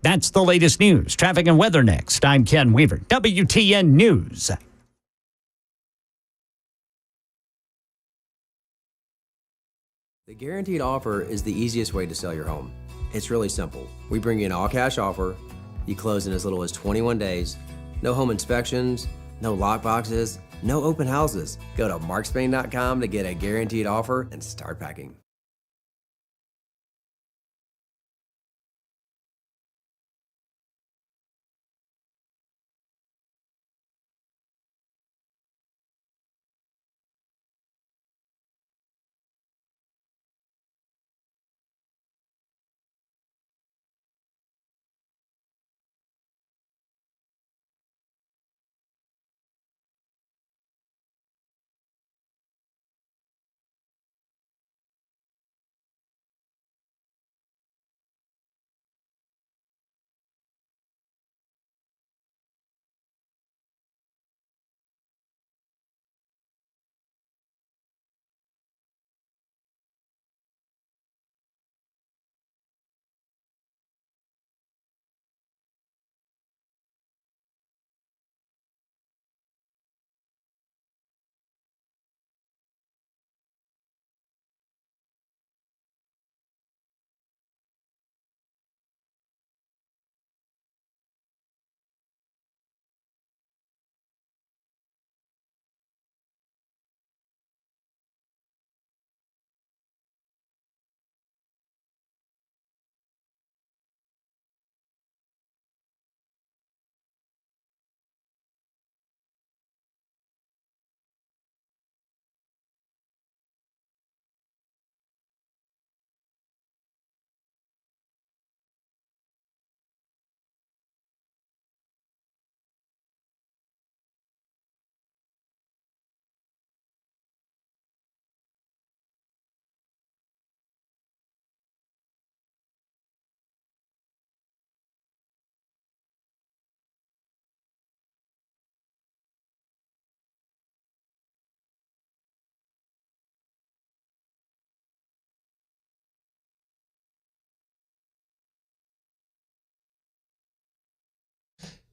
That's the latest news. Traffic and weather next. I'm Ken Weaver, WTN News. The guaranteed offer is the easiest way to sell your home. It's really simple. We bring you an all-cash offer. You close in as little as 21 days. No home inspections, no lockboxes, no open houses. Go to markspain.com to get a guaranteed offer and start packing.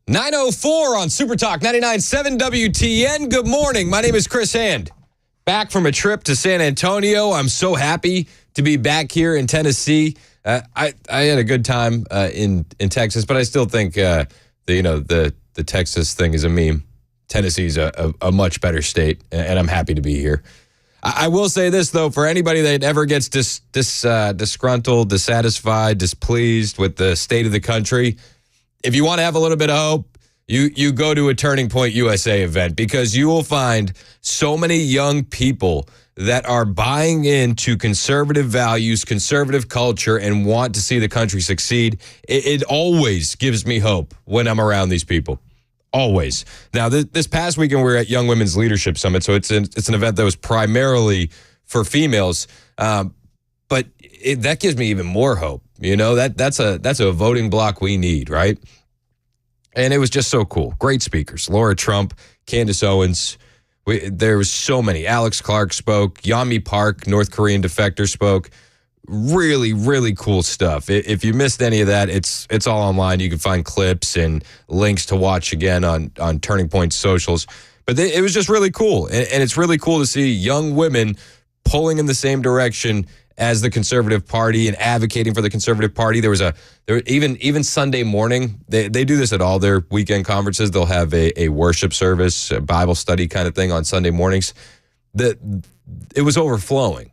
.904 on Super Talk 99.7 WTN. Good morning. My name is Chris Hand. Back from a trip to San Antonio. I'm so happy to be back here in Tennessee. I had a good time in Texas, but I still think the Texas thing is a meme. Tennessee's a much better state, and I'm happy to be here. I will say this, though, for anybody that ever gets disgruntled, dissatisfied, displeased with the state of the country, if you want to have a little bit of hope, you go to a Turning Point USA event, because you will find so many young people that are buying into conservative values, conservative culture, and want to see the country succeed. It always gives me hope when I'm around these people. Always. Now, this past weekend, we were at Young Women's Leadership Summit, so it's an event that was primarily for females, but that gives me even more hope. You know, that's a voting block we need, right? And it was just so cool. Great speakers. Laura Trump, Candace Owens. There was so many. Alex Clark spoke. Yeonmi Park, North Korean defector, spoke. Really, really cool stuff. If you missed any of that, it's all online. You can find clips and links to watch again on Turning Point socials. But it was just really cool. And it's really cool to see young women pulling in the same direction as the Conservative Party and advocating for the Conservative Party. There was even Sunday morning, they do this at all their weekend conferences. They'll have a worship service, a Bible study kind of thing on Sunday mornings. It was overflowing.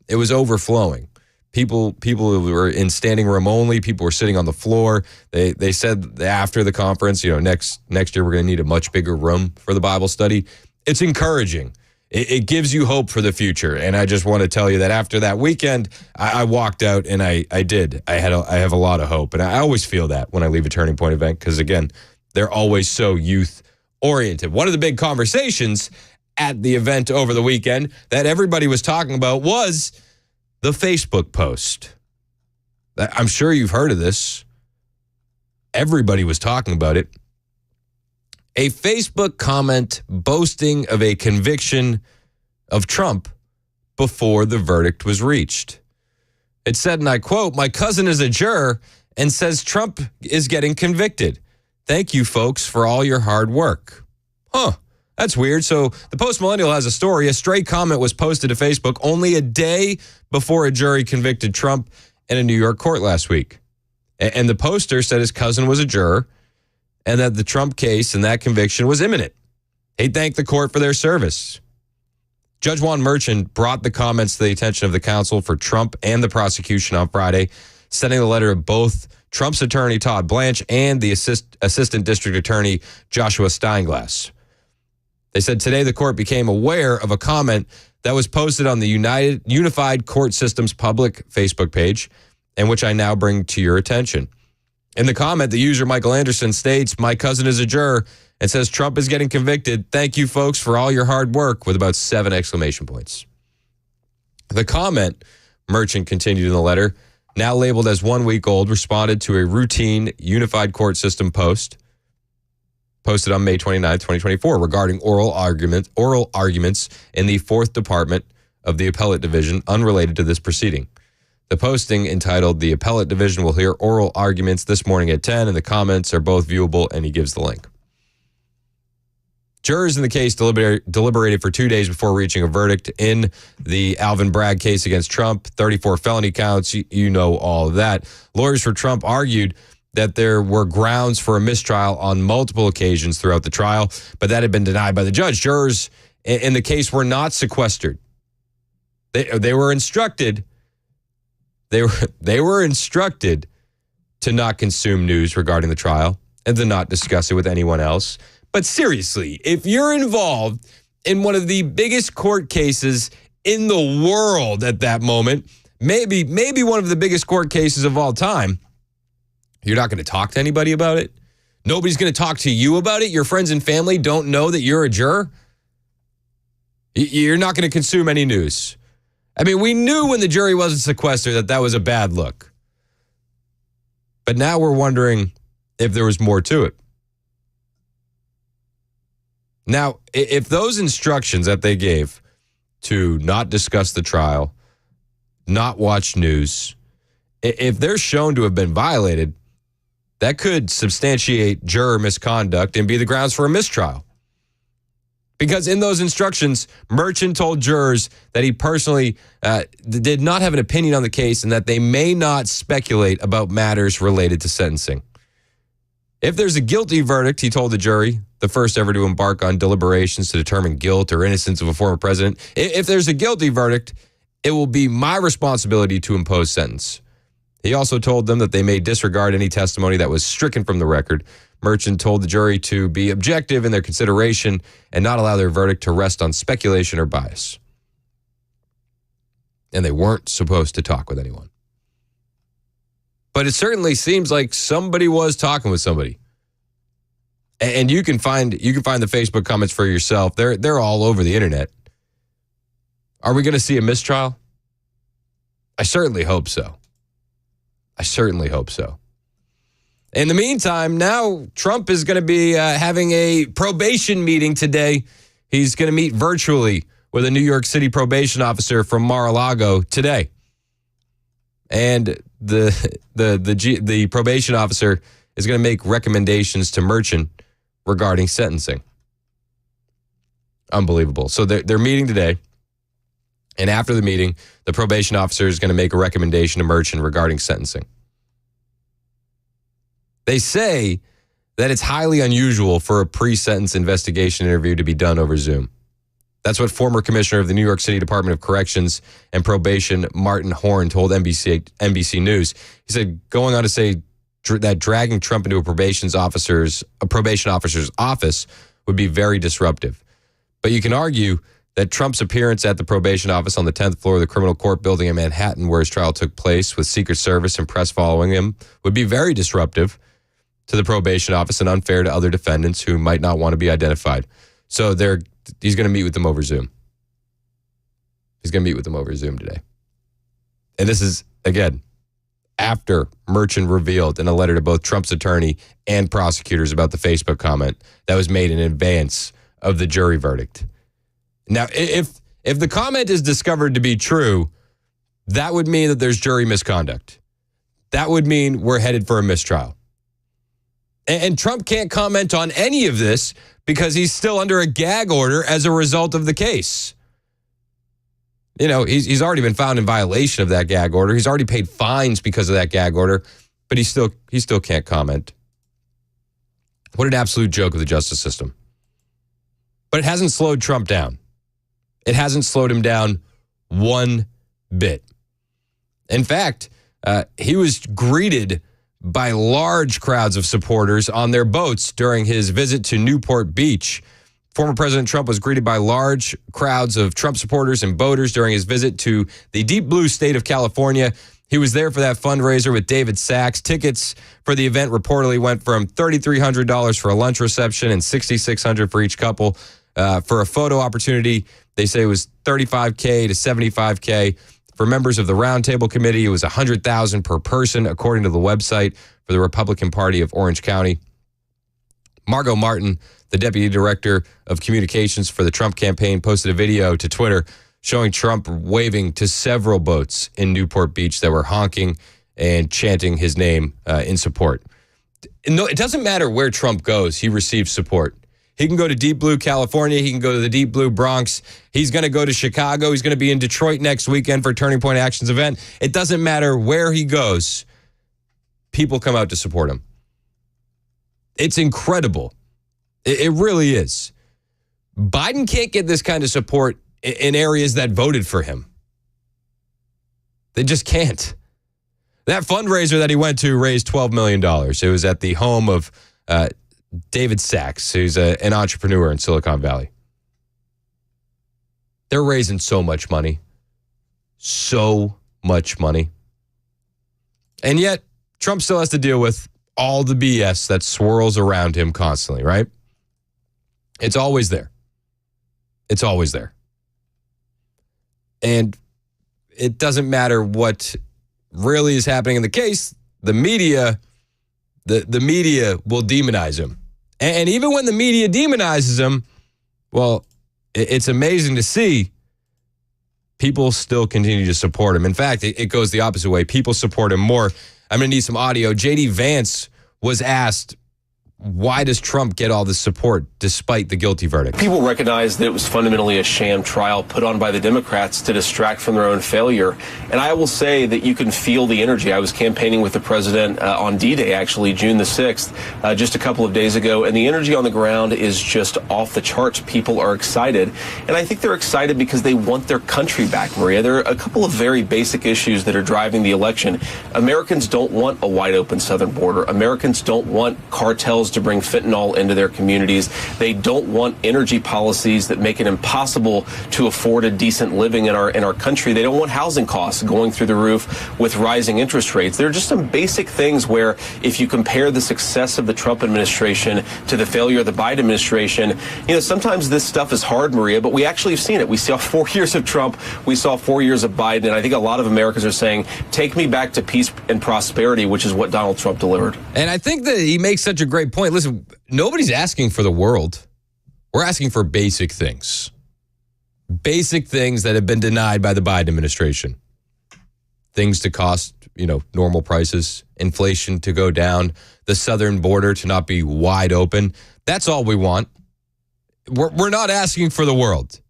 It was overflowing. People were in standing room only. People were sitting on the floor. They said after the conference, next year we're going to need a much bigger room for the Bible study. It's encouraging. It gives you hope for the future. And I just want to tell you that after that weekend, I walked out and I have a lot of hope. And I always feel that when I leave a Turning Point event, because again, they're always so youth oriented. One of the big conversations at the event over the weekend that everybody was talking about was the Facebook post. I'm sure you've heard of this. Everybody was talking about it. A Facebook comment boasting of a conviction of Trump before the verdict was reached. It said, and I quote, "My cousin is a juror, and says Trump is getting convicted. Thank you, folks, for all your hard work. That's weird. So the Post-Millennial has a story. A stray comment was posted to Facebook only a day before a jury convicted Trump in a New York court last week. And the poster said his cousin was a juror and that the Trump case and that conviction was imminent. He thanked the court for their service. Judge Juan Merchan brought the comments to the attention of the counsel for Trump and the prosecution on Friday, sending the letter of both Trump's attorney, Todd Blanche, and the assistant district attorney, Joshua Steinglass. They said today the court became aware of a comment that was posted on the Unified Court System's public Facebook page, and which I now bring to your attention. In the comment, the user Michael Anderson states, "My cousin is a juror," and says Trump is getting convicted. Thank you, folks, for all your hard work, with about 7 exclamation points. The comment, Merchant continued in the letter, now labeled as 1 week old, responded to a routine Unified Court System post posted on May 29, 2024, regarding oral arguments in the 4th Department of the Appellate Division unrelated to this proceeding. The posting, entitled "The Appellate Division will hear oral arguments this morning at 10, and the comments are both viewable," and he gives the link. Jurors in the case deliberated for 2 days before reaching a verdict in the Alvin Bragg case against Trump, 34 felony counts. You know all of that. Lawyers for Trump argued that there were grounds for a mistrial on multiple occasions throughout the trial, but that had been denied by the judge. Jurors in the case were not sequestered. They were instructed. They were instructed to not consume news regarding the trial and to not discuss it with anyone else. But seriously, if you're involved in one of the biggest court cases in the world at that moment, maybe one of the biggest court cases of all time, you're not going to talk to anybody about it? Nobody's going to talk to you about it? Your friends and family don't know that you're a juror? You're not going to consume any news. I mean, we knew when the jury wasn't sequestered that was a bad look. But now we're wondering if there was more to it. Now, if those instructions that they gave to not discuss the trial, not watch news, if they're shown to have been violated, that could substantiate juror misconduct and be the grounds for a mistrial. Because in those instructions, Merchant told jurors that he personally did not have an opinion on the case and that they may not speculate about matters related to sentencing. If there's a guilty verdict, he told the jury, the first ever to embark on deliberations to determine guilt or innocence of a former president, if there's a guilty verdict, it will be my responsibility to impose sentence. He also told them that they may disregard any testimony that was stricken from the record. Merchant told the jury to be objective in their consideration and not allow their verdict to rest on speculation or bias. And they weren't supposed to talk with anyone. But it certainly seems like somebody was talking with somebody. And you can find the Facebook comments for yourself. They're all over the internet. Are we going to see a mistrial? I certainly hope so. In the meantime, now Trump is going to be having a probation meeting today. He's going to meet virtually with a New York City probation officer from Mar-a-Lago today. And the probation officer is going to make recommendations to Merchant regarding sentencing. Unbelievable. So they're meeting today. And after the meeting, the probation officer is going to make a recommendation to Merchant regarding sentencing. They say that it's highly unusual for a pre-sentence investigation interview to be done over Zoom. That's what former commissioner of the New York City Department of Corrections and Probation, Martin Horn, told NBC News. He said, going on to say that dragging Trump into a probation officer's office would be very disruptive. But you can argue that Trump's appearance at the probation office on the 10th floor of the criminal court building in Manhattan, where his trial took place, with Secret Service and press following him, would be very disruptive to the probation office and unfair to other defendants who might not want to be identified. So he's going to meet with them over Zoom. He's going to meet with them over Zoom today. And this is, again, after Merchant revealed in a letter to both Trump's attorney and prosecutors about the Facebook comment that was made in advance of the jury verdict. Now, if the comment is discovered to be true, that would mean that there's jury misconduct. that would mean we're headed for a mistrial. And Trump can't comment on any of this because he's still under a gag order as a result of the case. You know, he's already been found in violation of that gag order. He's already paid fines because of that gag order, but he still can't comment. What an absolute joke of the justice system. But it hasn't slowed Trump down. It hasn't slowed him down one bit. In fact, he was greeted by large crowds of supporters on their boats during his visit to Newport Beach. Former President Trump was greeted by large crowds of Trump supporters and boaters during his visit to the deep blue state of California. He was there for that fundraiser with David Sachs. Tickets for the event reportedly went from $3,300 for a lunch reception and $6,600 for each couple. For a photo opportunity, they say it was $35K to $75K. For members of the Roundtable Committee, it was $100,000 per person, according to the website for the Republican Party of Orange County. Margot Martin, the deputy director of communications for the Trump campaign, posted a video to Twitter showing Trump waving to several boats in Newport Beach that were honking and chanting his name in support. No, it doesn't matter where Trump goes, he receives support. He can go to Deep Blue, California. He can go to the Deep Blue Bronx. He's going to go to Chicago. He's going to be in Detroit next weekend for Turning Point Action's event. It doesn't matter where he goes. People come out to support him. It's incredible. It really is. Biden can't get this kind of support in areas that voted for him. They just can't. That fundraiser that he went to raised $12 million. It was at the home of David Sachs, who's an entrepreneur in Silicon Valley. They're raising so much money. So much money. And yet, Trump still has to deal with all the BS that swirls around him constantly, right? It's always there. It's always there. And it doesn't matter what really is happening in the case, the media will demonize him. And even when the media demonizes him, well, it's amazing to see people still continue to support him. In fact, it goes the opposite way. People support him more. I'm going to need some audio. J.D. Vance was asked, why does Trump get all this support despite the guilty verdict? People recognize that it was fundamentally a sham trial put on by the Democrats to distract from their own failure. And I will say that you can feel the energy. I was campaigning with the president on D-Day, actually, June the 6th, just a couple of days ago. And the energy on the ground is just off the charts. People are excited. And I think they're excited because they want their country back, Maria. There are a couple of very basic issues that are driving the election. Americans don't want a wide open southern border. Americans don't want cartels to bring fentanyl into their communities. They don't want energy policies that make it impossible to afford a decent living in our country. They don't want housing costs going through the roof with rising interest rates. There are just some basic things where if you compare the success of the Trump administration to the failure of the Biden administration, sometimes this stuff is hard, Maria, but we actually have seen it. We saw 4 years of Trump. We saw 4 years of Biden. And I think a lot of Americans are saying, take me back to peace and prosperity, which is what Donald Trump delivered. And I think that he makes such a great point. Listen, nobody's asking for the world. We're asking for basic things. Basic things that have been denied by the Biden administration. Things to cost, normal prices, inflation to go down, the southern border to not be wide open. That's all we want. We're not asking for the world.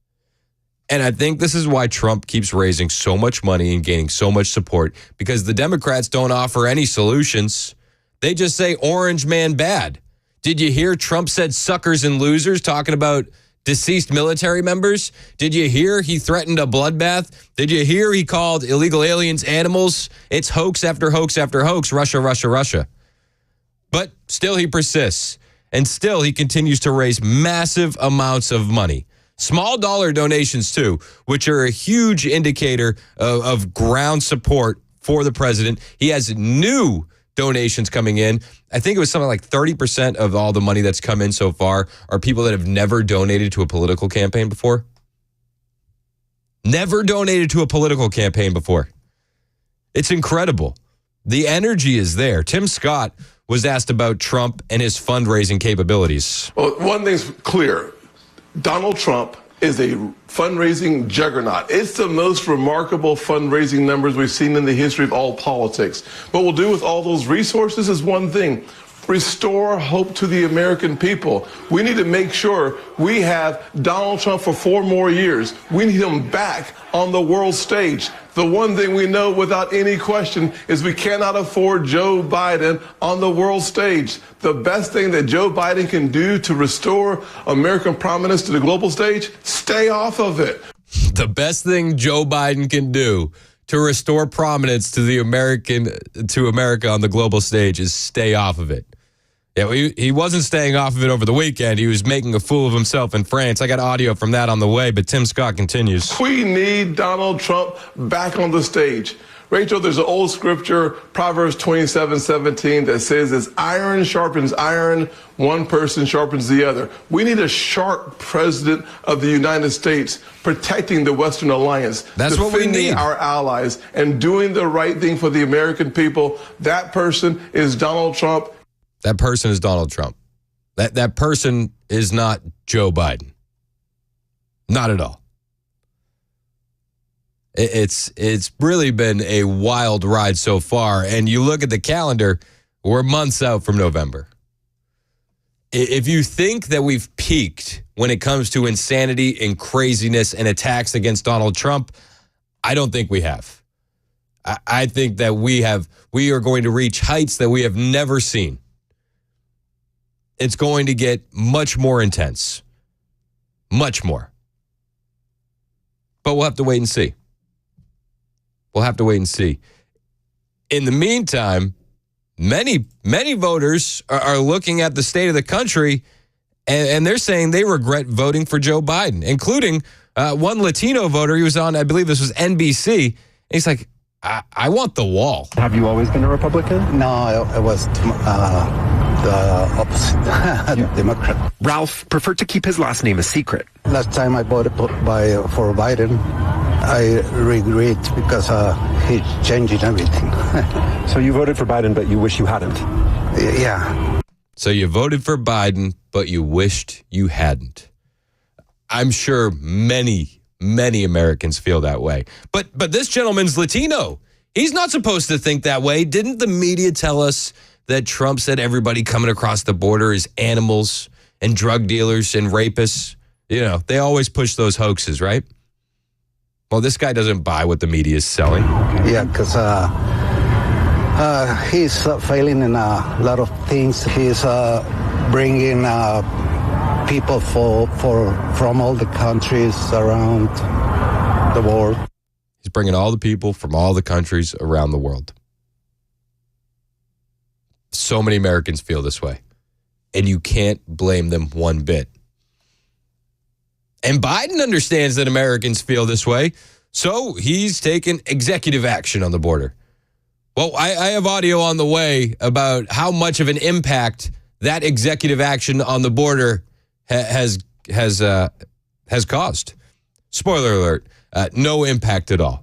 And I think this is why Trump keeps raising so much money and gaining so much support, because the Democrats don't offer any solutions. They just say orange man bad. Did you hear Trump said suckers and losers talking about deceased military members? Did you hear he threatened a bloodbath? Did you hear he called illegal aliens animals? It's hoax after hoax after hoax, Russia, Russia, Russia. But still he persists, and still he continues to raise massive amounts of money. Small dollar donations too, which are a huge indicator of ground support for the president. He has new donations coming in. I think it was something like 30% of all the money that's come in so far are people that have never donated to a political campaign before. Never donated to a political campaign before. It's incredible. The energy is there. Tim Scott was asked about Trump and his fundraising capabilities. Well, one thing's clear. Donald Trump is a fundraising juggernaut. It's the most remarkable fundraising numbers we've seen in the history of all politics. What we'll do with all those resources is one thing: restore hope to the American people. We need to make sure we have Donald Trump for 4 more years. We need him back on the world stage. The one thing we know without any question is we cannot afford Joe Biden on the world stage. The best thing that Joe Biden can do to restore American prominence to the global stage, stay off of it. The best thing Joe Biden can do to restore prominence to America on the global stage is stay off of it. Yeah, he wasn't staying off of it over the weekend. He was making a fool of himself in France. I got audio from that on the way, but Tim Scott continues. We need Donald Trump back on the stage. Rachel, there's an old scripture, Proverbs 27:17, that says, as iron sharpens iron, one person sharpens the other. We need a sharp president of the United States protecting the Western alliance. That's what we need. Defending our allies and doing the right thing for the American people. That person is Donald Trump. That person is Donald Trump. That person is not Joe Biden. Not at all. It's really been a wild ride so far. And you look at the calendar, we're months out from November. If you think that we've peaked when it comes to insanity and craziness and attacks against Donald Trump, I don't think we have. I think that we are going to reach heights that we have never seen. It's going to get much more intense. Much more. But we'll have to wait and see. We'll have to wait and see. In the meantime, many voters are looking at the state of the country, and they're saying they regret voting for Joe Biden, including one Latino voter. He was on, I believe this was NBC. And he's like, I want the wall. Have you always been a Republican? No, I was the opposite, Democrat. Ralph preferred to keep his last name a secret. Last time I voted for Biden, I regret because he's changing everything. So you voted for Biden, but you wish you hadn't? Yeah. So you voted for Biden, but you wished you hadn't. I'm sure many Americans feel that way. But this gentleman's Latino. He's not supposed to think that way. Didn't the media tell us that Trump said everybody coming across the border is animals and drug dealers and rapists? You know, they always push those hoaxes, right? Well, this guy doesn't buy what the media is selling. Yeah, because he's failing in a lot of things. He's bringing people from all the countries around the world. He's bringing all the people from all the countries around the world. So many Americans feel this way, and you can't blame them one bit. And Biden understands that Americans feel this way, so he's taken executive action on the border. Well, I have audio on the way about how much of an impact that executive action on the border has caused. Spoiler alert, no impact at all.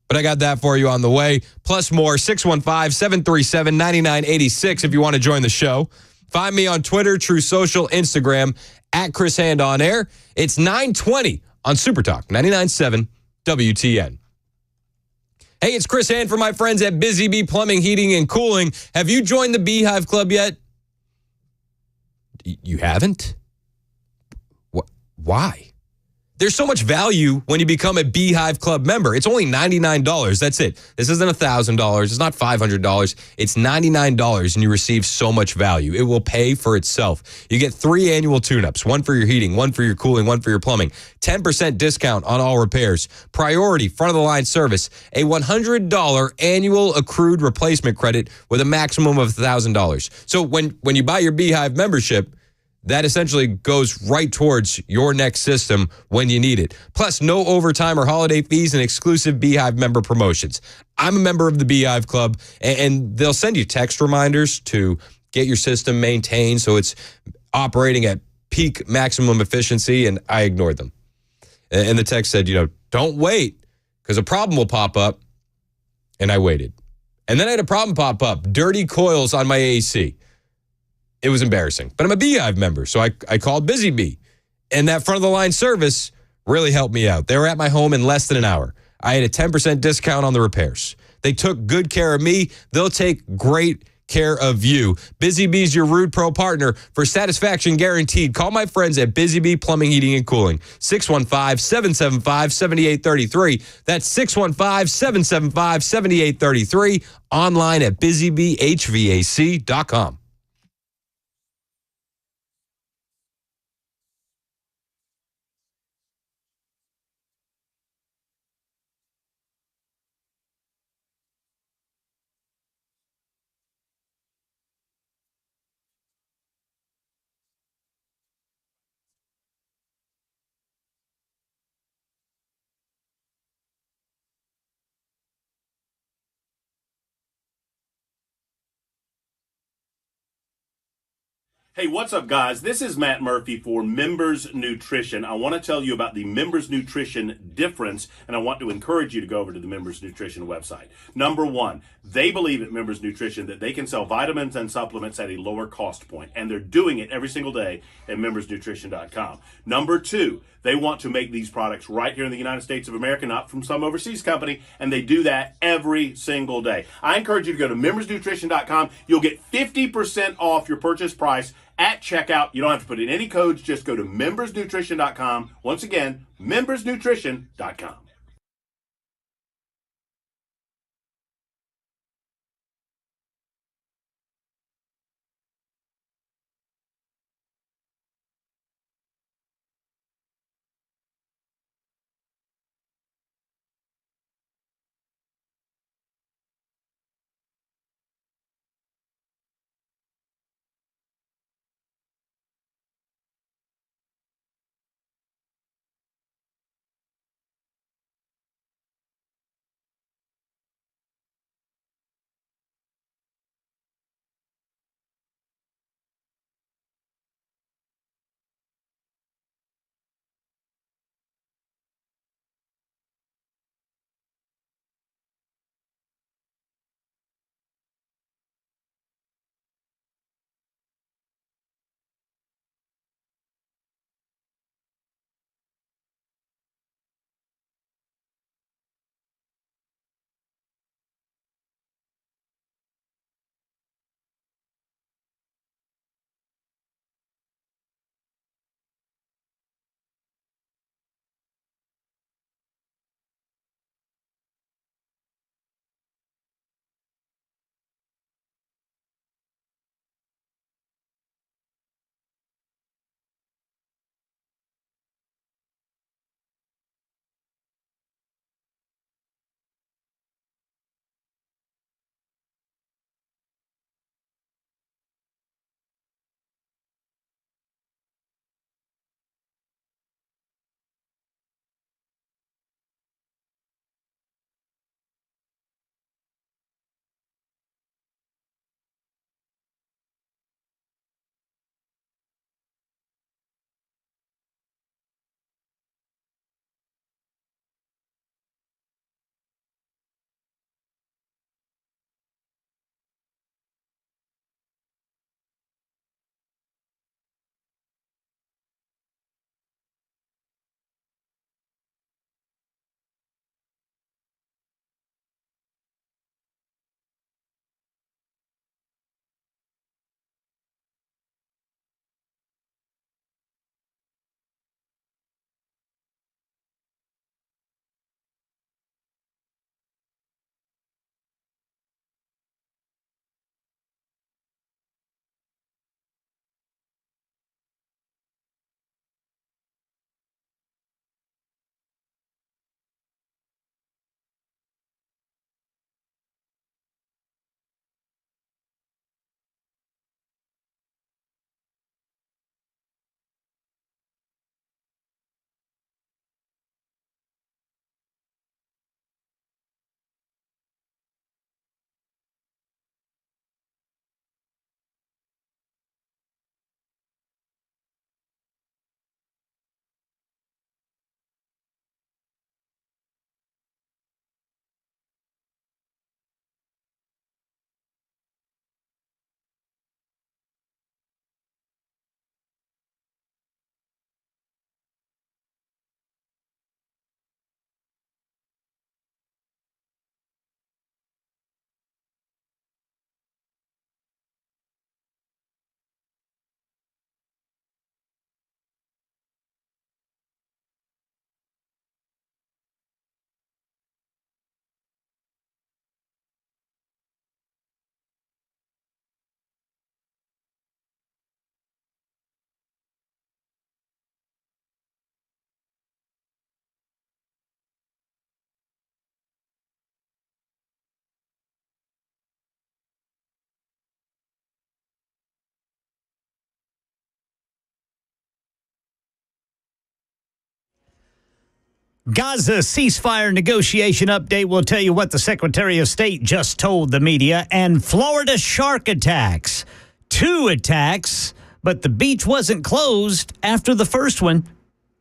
But I got that for you on the way. Plus more, 615-737-9986 if you want to join the show. Find me on Twitter, True Social, Instagram, at Chris Hand on Air. It's 9:20 on Super Talk 99.7 WTN. Hey, it's Chris Hand for my friends at Busy Bee Plumbing, Heating, and Cooling. Have you joined the Beehive Club yet? You haven't? Why? There's so much value when you become a Beehive Club member. It's only $99. That's it. This isn't $1,000. It's not $500. It's $99, and you receive so much value. It will pay for itself. You get 3 annual tune-ups, 1 for your heating, 1 for your cooling, 1 for your plumbing, 10% discount on all repairs, priority front-of-the-line service, a $100 annual accrued replacement credit with a maximum of $1,000. So when you buy your Beehive membership, that essentially goes right towards your next system when you need it. Plus, no overtime or holiday fees and exclusive Beehive member promotions. I'm a member of the Beehive Club, and they'll send you text reminders to get your system maintained so it's operating at peak maximum efficiency, and I ignored them. And the text said, don't wait because a problem will pop up, and I waited. And then I had a problem pop up, dirty coils on my AC. It was embarrassing. But I'm a Beehive member, so I called Busy Bee. And that front-of-the-line service really helped me out. They were at my home in less than an hour. I had a 10% discount on the repairs. They took good care of me. They'll take great care of you. Busy Bee's your Rude Pro partner for satisfaction guaranteed. Call my friends at Busy Bee Plumbing, Heating, and Cooling. 615-775-7833. That's 615-775-7833. Online at busybehvac.com. Hey, what's up, guys? This is Matt Murphy for Members Nutrition. I want to tell you about the Members Nutrition difference, and I want to encourage you to go over to the Members Nutrition website. Number one, they believe at Members Nutrition that they can sell vitamins and supplements at a lower cost point, and they're doing it every single day at membersnutrition.com. Number two, they want to make these products right here in the United States of America, not from some overseas company, and they do that every single day. I encourage you to go to membersnutrition.com. You'll get 50% off your purchase price at checkout. You don't have to put in any codes. Just go to membersnutrition.com. Once again, membersnutrition.com. Gaza ceasefire negotiation update will tell you what the Secretary of State just told the media. And Florida shark attacks. 2 attacks, but the beach wasn't closed after the first one.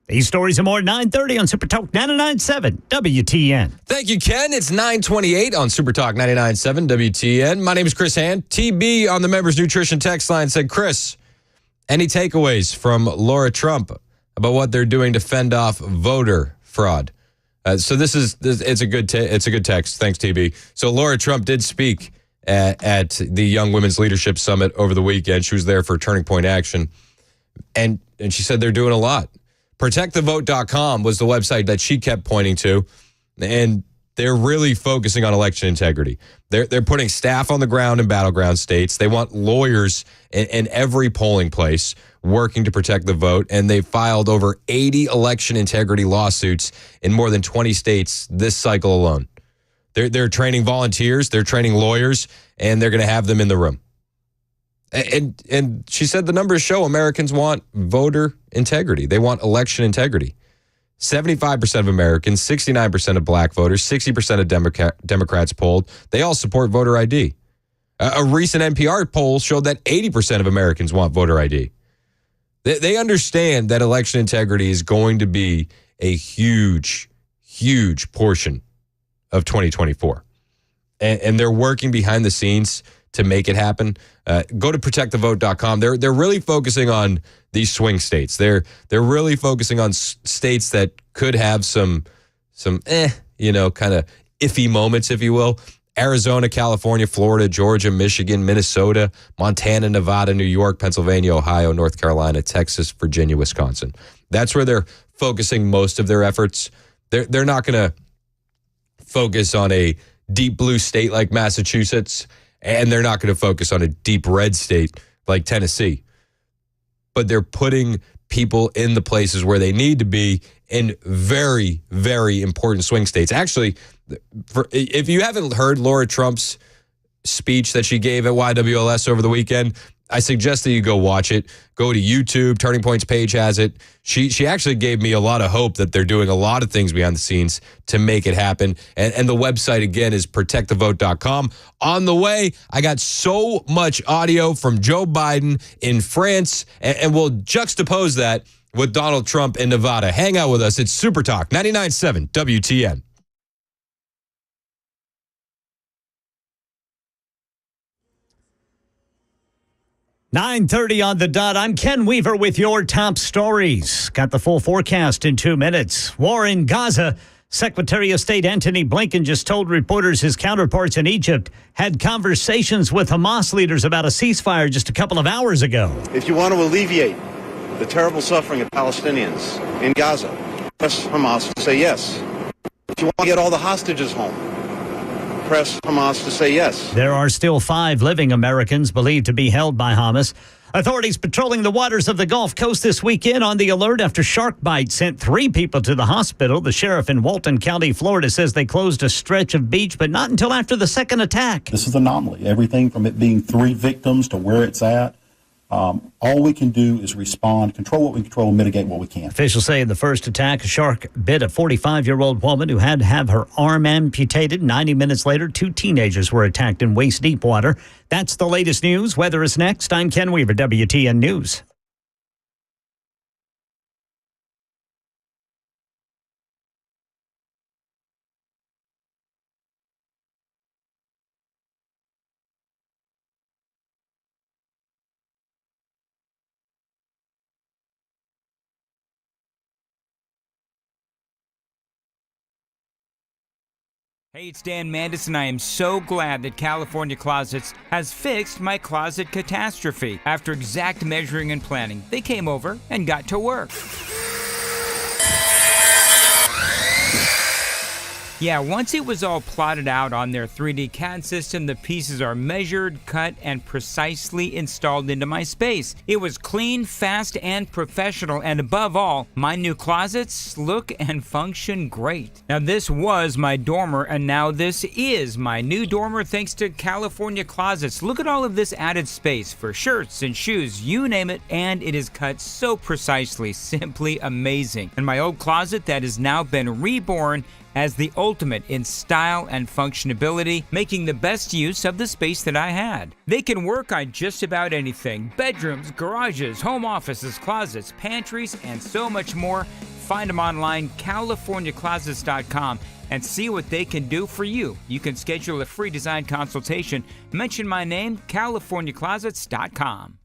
These stories and more at 9:30 on Super Talk 99.7 WTN. Thank you, Ken. It's 9:28 on Super Talk 99.7 WTN. My name is Chris Hand. TB on the Members Nutrition text line said, Chris, any takeaways from Laura Trump about what they're doing to fend off voter fraud? It's a good text. Thanks, TB. So Laura Trump did speak at the Young Women's Leadership Summit over the weekend. She was there for Turning Point Action. And she said they're doing a lot. ProtectTheVote.com was the website that she kept pointing to. And they're really focusing on election integrity. They're putting staff on the ground in battleground states. They want lawyers in every polling place working to protect the vote. And they filed over 80 election integrity lawsuits in more than 20 states this cycle alone. They're training volunteers, they're training lawyers, and they're going to have them in the room. And she said the numbers show Americans want voter integrity. They want election integrity. 75% of Americans, 69% of black voters, 60% of Democrats polled, they all support voter ID. A recent NPR poll showed that 80% of Americans want voter ID. They understand that election integrity is going to be a huge, huge portion of 2024. And they're working behind the scenes to make it happen. Go to protectthevote.com. They're really focusing on these swing states. They're really focusing on states that could have some kind of iffy moments, if you will. Arizona, California, Florida, Georgia, Michigan, Minnesota, Montana, Nevada, New York, Pennsylvania, Ohio, North Carolina, Texas, Virginia, Wisconsin. That's where they're focusing most of their efforts. They're not going to focus on a deep blue state like Massachusetts, and they're not going to focus on a deep red state like Tennessee. But they're putting people in the places where they need to be in very, very important swing states. Actually, if you haven't heard Laura Trump's speech that she gave at YWLS over the weekend, I suggest that you go watch it. Go to YouTube. Turning Point's page has it. She actually gave me a lot of hope that they're doing a lot of things behind the scenes to make it happen. And the website, again, is protectthevote.com. On the way, I got so much audio from Joe Biden in France, and we'll juxtapose that with Donald Trump in Nevada. Hang out with us. It's Super Talk 99.7 WTN. "9:30 on the dot. I'm Ken Weaver with your top stories. Got the full forecast in 2 minutes. War in Gaza. Secretary of State Antony Blinken just told reporters his counterparts in Egypt had conversations with Hamas leaders about a ceasefire just a couple of hours ago. If you want to alleviate the terrible suffering of Palestinians in Gaza, press Hamas to say yes. If you want to get all the hostages home, press Hamas to say yes. There are still 5 living Americans believed to be held by Hamas. Authorities patrolling the waters of the Gulf Coast this weekend on the alert after shark bite sent 3 people to the hospital. The sheriff in Walton County, Florida, says they closed a stretch of beach, but not until after the second attack. This is an anomaly. Everything from it being 3 victims to where it's at. All we can do is respond, control what we control, and mitigate what we can. Officials say in the first attack, a shark bit a 45-year-old woman who had to have her arm amputated. 90 minutes later, 2 teenagers were attacked in waist-deep water. That's the latest news. Weather is next. I'm Ken Weaver, WTN News. Hey, it's Dan Mandis, and I am so glad that California Closets has fixed my closet catastrophe. After exact measuring and planning, they came over and got to work. Yeah, once it was all plotted out on their 3D CAD system, the pieces are measured, cut, and precisely installed into my space. It was clean, fast, and professional, and above all, my new closets look and function great. Now, this was my dormer, and now this is my new dormer thanks to California Closets. Look at all of this added space for shirts and shoes, you name it, and it is cut so precisely, simply amazing. And my old closet that has now been reborn as the ultimate in style and functionality, making the best use of the space that I had. They can work on just about anything: bedrooms, garages, home offices, closets, pantries, and so much more. Find them online, CaliforniaClosets.com, and see what they can do for you. You can schedule a free design consultation. Mention my name, CaliforniaClosets.com.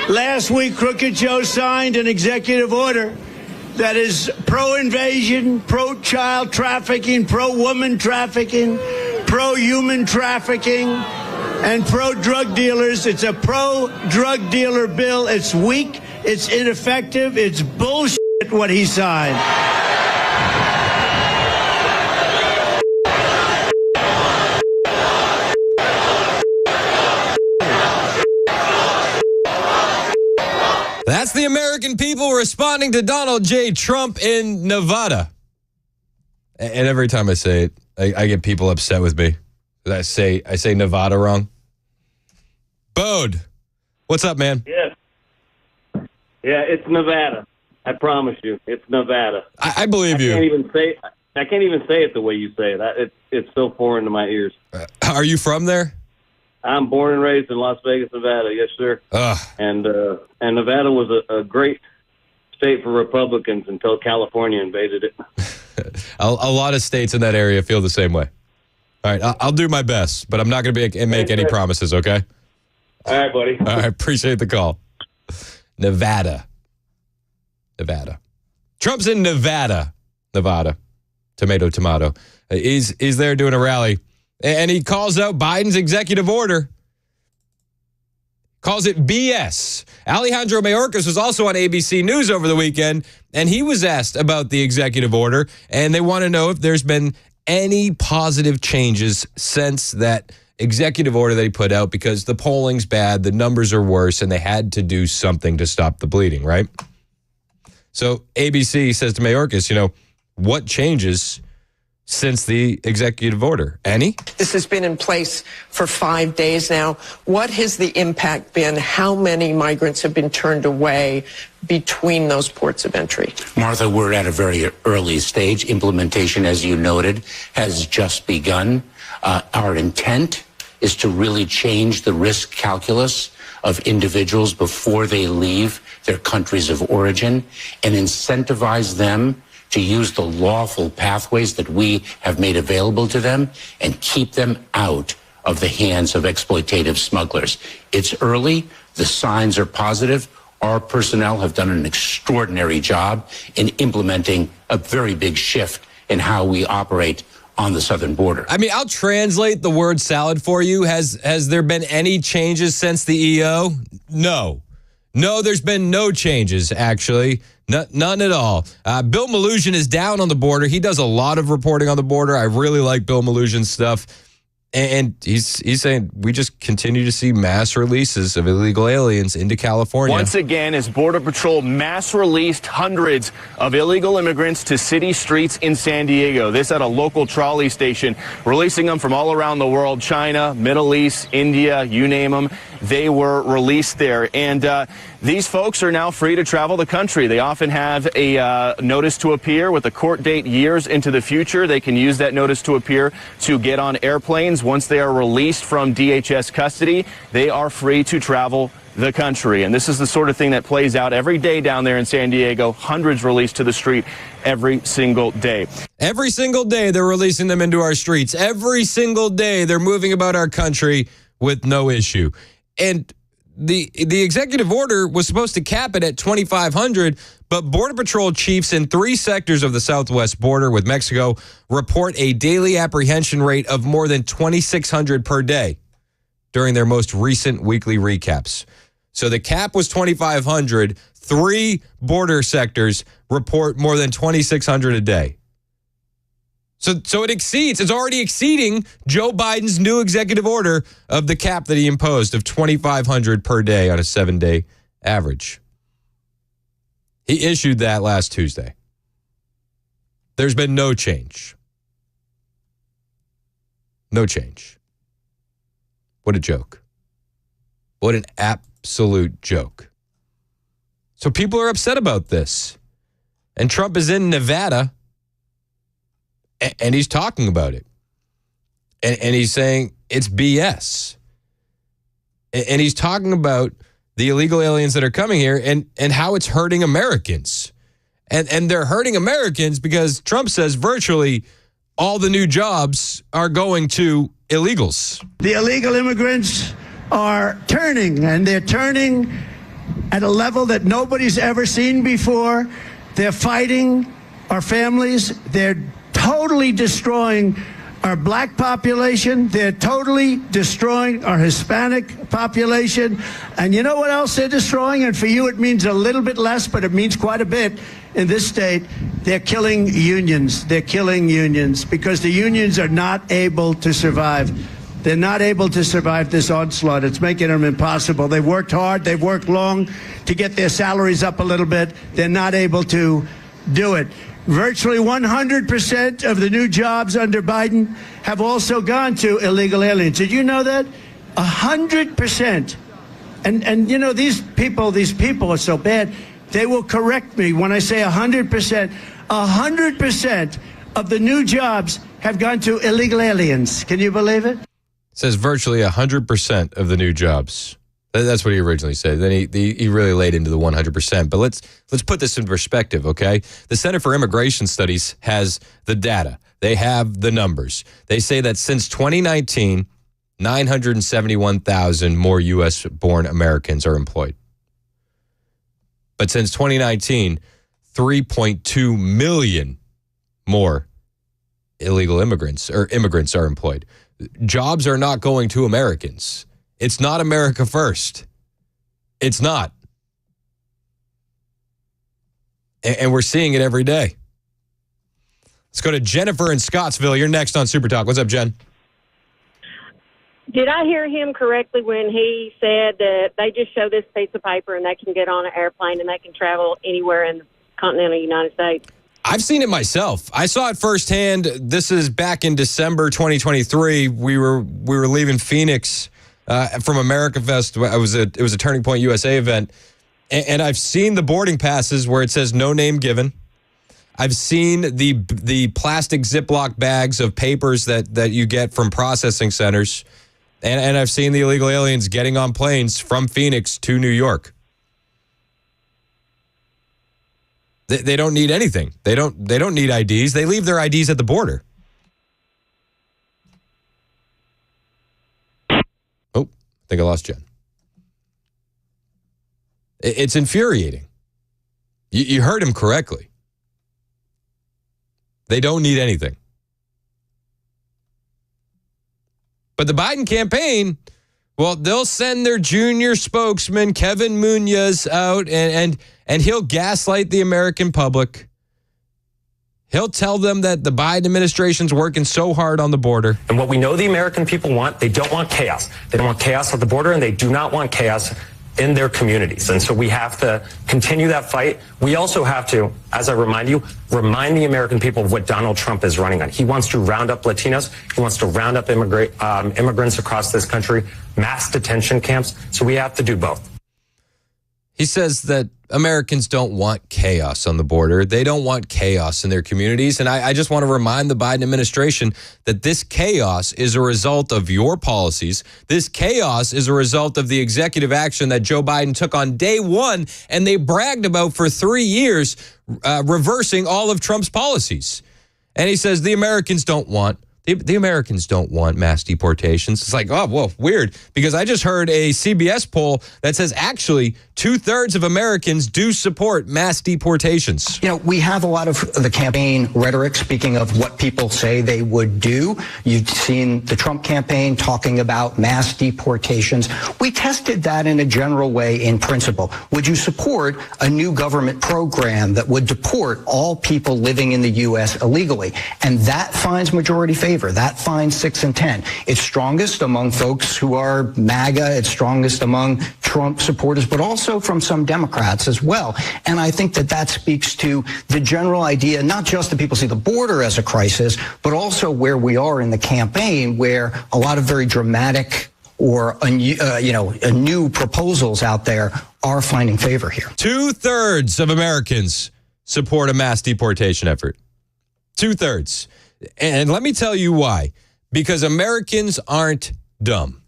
Last week, Crooked Joe signed an executive order that is pro-invasion, pro-child trafficking, pro-woman trafficking, pro-human trafficking, and pro-drug dealers. It's a pro-drug dealer bill. It's weak. It's ineffective. It's bullshit what he signed. That's the American people responding to Donald J. Trump in Nevada. And every time I say it, I get people upset with me. I say Nevada wrong. Bode, what's up, man? Yes. Yeah, it's Nevada. I promise you, it's Nevada. I believe you. I can't even say it the way you say it. It's so foreign to my ears. Are you from there? I'm born and raised in Las Vegas, Nevada. Yes, sir. And Nevada was a great state for Republicans until California invaded it. A lot of states in that area feel the same way. All right, I'll do my best, but I'm not going to make any promises, okay? All right, buddy. All right, appreciate the call. Nevada. Trump's in Nevada. Tomato. He's there doing a rally. And he calls out Biden's executive order. Calls it BS. Alejandro Mayorkas was also on ABC News over the weekend, and he was asked about the executive order, and they want to know if there's been any positive changes since that executive order that he put out, because the polling's bad, the numbers are worse, and they had to do something to stop the bleeding, right? So ABC says to Mayorkas, what changes since the executive order? Annie? This has been in place for 5 days now. What has the impact been? How many migrants have been turned away between those ports of entry? Martha, we're at a very early stage. Implementation, as you noted, has just begun. Our intent is to really change the risk calculus of individuals before they leave their countries of origin and incentivize them to use the lawful pathways that we have made available to them and keep them out of the hands of exploitative smugglers. It's early. The signs are positive. Our personnel have done an extraordinary job in implementing a very big shift in how we operate on the southern border. I mean, I'll translate the word salad for you. Has there been any changes since the EO? No, there's been no changes, actually. None at all. Bill Malugin is down on the border. He does a lot of reporting on the border. I really like Bill Malugin's stuff. And he's saying we just continue to see mass releases of illegal aliens into California. Once again, as Border Patrol mass released hundreds of illegal immigrants to city streets in San Diego. This at a local trolley station, releasing them from all around the world, China, Middle East, India, you name them. They were released there. And these folks are now free to travel the country. They often have a notice to appear with a court date years into the future. They can use that notice to appear to get on airplanes. Once they are released from DHS custody, they are free to travel the country. And this is the sort of thing that plays out every day down there in San Diego. Hundreds released to the street every single day. Every single day they're releasing them into our streets. Every single day they're moving about our country with no issue. And the executive order was supposed to cap it at 2,500, but Border Patrol chiefs in 3 sectors of the southwest border with Mexico report a daily apprehension rate of more than 2,600 per day during their most recent weekly recaps. So the cap was 2,500. 3 border sectors report more than 2,600 a day. So it's already exceeding Joe Biden's new executive order of the cap that he imposed of 2,500 per day on a 7-day average. He issued that last Tuesday. There's been no change. No change. What a joke. What an absolute joke. So people are upset about this. And Trump is in Nevada. And he's talking about it. And he's saying it's BS. And he's talking about the illegal aliens that are coming here and how it's hurting Americans. And they're hurting Americans because Trump says virtually all the new jobs are going to illegals. The illegal immigrants are turning, and they're turning at a level that nobody's ever seen before. They're fighting our families. They're totally destroying our black population. They're totally destroying our Hispanic population. And you know what else they're destroying? And for you, it means a little bit less, but it means quite a bit in this state. They're killing unions. They're killing unions because the unions are not able to survive. They're not able to survive this onslaught. It's making them impossible. They've worked hard. They've worked long to get their salaries up a little bit. They're not able to do it. Virtually 100% of the new jobs under Biden have also gone to illegal aliens. Did you know that? 100%. And you know, these people are so bad. They will correct me when I say 100%. 100% of the new jobs have gone to illegal aliens. Can you believe it? It says virtually 100% of the new jobs. That's what he originally said. Then he really laid into the 100%. But let's put this in perspective, okay? The Center for Immigration Studies has the data. They have the numbers. They say that since 2019, 971,000 more U.S.-born Americans are employed. But since 2019, 3.2 million more illegal immigrants are employed. Jobs are not going to Americans. It's not America first. It's not. And we're seeing it every day. Let's go to Jennifer in Scottsville. You're next on Super Talk. What's up, Jen? Did I hear him correctly when he said that they just show this piece of paper and they can get on an airplane and they can travel anywhere in the continental United States? I've seen it myself. I saw it firsthand. This is back in December 2023. We were leaving Phoenix from America Fest. It was a Turning Point USA event, and I've seen the boarding passes where it says no name given. I've seen the plastic Ziploc bags of papers that you get from processing centers, and I've seen the illegal aliens getting on planes from Phoenix to New York. They don't need anything. They don't need IDs. They leave their IDs at the border. Oh, I think I lost Jen. It's infuriating. You heard him correctly. They don't need anything. But the Biden campaign, well, they'll send their junior spokesman, Kevin Munoz, out and he'll gaslight the American public. He'll tell them that the Biden administration's working so hard on the border. And what we know the American people want, they don't want chaos. They don't want chaos at the border, and they do not want chaos in their communities. And so we have to continue that fight. We also have to, as I remind the American people of what Donald Trump is running on. He wants to round up Latinos. He wants to round up immigrants across this country, mass detention camps. So we have to do both. He says that Americans don't want chaos on the border. They don't want chaos in their communities. And I just want to remind the Biden administration that this chaos is a result of your policies. This chaos is a result of the executive action that Joe Biden took on day one, and they bragged about for 3 years, reversing all of Trump's policies. And he says the Americans don't want mass deportations. It's like, oh, well, weird, because I just heard a CBS poll that says actually 2/3 of Americans do support mass deportations. You know, we have a lot of the campaign rhetoric speaking of what people say they would do. You've seen the Trump campaign talking about mass deportations. We tested that in a general way in principle. Would you support a new government program that would deport all people living in the U.S. illegally? And that finds majority favor. That finds 6 in 10. It's strongest among folks who are MAGA. It's strongest among Trump supporters, but also from some Democrats as well. And I think that speaks to the general idea, not just that people see the border as a crisis, but also where we are in the campaign, where a lot of very dramatic or new proposals out there are finding favor here. 2/3 of Americans support a mass deportation effort. 2/3. And let me tell you why. Because Americans aren't dumb.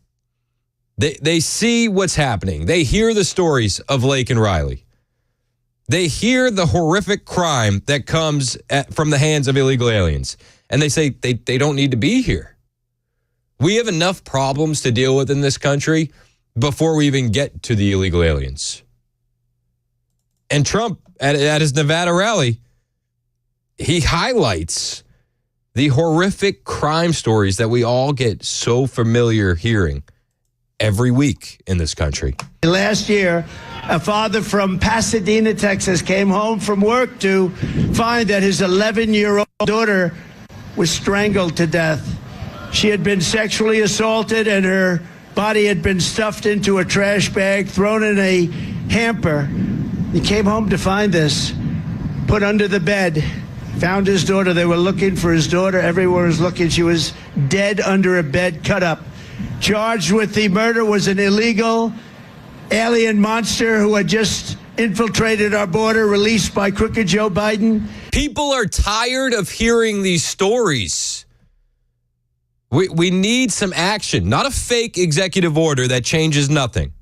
They see what's happening. They hear the stories of Lake and Riley. They hear the horrific crime that comes from the hands of illegal aliens. And they say they don't need to be here. We have enough problems to deal with in this country before we even get to the illegal aliens. And Trump, at his Nevada rally, he highlights the horrific crime stories that we all get so familiar hearing every week in this country. Last year, a father from Pasadena, Texas, came home from work to find that his 11-year-old daughter was strangled to death. She had been sexually assaulted and her body had been stuffed into a trash bag, thrown in a hamper. He came home to find this, put under the bed, found his daughter. They were looking for his daughter. Everyone was looking. She was dead under a bed, cut up. Charged with the murder was an illegal alien monster who had just infiltrated our border, released by crooked Joe Biden. People are tired of hearing these stories. We need some action, not a fake executive order that changes nothing.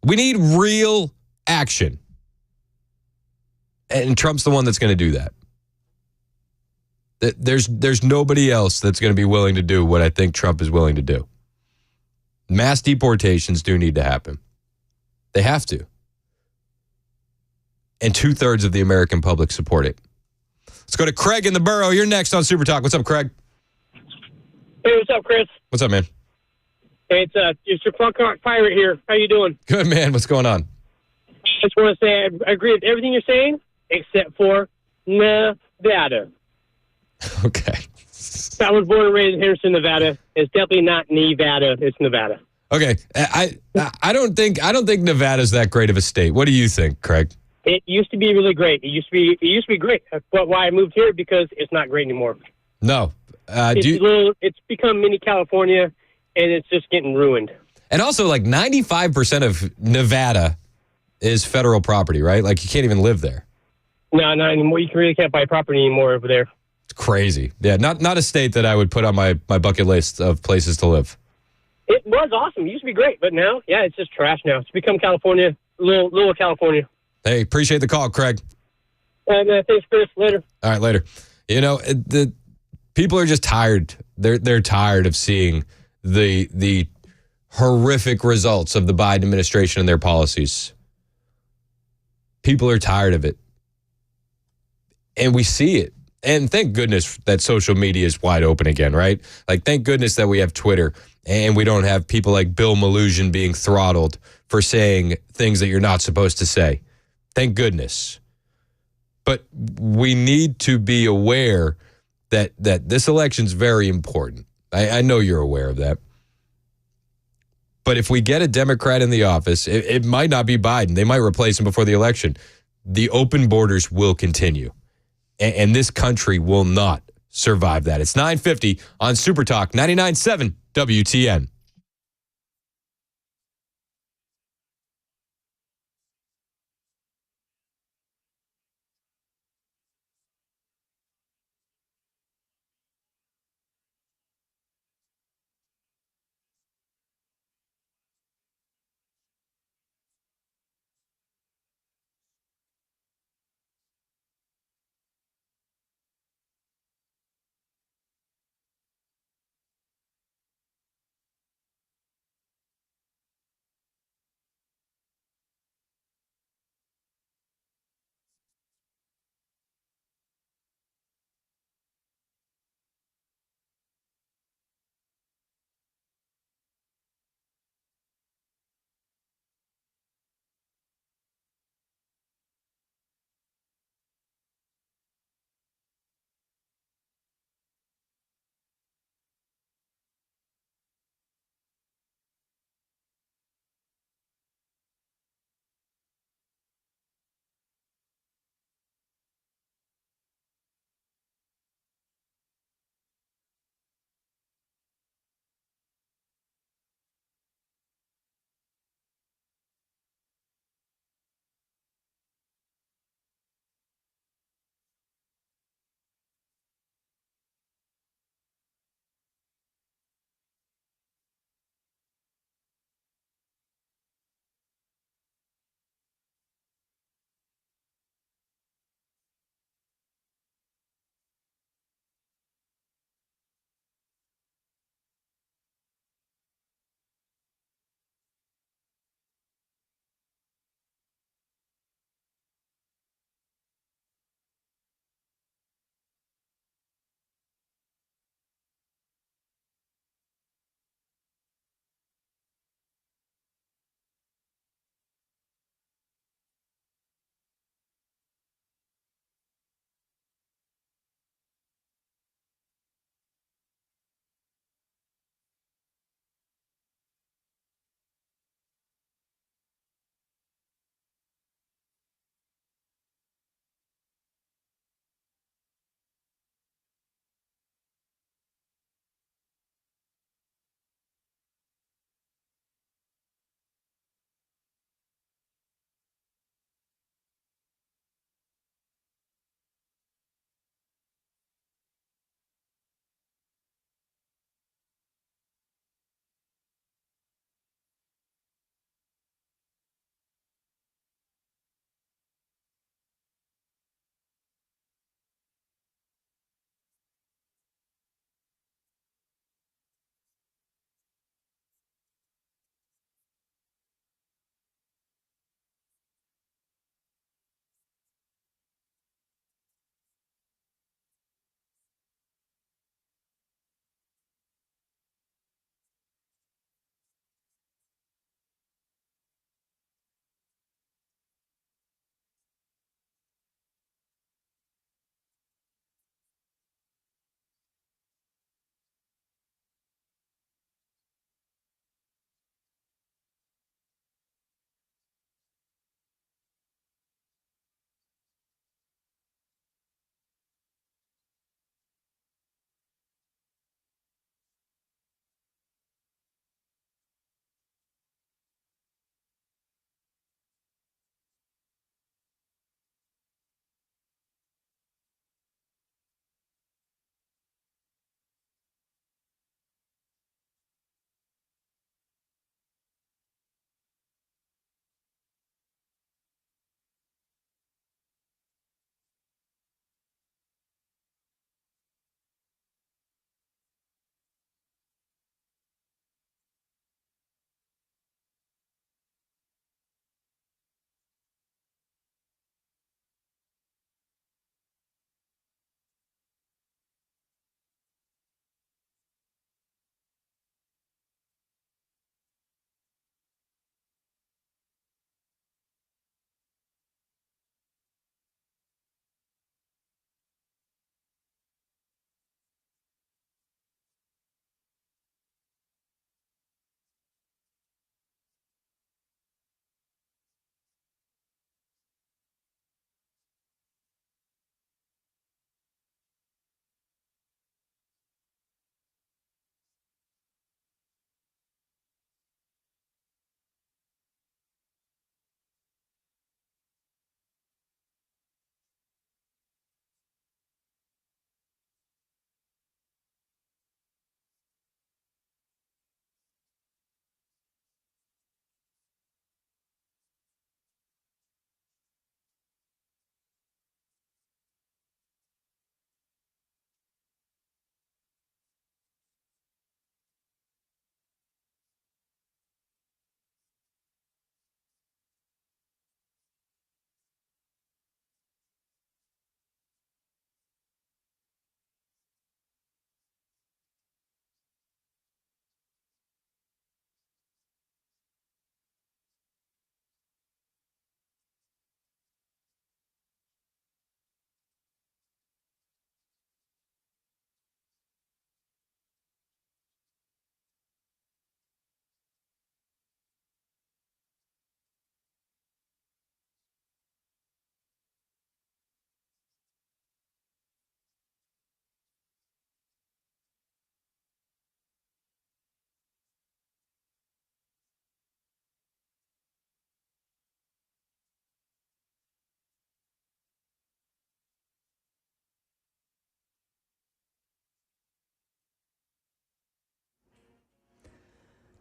We need real action. And Trump's the one that's going to do that. There's nobody else that's going to be willing to do what I think Trump is willing to do. Mass deportations do need to happen. They have to. And 2/3 of the American public support it. Let's go to Craig in the borough. You're next on Super Talk. What's up, Craig? Hey, what's up, Chris? What's up, man? Hey, it's your Frog Pirate here. How you doing? Good, man. What's going on? Just want to say I agree with everything you're saying, except for Nevada. Okay. I was born and raised in Henderson, Nevada. It's definitely not Nevada. It's Nevada. Okay. I don't think Nevada's that great of a state. What do you think, Craig? It used to be really great. It used to be great. But why I moved here because it's not great anymore. No. It's become mini California, and it's just getting ruined. And also, like 95% of Nevada is federal property, right? Like you can't even live there. No, not anymore. You really can't buy property anymore over there. It's crazy. Yeah, not a state that I would put on my bucket list of places to live. It was awesome. It used to be great, but now, yeah, it's just trash now. It's become California, little California. Hey, appreciate the call, Craig. Thanks, Chris. Later. All right, later. You know, the people are just tired. They're tired of seeing the horrific results of the Biden administration and their policies. People are tired of it. And we see it. And thank goodness that social media is wide open again, right? Like, thank goodness that we have Twitter and we don't have people like Bill Malhusian being throttled for saying things that you're not supposed to say. Thank goodness. But we need to be aware that this election's very important. I know you're aware of that. But if we get a Democrat in the office, it might not be Biden. They might replace him before the election. The open borders will continue. And this country will not survive that. It's 9:50 on Super Talk 99.7 WTN.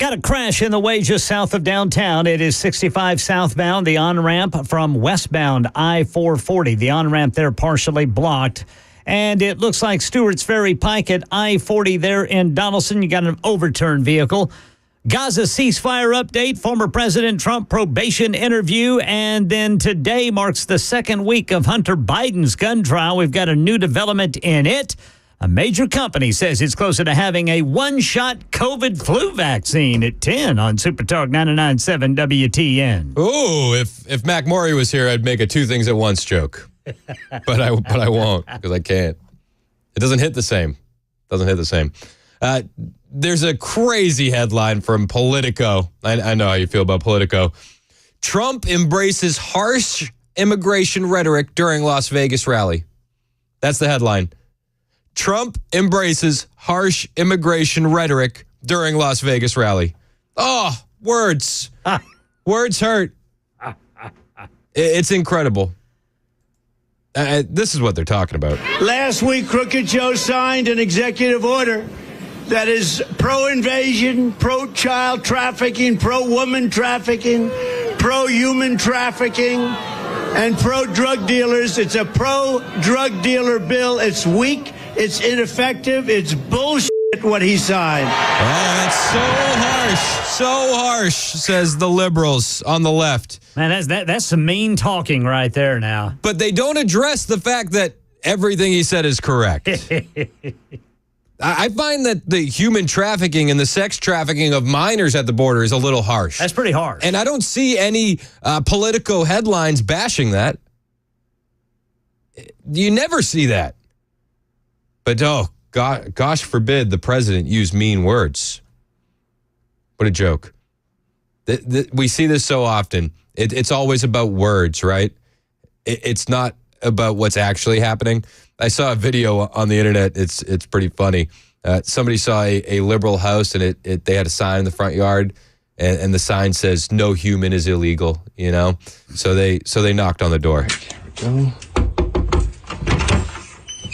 Got a crash in the way just south of downtown. It is 65 southbound, the on-ramp from westbound I-440. The on-ramp there partially blocked. And it looks like Stewart's Ferry Pike at I-40 there in Donaldson. You got an overturned vehicle. Gaza ceasefire update, former President Trump probation interview, and then today marks the second week of Hunter Biden's gun trial. We've got a new development in it. A major company says it's closer to having a one-shot COVID flu vaccine at 10 on Super Talk 99.7 WTN. Ooh, if Mac Maury was here, I'd make a two things at once joke. but I won't because I can't. It doesn't hit the same. There's a crazy headline from Politico. I know how you feel about Politico. Trump embraces harsh immigration rhetoric during Las Vegas rally. That's the headline. Trump embraces harsh immigration rhetoric during Las Vegas rally. Oh, words. Words hurt. It's incredible. This is what they're talking about. Last week, Crooked Joe signed an executive order that is pro-invasion, pro-child trafficking, pro-woman trafficking, pro-human trafficking, and pro-drug dealers. It's a pro-drug dealer bill. It's weak. It's ineffective. It's bullshit what he signed. Oh, that's so harsh, says the liberals on the left. Man, that's some mean talking right there now. But they don't address the fact that everything he said is correct. I find that the human trafficking and the sex trafficking of minors at the border is a little harsh. That's pretty harsh. And I don't see any Politico headlines bashing that. You never see that. But, gosh forbid the president use mean words. What a joke. We see this so often. It's always about words, right? It's not about what's actually happening. I saw a video on the internet. It's pretty funny. Somebody saw a liberal house, and they had a sign in the front yard, and the sign says, "No human is illegal," you know? So they knocked on the door. There we go.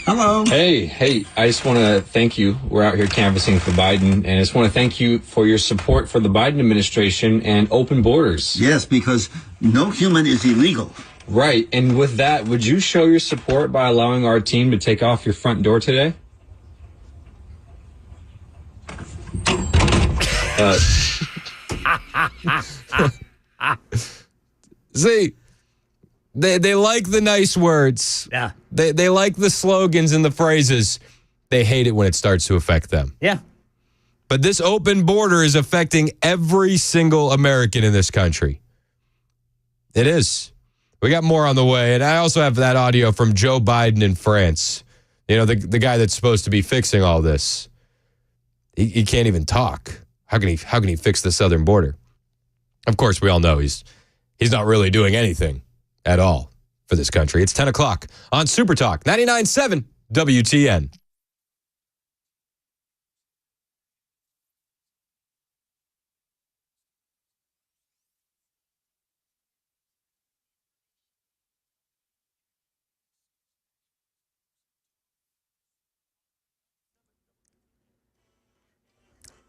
Hello. Hey, I just want to thank you. We're out here canvassing for Biden, and I just want to thank you for your support for the Biden administration and open borders. Yes, because no human is illegal. Right, and with that, would you show your support by allowing our team to take off your front door today? See, they like the nice words. Yeah. They like the slogans and the phrases. They hate it when it starts to affect them. Yeah. But this open border is affecting every single American in this country. It is. We got more on the way. And I also have that audio from Joe Biden in France. You know, the guy that's supposed to be fixing all this. He can't even talk. How can he fix the southern border? Of course, we all know he's not really doing anything at all for this country. It's 10 o'clock on Super Talk 99.7 WTN.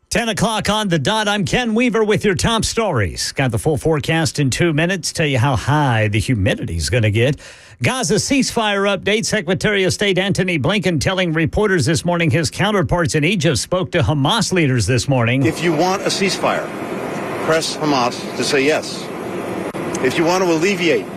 Ten o'clock on the dot. I'm Ken Weaver with your top stories. Got the full forecast in 2 minutes. Tell you how high the humidity is going to get. Gaza ceasefire update. Secretary of State Antony Blinken telling reporters this morning his counterparts in Egypt spoke to Hamas leaders this morning. If you want a ceasefire, press Hamas to say yes. If you want to alleviate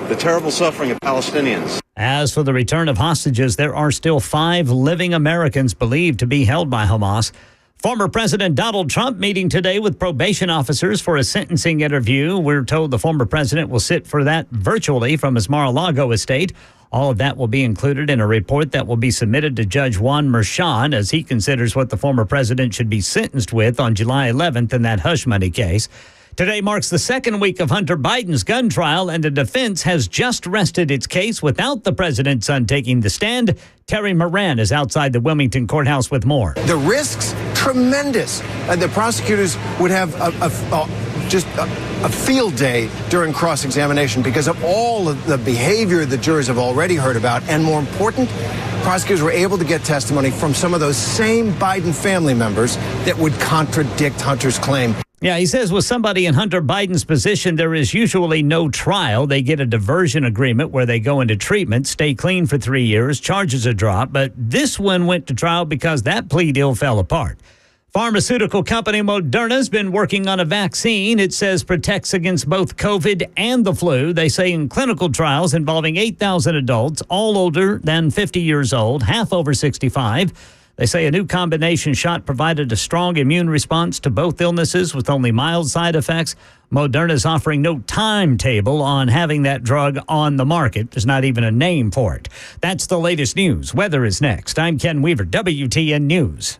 the terrible suffering of Palestinians. As for the return of hostages, there are still 5 living Americans believed to be held by Hamas. Former President Donald Trump meeting today with probation officers for a sentencing interview. We're told the former president will sit for that virtually from his Mar-a-Lago estate. All of that will be included in a report that will be submitted to Judge Juan Merchan as he considers what the former president should be sentenced with on July 11th in that hush money case. Today marks the second week of Hunter Biden's gun trial, and the defense has just rested its case without the president's son taking the stand. Terry Moran is outside the Wilmington courthouse with more. The risks, tremendous. The prosecutors would have just a field day during cross-examination because of all of the behavior the jurors have already heard about. And more important, prosecutors were able to get testimony from some of those same Biden family members that would contradict Hunter's claim. Yeah, he says with somebody in Hunter Biden's position, there is usually no trial. They get a diversion agreement where they go into treatment, stay clean for 3 years, charges are dropped. But this one went to trial because that plea deal fell apart. Pharmaceutical company Moderna's been working on a vaccine it says protects against both COVID and the flu. They say in clinical trials involving 8,000 adults, all older than 50 years old, half over 65. They say a new combination shot provided a strong immune response to both illnesses with only mild side effects. Moderna's offering no timetable on having that drug on the market. There's not even a name for it. That's the latest news. Weather is next. I'm Ken Weaver, WTN News.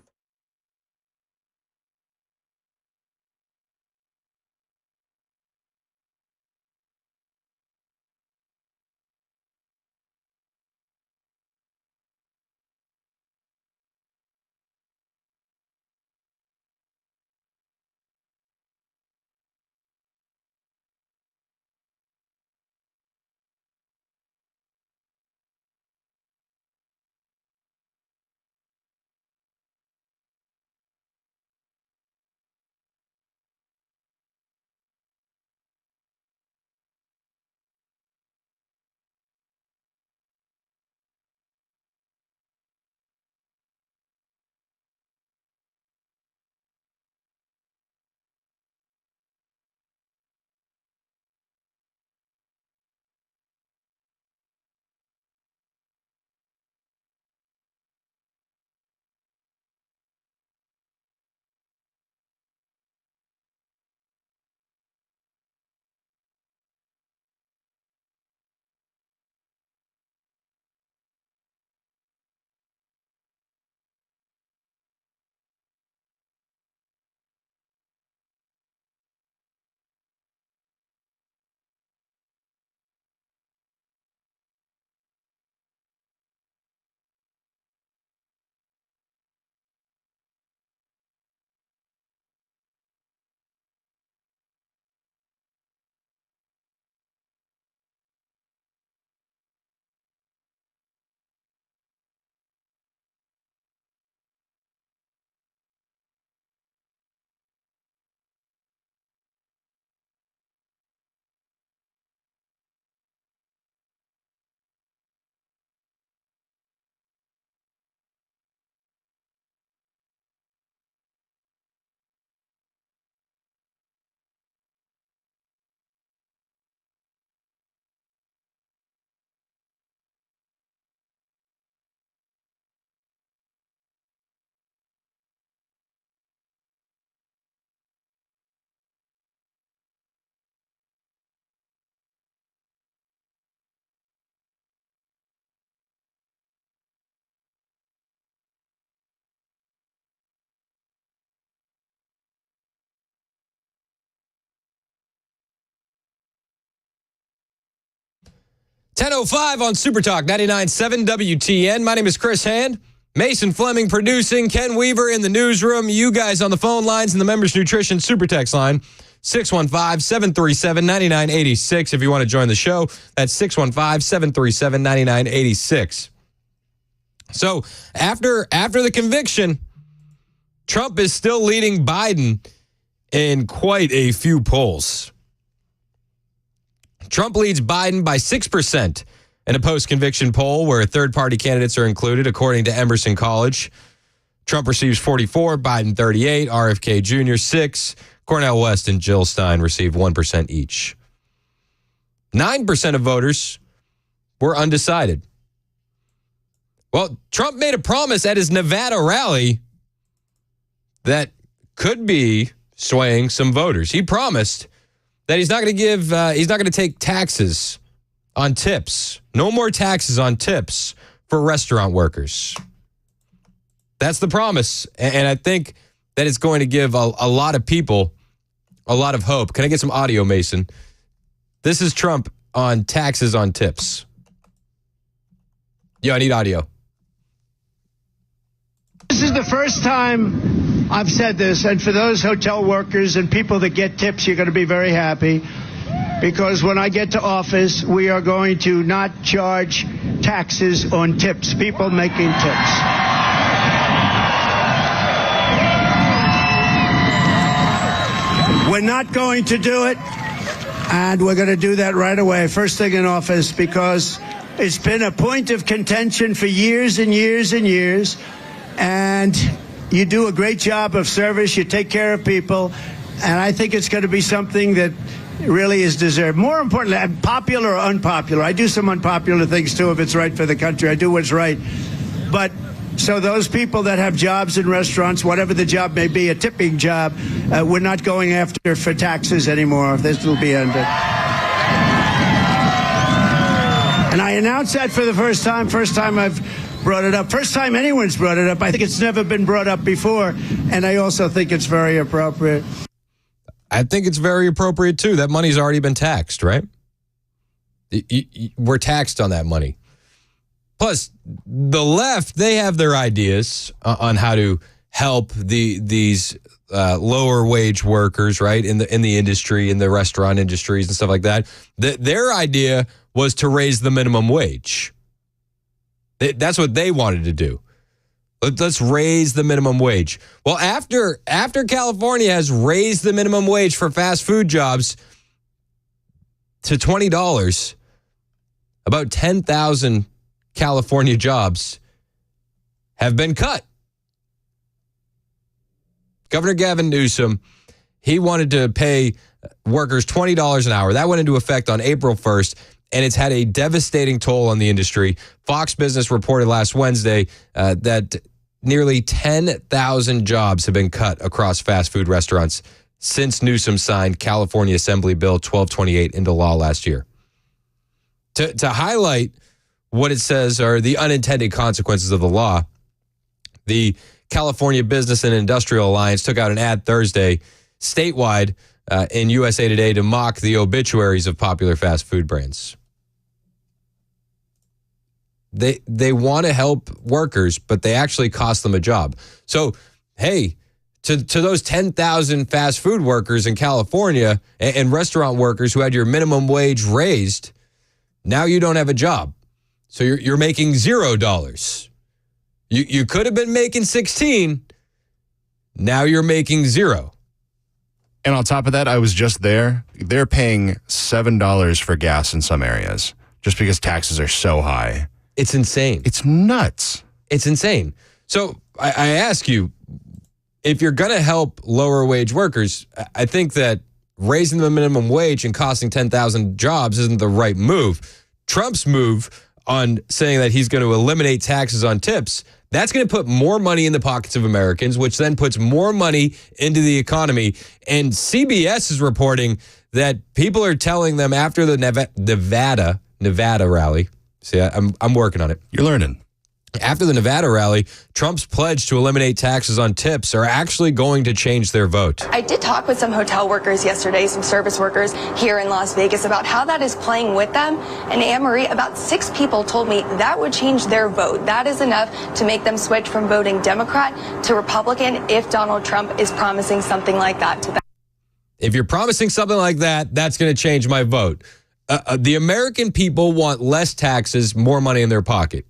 .05 on Super Talk 99.7 WTN. My name is Chris Hand. Mason Fleming producing. Ken Weaver in the newsroom. You guys on the phone lines and the Members Nutrition Super Text line. 615-737-9986. If you want to join the show, that's 615-737-9986. So after the conviction, Trump is still leading Biden in quite a few polls. Trump leads Biden by 6% in a post-conviction poll where third-party candidates are included, according to Emerson College. Trump receives 44, Biden 38, RFK Jr. 6, Cornel West and Jill Stein received 1% each. 9% of voters were undecided. Well, Trump made a promise at his Nevada rally that could be swaying some voters. He promised that he's not going to take taxes on tips. No more taxes on tips for restaurant workers. That's the promise. And I think that it's going to give a lot of people a lot of hope. Can I get some audio, Mason? This is Trump on taxes on tips. Yo, I need audio. This is the first time I've said this, and for those hotel workers and people that get tips, you're going to be very happy. Because when I get to office, we are going to not charge taxes on tips, people making tips. We're not going to do it, and we're going to do that right away, first thing in office, because it's been a point of contention for years and years and years, and you do a great job of service, you take care of people, and I think it's going to be something that really is deserved. More importantly, popular or unpopular. I do some unpopular things, too, if it's right for the country. I do what's right. But so those people that have jobs in restaurants, whatever the job may be, a tipping job, we're not going after for taxes anymore. This will be ended. And I announced that for the first time I've brought it up. First time anyone's brought it up. I think it's never been brought up before. And I also think it's very appropriate. I think it's very appropriate, too. That money's already been taxed, right? We're taxed on that money. Plus, the left, they have their ideas on how to help these lower wage workers, right, in the industry, in the restaurant industries and stuff like that. Their idea was to raise the minimum wage. That's what they wanted to do. Let's raise the minimum wage. Well, after California has raised the minimum wage for fast food jobs to $20, about 10,000 California jobs have been cut. Governor Gavin Newsom, he wanted to pay workers $20 an hour. That went into effect on April 1st. And it's had a devastating toll on the industry. Fox Business reported last Wednesday that nearly 10,000 jobs have been cut across fast food restaurants since Newsom signed California Assembly Bill 1228 into law last year. To highlight what it says are the unintended consequences of the law, the California Business and Industrial Alliance took out an ad Thursday statewide in USA Today to mock the obituaries of popular fast food brands. They want to help workers, but they actually cost them a job. So, hey, to those 10,000 fast food workers in California and restaurant workers who had your minimum wage raised, now you don't have a job. So you're making $0. You could have been making 16. Now you're making 0. And on top of that, I was just there. They're paying $7 for gas in some areas just because taxes are so high. It's insane. It's nuts. It's insane. So I ask you, if you're going to help lower wage workers, I think that raising the minimum wage and costing 10,000 jobs isn't the right move. Trump's move on saying that he's going to eliminate taxes on tips, that's going to put more money in the pockets of Americans, which then puts more money into the economy. And CBS is reporting that people are telling them after the Nevada rally. See, I'm working on it. You're learning. After the Nevada rally, Trump's pledge to eliminate taxes on tips are actually going to change their vote. I did talk with some hotel workers yesterday, some service workers here in Las Vegas about how that is playing with them. And Anne-Marie, about 6 people told me that would change their vote. That is enough to make them switch from voting Democrat to Republican if Donald Trump is promising something like that to them. If you're promising something like that, that's going to change my vote. The American people want less taxes, more money in their pocket.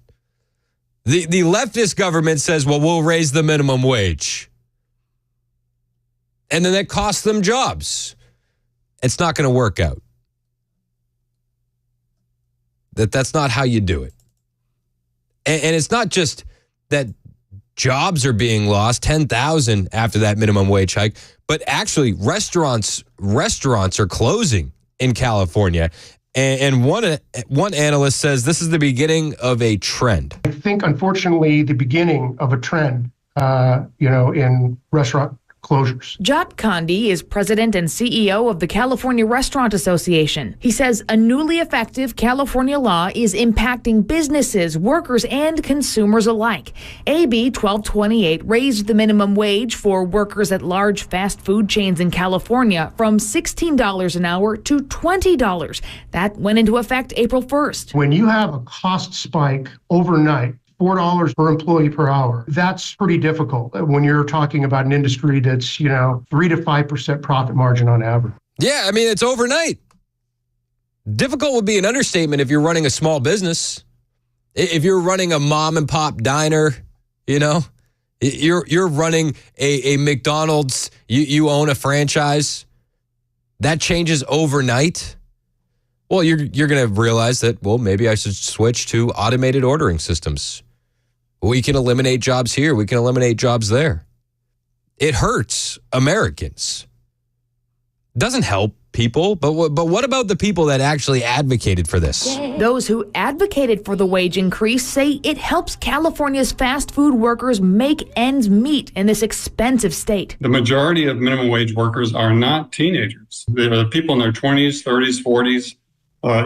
The leftist government says, well, we'll raise the minimum wage. And then that costs them jobs. It's not going to work out. That's not how you do it. And it's not just that jobs are being lost, 10,000 after that minimum wage hike, but actually restaurants are closing in California. And one analyst says this is the beginning of a trend. I think, unfortunately, the beginning of a trend, in restaurant closures. Jat Kandi is president and CEO of the California Restaurant Association. He says a newly effective California law is impacting businesses, workers, and consumers alike. AB 1228 raised the minimum wage for workers at large fast food chains in California from $16 an hour to $20. That went into effect April 1st. When you have a cost spike overnight, $4 per employee per hour. That's pretty difficult when you're talking about an industry that's, 3 to 5% profit margin on average. Yeah, I mean, it's overnight. Difficult would be an understatement if you're running a small business. If you're running a mom and pop diner, you're running a McDonald's, you own a franchise, that changes overnight. Well, you're going to realize that, well, maybe I should switch to automated ordering systems. We can eliminate jobs here. We can eliminate jobs there. It hurts Americans. Doesn't help people, but what about the people that actually advocated for this? Those who advocated for the wage increase say it helps California's fast food workers make ends meet in this expensive state. The majority of minimum wage workers are not teenagers. They're people in their 20s, 30s, 40s,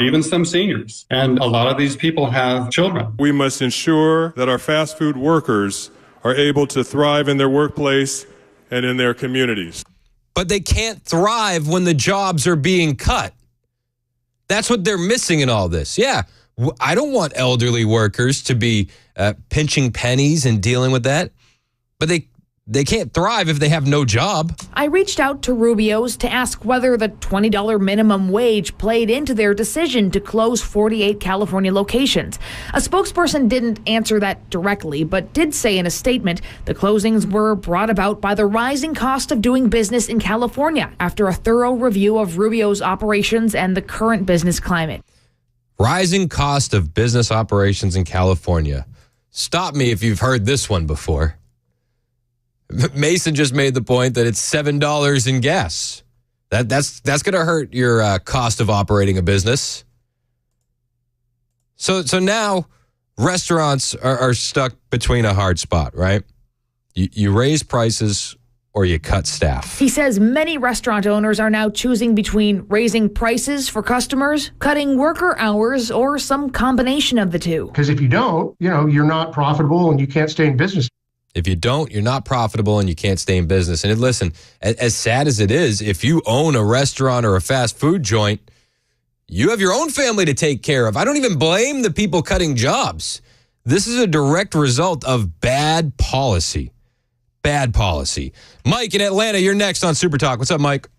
even some seniors. And a lot of these people have children. We must ensure that our fast food workers are able to thrive in their workplace and in their communities. But they can't thrive when the jobs are being cut. That's what they're missing in all this. Yeah, I don't want elderly workers to be pinching pennies and dealing with that. But they can't thrive if they have no job. I reached out to Rubio's to ask whether the $20 minimum wage played into their decision to close 48 California locations. A spokesperson didn't answer that directly, but did say in a statement the closings were brought about by the rising cost of doing business in California after a thorough review of Rubio's operations and the current business climate. Rising cost of business operations in California. Stop me if you've heard this one before. Mason just made the point that it's $7 in gas. That's going to hurt your cost of operating a business. So now restaurants are stuck between a hard spot, right? You raise prices or you cut staff. He says many restaurant owners are now choosing between raising prices for customers, cutting worker hours, or some combination of the two. Because if you don't, you're not profitable and you can't stay in business. If you don't, you're not profitable and you can't stay in business. And listen, as sad as it is, if you own a restaurant or a fast food joint, you have your own family to take care of. I don't even blame the people cutting jobs. This is a direct result of bad policy. Bad policy. Mike in Atlanta, you're next on Super Talk. What's up, Mike?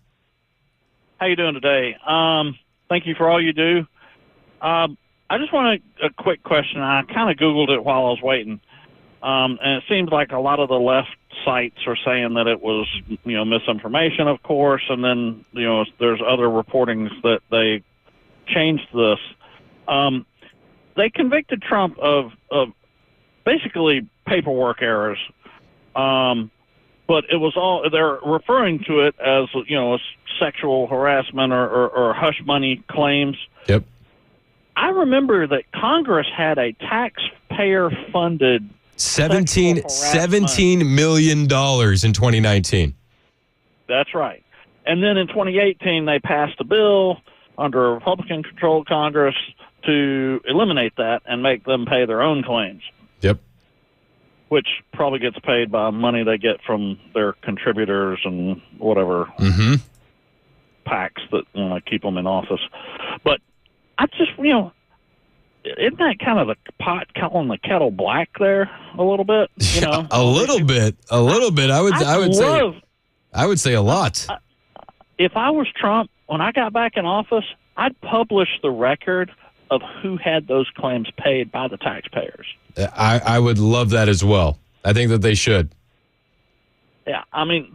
How you doing today? Thank you for all you do. I just want a quick question. I kind of Googled it while I was waiting. And it seems like a lot of the left sites are saying that it was, misinformation, of course, and then, there's other reportings that they changed this. They convicted Trump of basically paperwork errors, but it was all, they're referring to it as, sexual harassment or hush money claims. Yep. I remember that Congress had a taxpayer-funded $17 million in 2019. That's right. And then in 2018, they passed a bill under a Republican-controlled Congress to eliminate that and make them pay their own claims. Yep. Which probably gets paid by money they get from their contributors and whatever PACs that keep them in office. But I just, isn't that kind of the pot calling the kettle black there a little bit? A little bit. I would say a lot. If I was Trump, when I got back in office, I'd publish the record of who had those claims paid by the taxpayers. I would love that as well. I think that they should. Yeah, I mean,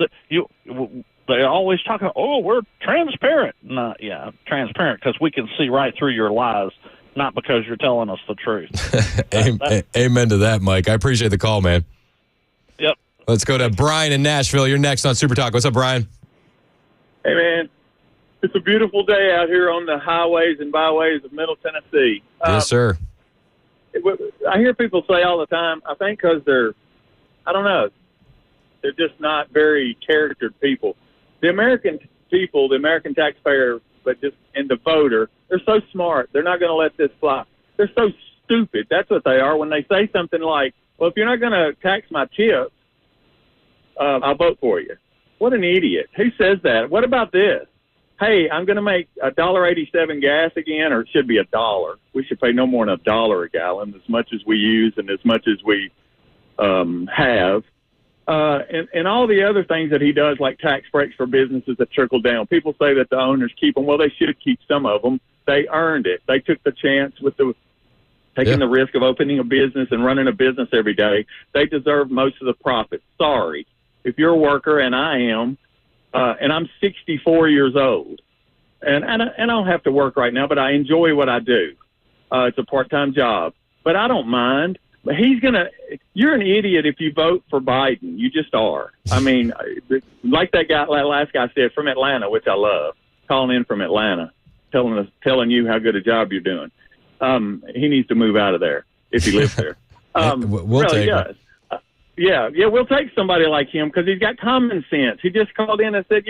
they always talk about, we're transparent. No, yeah, transparent because we can see right through your lies. Not because you're telling us the truth. Amen to that, Mike. I appreciate the call, man. Yep. Let's go to Brian in Nashville. You're next on Super Talk. What's up, Brian? Hey, man. It's a beautiful day out here on the highways and byways of Middle Tennessee. Yes, sir. I hear people say all the time, I think because they're just not very charactered people. The American people, the American taxpayer, and the voter, they're so smart. They're not going to let this fly. They're so stupid. That's what they are when they say something like, well, if you're not going to tax my chips, I'll vote for you. What an idiot. Who says that? What about this? hey, I'm going to make $1.87 gas again, or it should be $1. We should pay no more than $1 a gallon, as much as we use and as much as we have. And all the other things that he does, like tax breaks for businesses that trickle down. People say that the owners keep them. Well, they should keep some of them. They earned it. They took the chance with taking the risk of opening a business and running a business every day. They deserve most of the profit. Sorry. If you're a worker, and I am, and I'm 64 years old, and I don't have to work right now, but I enjoy what I do. It's a part-time job. But I don't mind. But you're an idiot if you vote for Biden. You just are. I mean, like that last guy said from Atlanta, which I love, calling in from Atlanta, telling you how good a job you're doing. He needs to move out of there if he lives there. We'll take it. Yeah, we'll take somebody like him because he's got common sense. He just called in and said,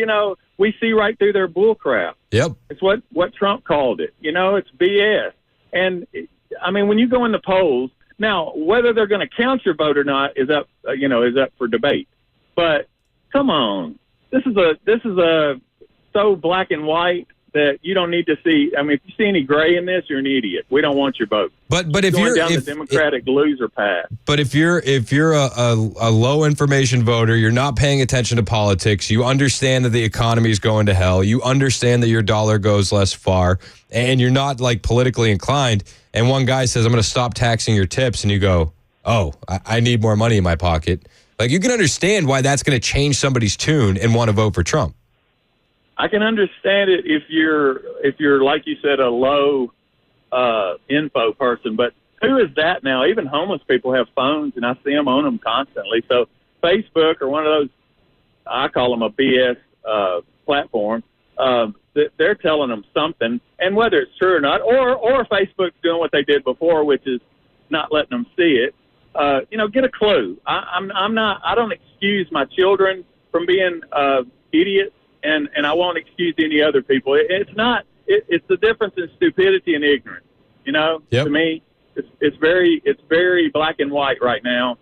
we see right through their bull crap. Yep. It's what Trump called it. It's BS. And, I mean, when you go in the polls, now, whether they're going to count your vote or not is up for debate. But come on, this is so black and white that you don't need to see. I mean, if you see any gray in this, you're an idiot. We don't want your vote. But if you're down the Democratic loser path. But if you're a low information voter, you're not paying attention to politics. You understand that the economy is going to hell. You understand that your dollar goes less far, and you're not like politically inclined. And one guy says, "I'm going to stop taxing your tips," and you go, "Oh, I need more money in my pocket." Like, you can understand why that's going to change somebody's tune and want to vote for Trump. I can understand it if you're like you said, a low info person, but who is that now? Even homeless people have phones, and I see them on them constantly. So Facebook or one of those, I call them a BS platform, they're telling them something, and whether it's true or not, or Facebook's doing what they did before, which is not letting them see it. Get a clue. I don't excuse my children from being idiots. And I won't excuse any other people. It's the difference in stupidity and ignorance. Yep. To me, it's very black and white right now,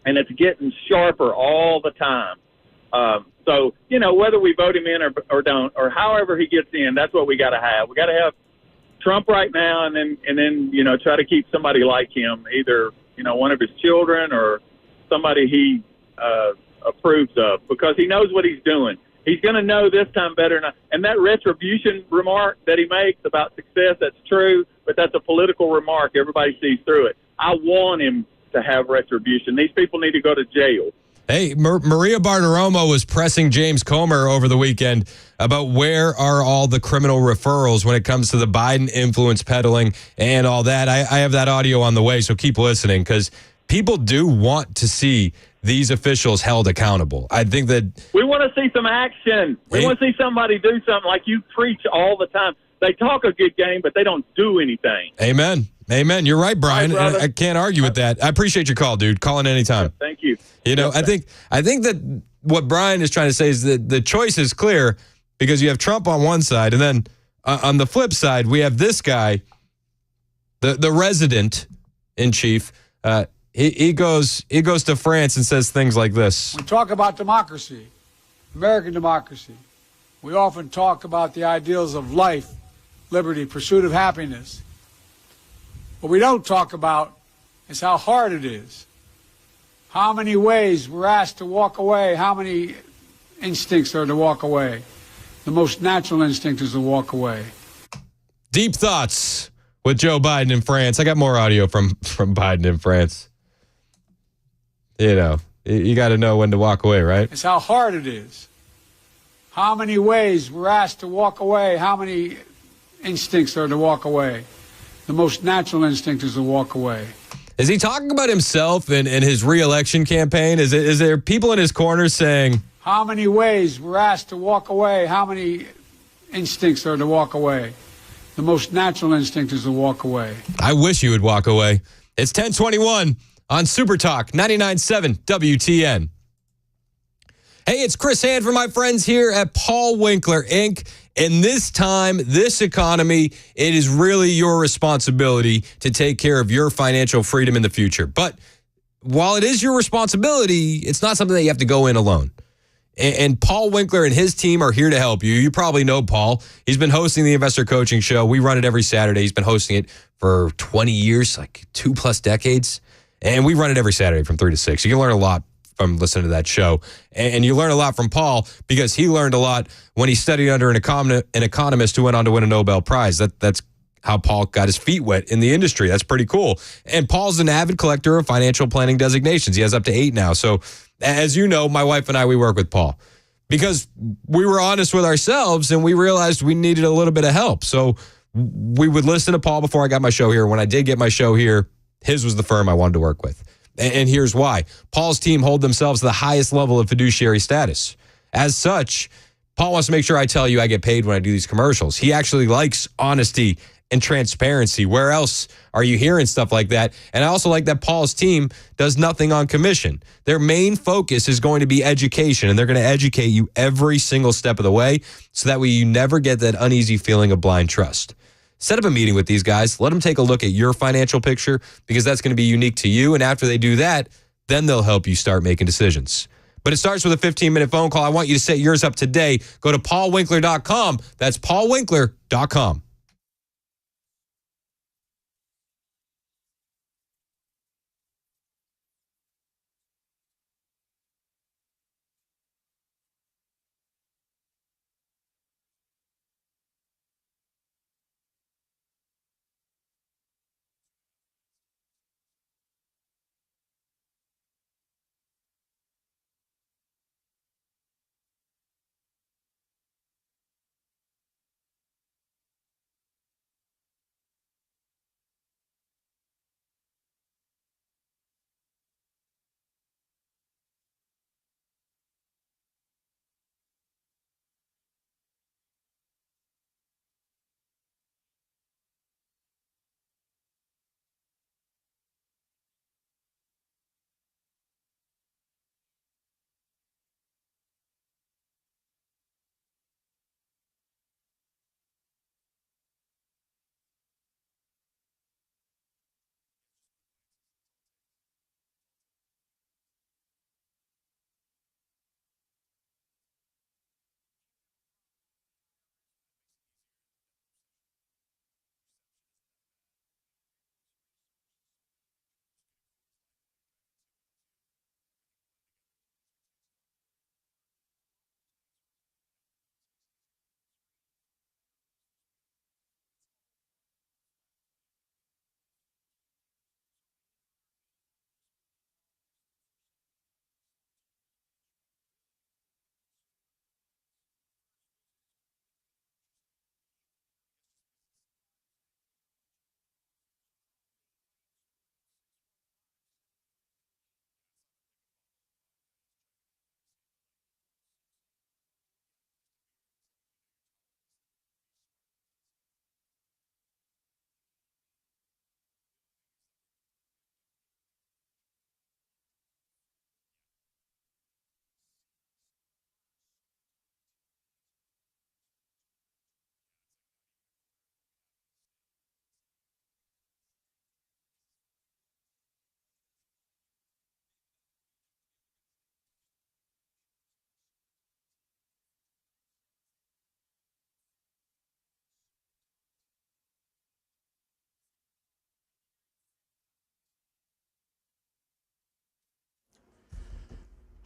and it's getting sharper all the time. So whether we vote him in or don't, or however he gets in, that's what we got to have. We got to have Trump right now, and then try to keep somebody like him, either one of his children or somebody he approves of, because he knows what he's doing. He's going to know this time better. And that retribution remark that he makes about success, that's true, but that's a political remark. Everybody sees through it. I want him to have retribution. These people need to go to jail. Hey, Maria Bartiromo was pressing James Comer over the weekend about where are all the criminal referrals when it comes to the Biden influence peddling and all that. I have that audio on the way, so keep listening, because people do want to see these officials held accountable. I think that we want to see some action. We want to see somebody do something like you preach all the time. They talk a good game, but they don't do anything. Amen. You're right, Brian. Right, I can't argue with that. I appreciate your call, dude. Call in anytime. Thank you. I think that what Brian is trying to say is that the choice is clear, because you have Trump on one side, and then on the flip side, we have this guy, the resident in chief. He goes to France and says things like this. We talk about democracy, American democracy. We often talk about the ideals of life, liberty, pursuit of happiness. What we don't talk about is how hard it is, how many ways we're asked to walk away, how many instincts are to walk away. The most natural instinct is to walk away. Deep thoughts with Joe Biden in France. I got more audio from Biden in France. You got to know when to walk away, right? It's how hard it is. How many ways we're asked to walk away, how many instincts are to walk away. The most natural instinct is to walk away. Is he talking about himself and his re-election campaign? Is there people in his corner saying, how many ways we're asked to walk away, how many instincts are to walk away. The most natural instinct is to walk away. I wish you would walk away. It's 10:21 on Super Talk 99.7 WTN. Hey, it's Chris Hand for my friends here at Paul Winkler, Inc. And this time, this economy, it is really your responsibility to take care of your financial freedom in the future. But while it is your responsibility, it's not something that you have to go in alone. And Paul Winkler and his team are here to help you. You probably know Paul. He's been hosting the Investor Coaching Show. We run it every Saturday. He's been hosting it for 20 years, like 2+ decades. And we run it every Saturday from 3 to 6. You can learn a lot from listening to that show. And you learn a lot from Paul because he learned a lot when he studied under an economist who went on to win a Nobel Prize. That's how Paul got his feet wet in the industry. That's pretty cool. And Paul's an avid collector of financial planning designations. He has up to 8 now. So as you know, my wife and I, we work with Paul because we were honest with ourselves and we realized we needed a little bit of help. So we would listen to Paul before I got my show here. When I did get my show here, his was the firm I wanted to work with. And here's why. Paul's team hold themselves to the highest level of fiduciary status. As such, Paul wants to make sure I tell you I get paid when I do these commercials. He actually likes honesty and transparency. Where else are you hearing stuff like that? And I also like that Paul's team does nothing on commission. Their main focus is going to be education, and they're going to educate you every single step of the way so that way you never get that uneasy feeling of blind trust. Set up a meeting with these guys. Let them take a look at your financial picture because that's going to be unique to you. And after they do that, then they'll help you start making decisions. But it starts with a 15-minute phone call. I want you to set yours up today. Go to paulwinkler.com. That's paulwinkler.com.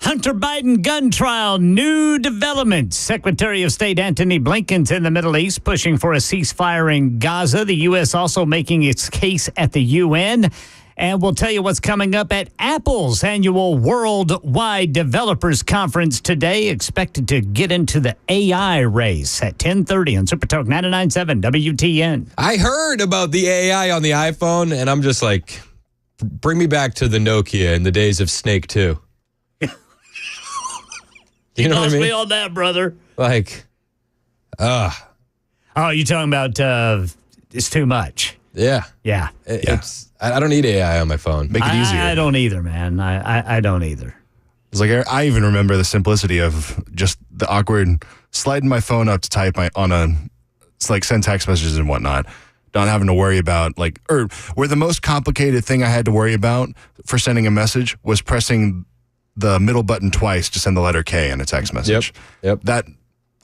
Hunter Biden gun trial, new developments. Secretary of State Antony Blinken's in the Middle East pushing for a ceasefire in Gaza. The U.S. also making its case at the UN. And we'll tell you what's coming up at Apple's annual Worldwide Developers Conference today. Expected to get into the AI race at 10:30 on Super Talk 99.7 WTN. I heard about the AI on the iPhone, and I'm just like, bring me back to the Nokia in the days of Snake 2. You know what I mean? Me on that, brother. Like, Oh, you talking about it's too much? Yeah. Yeah. It's I don't need AI on my phone. Make it easier. I don't either, man. I don't either. It's like I even remember the simplicity of just the awkward sliding my phone up to type it's like send text messages and whatnot. Not having to worry about where the most complicated thing I had to worry about for sending a message was pressing the middle button twice to send the letter K in a text message. Yep. That's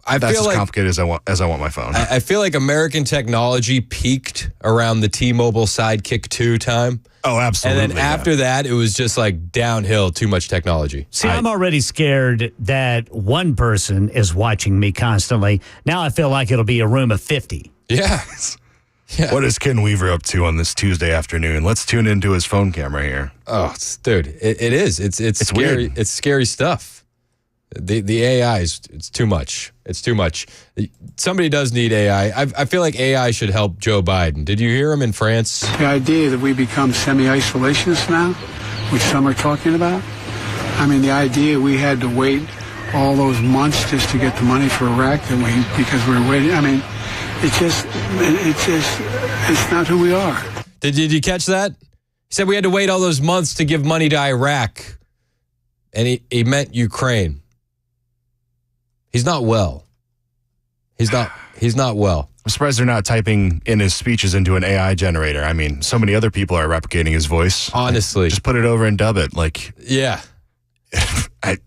as complicated as I want my phone. I feel like American technology peaked around the T-Mobile Sidekick 2 time. Oh, absolutely. And then after that, it was just like downhill, too much technology. See, I'm already scared that one person is watching me constantly. Now I feel like it'll be a room of 50. Yeah. What is Ken Weaver up to on this Tuesday afternoon? Let's tune into his phone camera here. Oh, dude, it is. It's scary. Weird. It's scary stuff. The AI it's too much. It's too much. Somebody does need AI. I feel like AI should help Joe Biden. Did you hear him in France? The idea that we become semi-isolationists now, which some are talking about. I mean, the idea we had to wait all those months just to get the money for Iraq because we were waiting. I mean, it's not who we are. Did you catch that? He said we had to wait all those months to give money to Iraq, and he meant Ukraine. He's not well. He's not well. I'm surprised they're not typing in his speeches into an AI generator. I mean, so many other people are replicating his voice. Honestly. Just put it over and dub it. Like, yeah. I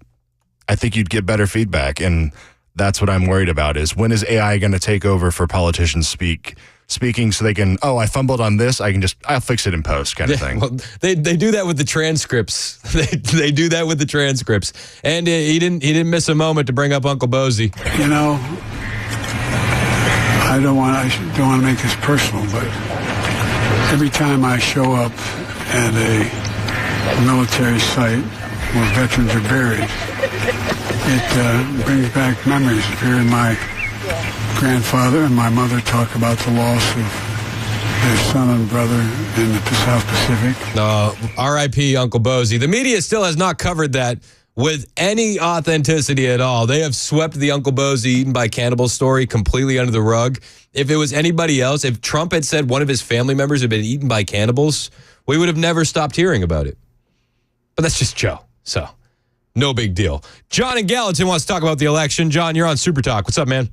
think you'd get better feedback, and that's what I'm worried about is when is AI going to take over for politicians speaking so they can, I fumbled on this, I'll fix it in post kind of thing. Well, they do that with the transcripts. They do that with the transcripts. And he didn't miss a moment to bring up Uncle Bozy. You know, I don't want to make this personal, but every time I show up at a military site where veterans are buried, it brings back memories of hearing my grandfather and my mother talk about the loss of their son and brother in the South Pacific. R.I.P. Uncle Bozy. The media still has not covered that with any authenticity at all. They have swept the Uncle Bozy eaten by cannibals story completely under the rug. If it was anybody else, if Trump had said one of his family members had been eaten by cannibals, we would have never stopped hearing about it. But that's just Joe, so no big deal. John in Gallatin wants to talk about the election. John, you're on Super Talk. What's up, man?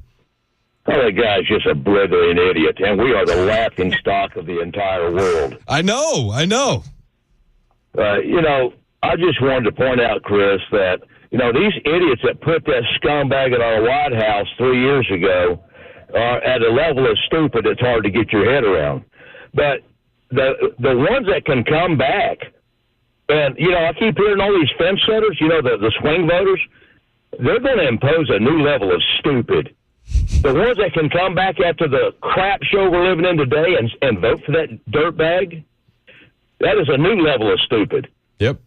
Oh, that guy's just a blithering idiot, and we are the laughing stock of the entire world. I know. I just wanted to point out, Chris, that, these idiots that put that scumbag in our White House 3 years ago are at a level of stupid it's hard to get your head around. But the ones that can come back, and, I keep hearing all these fence sitters, the swing voters, they're going to impose a new level of stupid. The ones that can come back after the crap show we're living in today and vote for that dirtbag, that is a new level of stupid. Yep.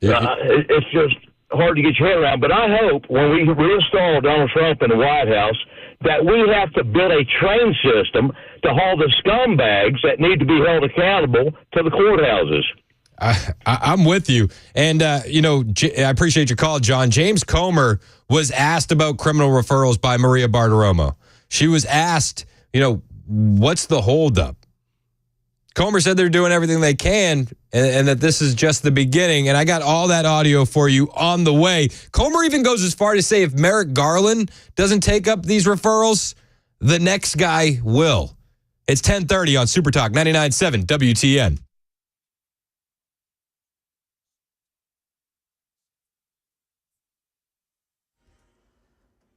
It's just hard to get your head around. But I hope when we reinstall Donald Trump in the White House that we have to build a train system to haul the scumbags that need to be held accountable to the courthouses. I'm with you. And, I appreciate your call, John. James Comer was asked about criminal referrals by Maria Bartiromo. She was asked, what's the holdup? Comer said they're doing everything they can and that this is just the beginning. And I got all that audio for you on the way. Comer even goes as far to say if Merrick Garland doesn't take up these referrals, the next guy will. It's 10:30 on Super Talk 99.7 WTN.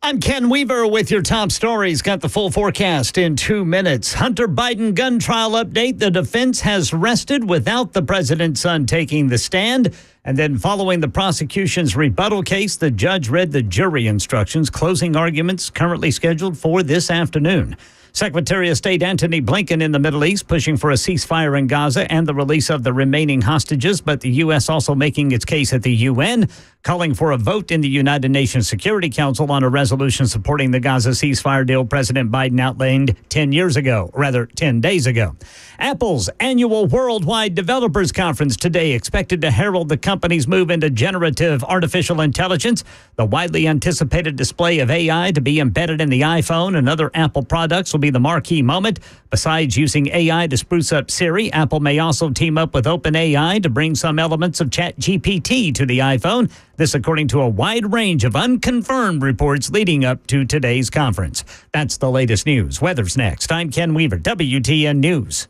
I'm Ken Weaver with your top stories. Got the full forecast in 2 minutes. Hunter Biden gun trial update. The defense has rested without the president's son taking the stand. And then following the prosecution's rebuttal case, the judge read the jury instructions. Closing arguments currently scheduled for this afternoon. Secretary of State Antony Blinken in the Middle East pushing for a ceasefire in Gaza and the release of the remaining hostages, but the U.S. also making its case at the UN, calling for a vote in the United Nations Security Council on a resolution supporting the Gaza ceasefire deal President Biden outlined 10 days ago. Apple's annual Worldwide Developers Conference today expected to herald the company's move into generative artificial intelligence. The widely anticipated display of AI to be embedded in the iPhone and other Apple products will be the marquee moment. Besides using AI to spruce up Siri, Apple may also team up with OpenAI to bring some elements of ChatGPT to the iPhone. This according to a wide range of unconfirmed reports leading up to today's conference. That's the latest news. Weather's next. I'm Ken Weaver, WTN News.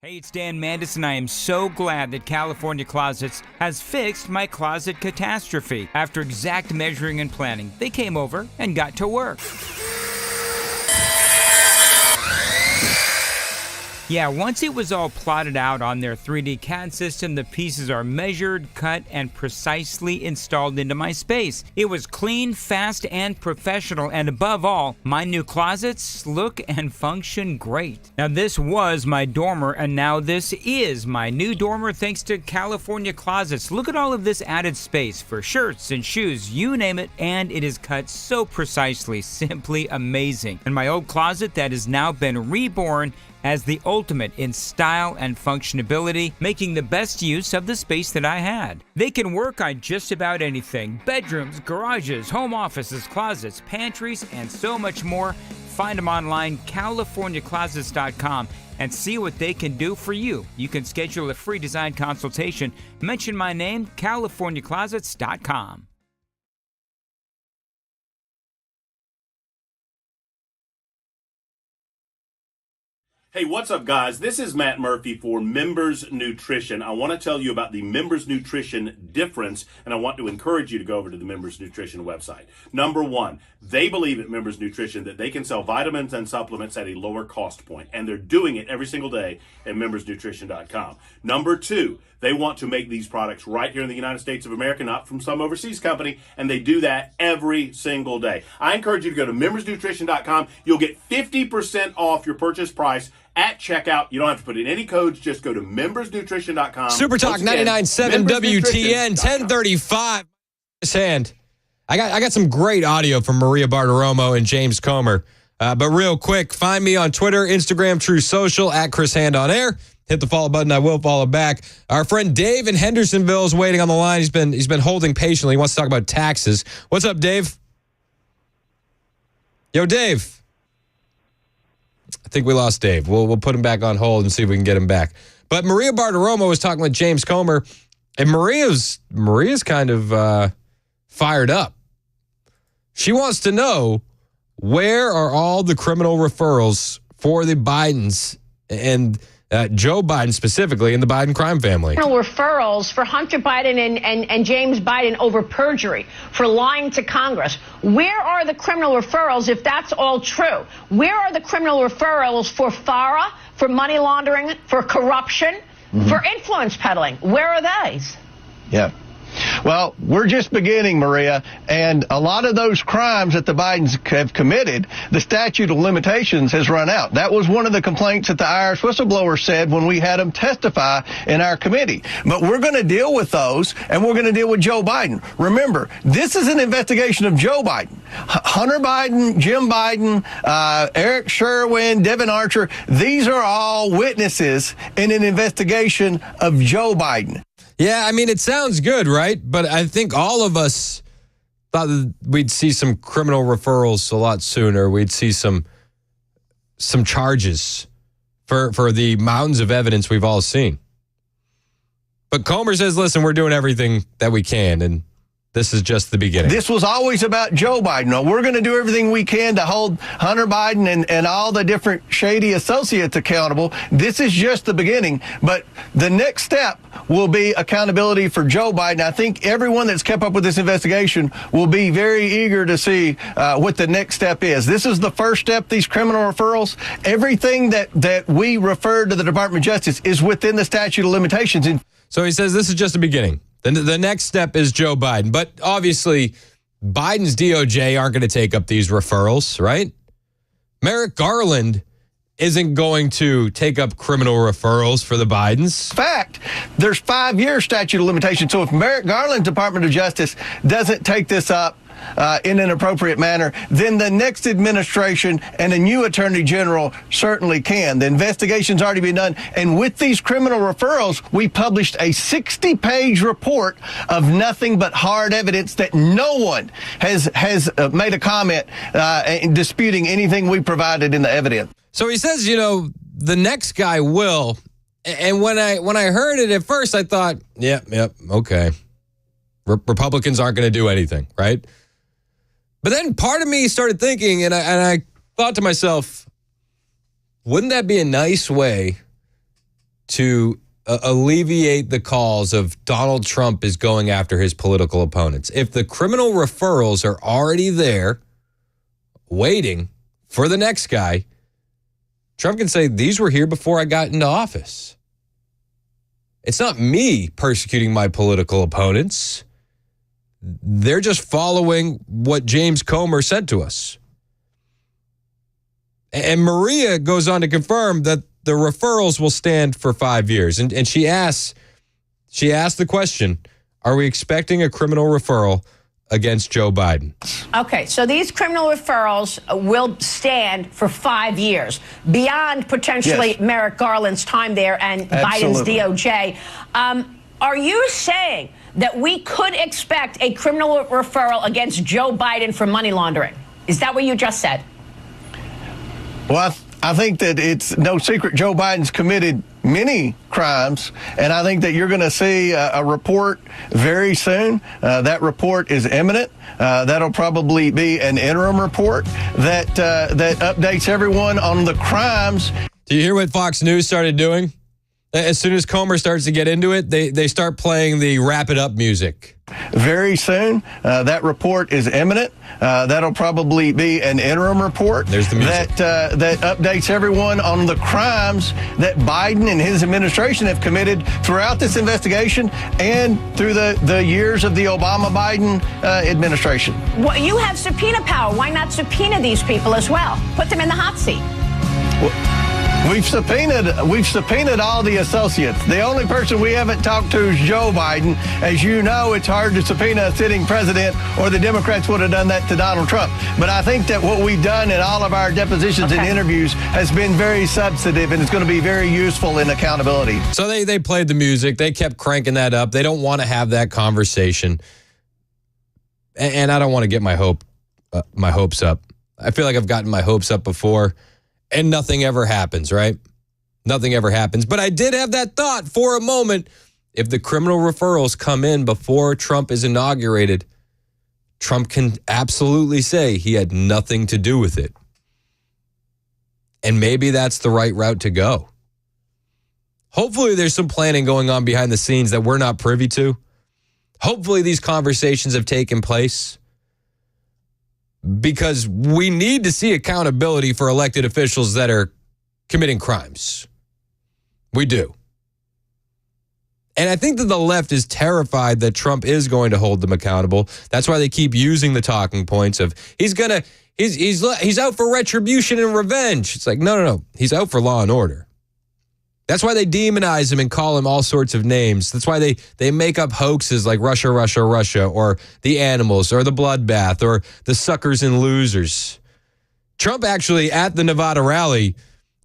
Hey, it's Dan Mandis, and I am so glad that California Closets has fixed my closet catastrophe. After exact measuring and planning, they came over and got to work. Yeah, once it was all plotted out on their 3D CAD system, the pieces are measured, cut, and precisely installed into my space. It was clean, fast, and professional, and above all, my new closets look and function great. Now, this was my dormer, and now this is my new dormer thanks to California Closets. Look at all of this added space for shirts and shoes, you name it, and it is cut so precisely, simply amazing. And my old closet that has now been reborn as the ultimate in style and functionability, making the best use of the space that I had. They can work on just about anything: bedrooms, garages, home offices, closets, pantries, and so much more. Find them online, CaliforniaClosets.com, and see what they can do for you. You can schedule a free design consultation. Mention my name, CaliforniaClosets.com. Hey, what's up, guys? This is Matt Murphy for Members Nutrition. I want to tell you about the Members Nutrition difference, and I want to encourage you to go over to the Members Nutrition website. Number one, they believe at Members Nutrition that they can sell vitamins and supplements at a lower cost point, and they're doing it every single day at membersnutrition.com. Number two, they want to make these products right here in the United States of America, not from some overseas company, and they do that every single day. I encourage you to go to membersnutrition.com. You'll get 50% off your purchase price at checkout. You don't have to put in any codes. Just go to membersnutrition.com. Super Talk 99.7 WTN 1035. Hand. I got some great audio from Maria Bartiromo and James Comer. But real quick, find me on Twitter, Instagram, True Social, at Chris Hand on Air. Hit the follow button. I will follow back. Our friend Dave in Hendersonville is waiting on the line. He's been holding patiently. He wants to talk about taxes. What's up, Dave? Yo, Dave. I think we lost Dave. We'll put him back on hold and see if we can get him back. But Maria Bartiromo was talking with James Comer, and Maria's kind of fired up. She wants to know, where are all the criminal referrals for the Bidens and Joe Biden specifically in the Biden crime family? Referrals for Hunter Biden and James Biden over perjury, for lying to Congress. Where are the criminal referrals if that's all true? Where are the criminal referrals for FARA, for money laundering, for corruption, for influence peddling? Where are they? Yeah. Well, we're just beginning, Maria, and a lot of those crimes that the Bidens have committed, the statute of limitations has run out. That was one of the complaints that the IRS whistleblower said when we had them testify in our committee. But we're going to deal with those, and we're going to deal with Joe Biden. Remember, this is an investigation of Joe Biden. Hunter Biden, Jim Biden, Eric Sherwin, Devin Archer, these are all witnesses in an investigation of Joe Biden. Yeah, I mean, it sounds good, right? But I think all of us thought that we'd see some criminal referrals a lot sooner. We'd see some charges for the mountains of evidence we've all seen. But Comer says, listen, we're doing everything that we can, and this is just the beginning. This was always about Joe Biden. No, we're going to do everything we can to hold Hunter Biden and all the different shady associates accountable. This is just the beginning. But the next step will be accountability for Joe Biden. I think everyone that's kept up with this investigation will be very eager to see what the next step is. This is the first step, these criminal referrals. Everything that we refer to the Department of Justice is within the statute of limitations. So he says this is just the beginning. The next step is Joe Biden. But obviously, Biden's DOJ aren't going to take up these referrals, right? Merrick Garland isn't going to take up criminal referrals for the Bidens. In fact, there's 5-year statute of limitations. So if Merrick Garland's Department of Justice doesn't take this up in an appropriate manner, then the next administration and a new attorney general certainly can. The investigation's already been done. And with these criminal referrals, we published a 60-page report of nothing but hard evidence that no one has made a comment disputing anything we provided in the evidence. So he says, the next guy will. And when I heard it at first, I thought, yep, okay. Republicans aren't going to do anything, right? But then part of me started thinking, and I thought to myself, wouldn't that be a nice way to alleviate the calls of Donald Trump is going after his political opponents. If the criminal referrals are already there, waiting for the next guy, Trump can say, these were here before I got into office. It's not me persecuting my political opponents. They're just following what James Comer said to us. And Maria goes on to confirm that the referrals will stand for 5 years. And she asked the question, are we expecting a criminal referral against Joe Biden? Okay, so these criminal referrals will stand for 5 years, beyond potentially Merrick Garland's time there and Absolutely. Biden's DOJ. Are you saying that we could expect a criminal referral against Joe Biden for money laundering? Is that what you just said? Well, I think that it's no secret Joe Biden's committed many crimes, and I think that you're going to see a report very soon. That report is imminent. That'll probably be an interim report that updates everyone on the crimes. Do you hear what Fox News started doing? As soon as Comer starts to get into it, they start playing the wrap it up music. Very soon. That report is imminent. That'll probably be an interim report. There's the music. That updates everyone on the crimes that Biden and his administration have committed throughout this investigation and through the years of the Obama-Biden administration. Well, you have subpoena power. Why not subpoena these people as well? Put them in the hot seat. We've subpoenaed all the associates. The only person we haven't talked to is Joe Biden. As you know, it's hard to subpoena a sitting president, or the Democrats would have done that to Donald Trump. But I think that what we've done in all of our depositions and interviews has been very substantive, and it's going to be very useful in accountability. So they played the music. They kept cranking that up. They don't want to have that conversation. And I don't want to get my hopes up. I feel like I've gotten my hopes up before. And nothing ever happens, right? Nothing ever happens. But I did have that thought for a moment. If the criminal referrals come in before Trump is inaugurated, Trump can absolutely say he had nothing to do with it. And maybe that's the right route to go. Hopefully there's some planning going on behind the scenes that we're not privy to. Hopefully these conversations have taken place. Because we need to see accountability for elected officials that are committing crimes. We do. And I think that the left is terrified that Trump is going to hold them accountable. That's why they keep using the talking points of he's out for retribution and revenge. It's like, no. He's out for law and order. That's why they demonize him and call him all sorts of names. That's why they make up hoaxes like Russia, Russia, Russia, or the animals, or the bloodbath, or the suckers and losers. Trump actually, at the Nevada rally,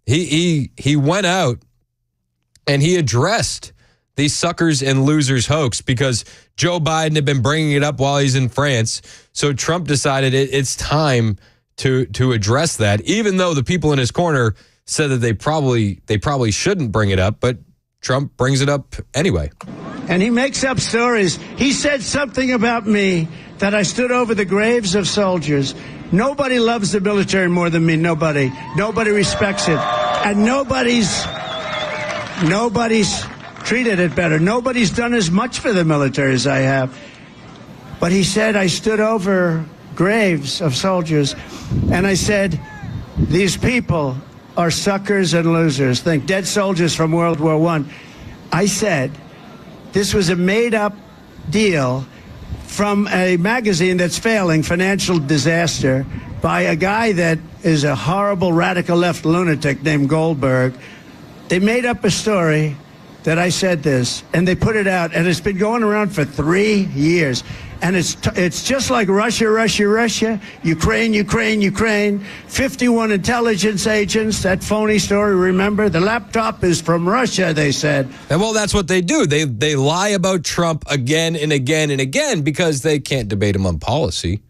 he went out and he addressed the suckers and losers hoax because Joe Biden had been bringing it up while he's in France. So Trump decided it's time to address that, even though the people in his corner said that they probably shouldn't bring it up, but Trump brings it up anyway. And he makes up stories. He said something about me that I stood over the graves of soldiers. Nobody loves the military more than me. Nobody respects it. And nobody's treated it better. Nobody's done as much for the military as I have. But he said I stood over graves of soldiers, and I said, these people are suckers and losers. Think dead soldiers from World War I. I said this was a made-up deal from a magazine that's failing, Financial Disaster, by a guy that is a horrible radical left lunatic named Goldberg. They made up a story that I said this, and they put it out, and it's been going around for 3 years. And it's just like Russia, Russia, Russia, Ukraine, Ukraine, Ukraine, 51 intelligence agents, that phony story, remember? The laptop is from Russia, they said. And well, that's what they do. They lie about Trump again and again and again because they can't debate him on policy.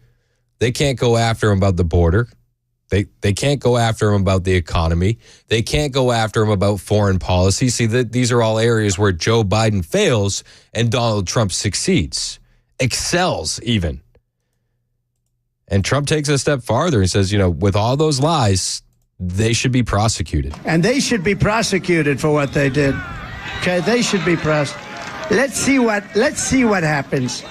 They can't go after him about the border. They can't go after him about the economy. They can't go after him about foreign policy. See, these are all areas where Joe Biden fails and Donald Trump succeeds. Excels even. And Trump takes a step farther and says, with all those lies, they should be prosecuted. And they should be prosecuted for what they did. Okay, they should be pressed. Let's see what happens.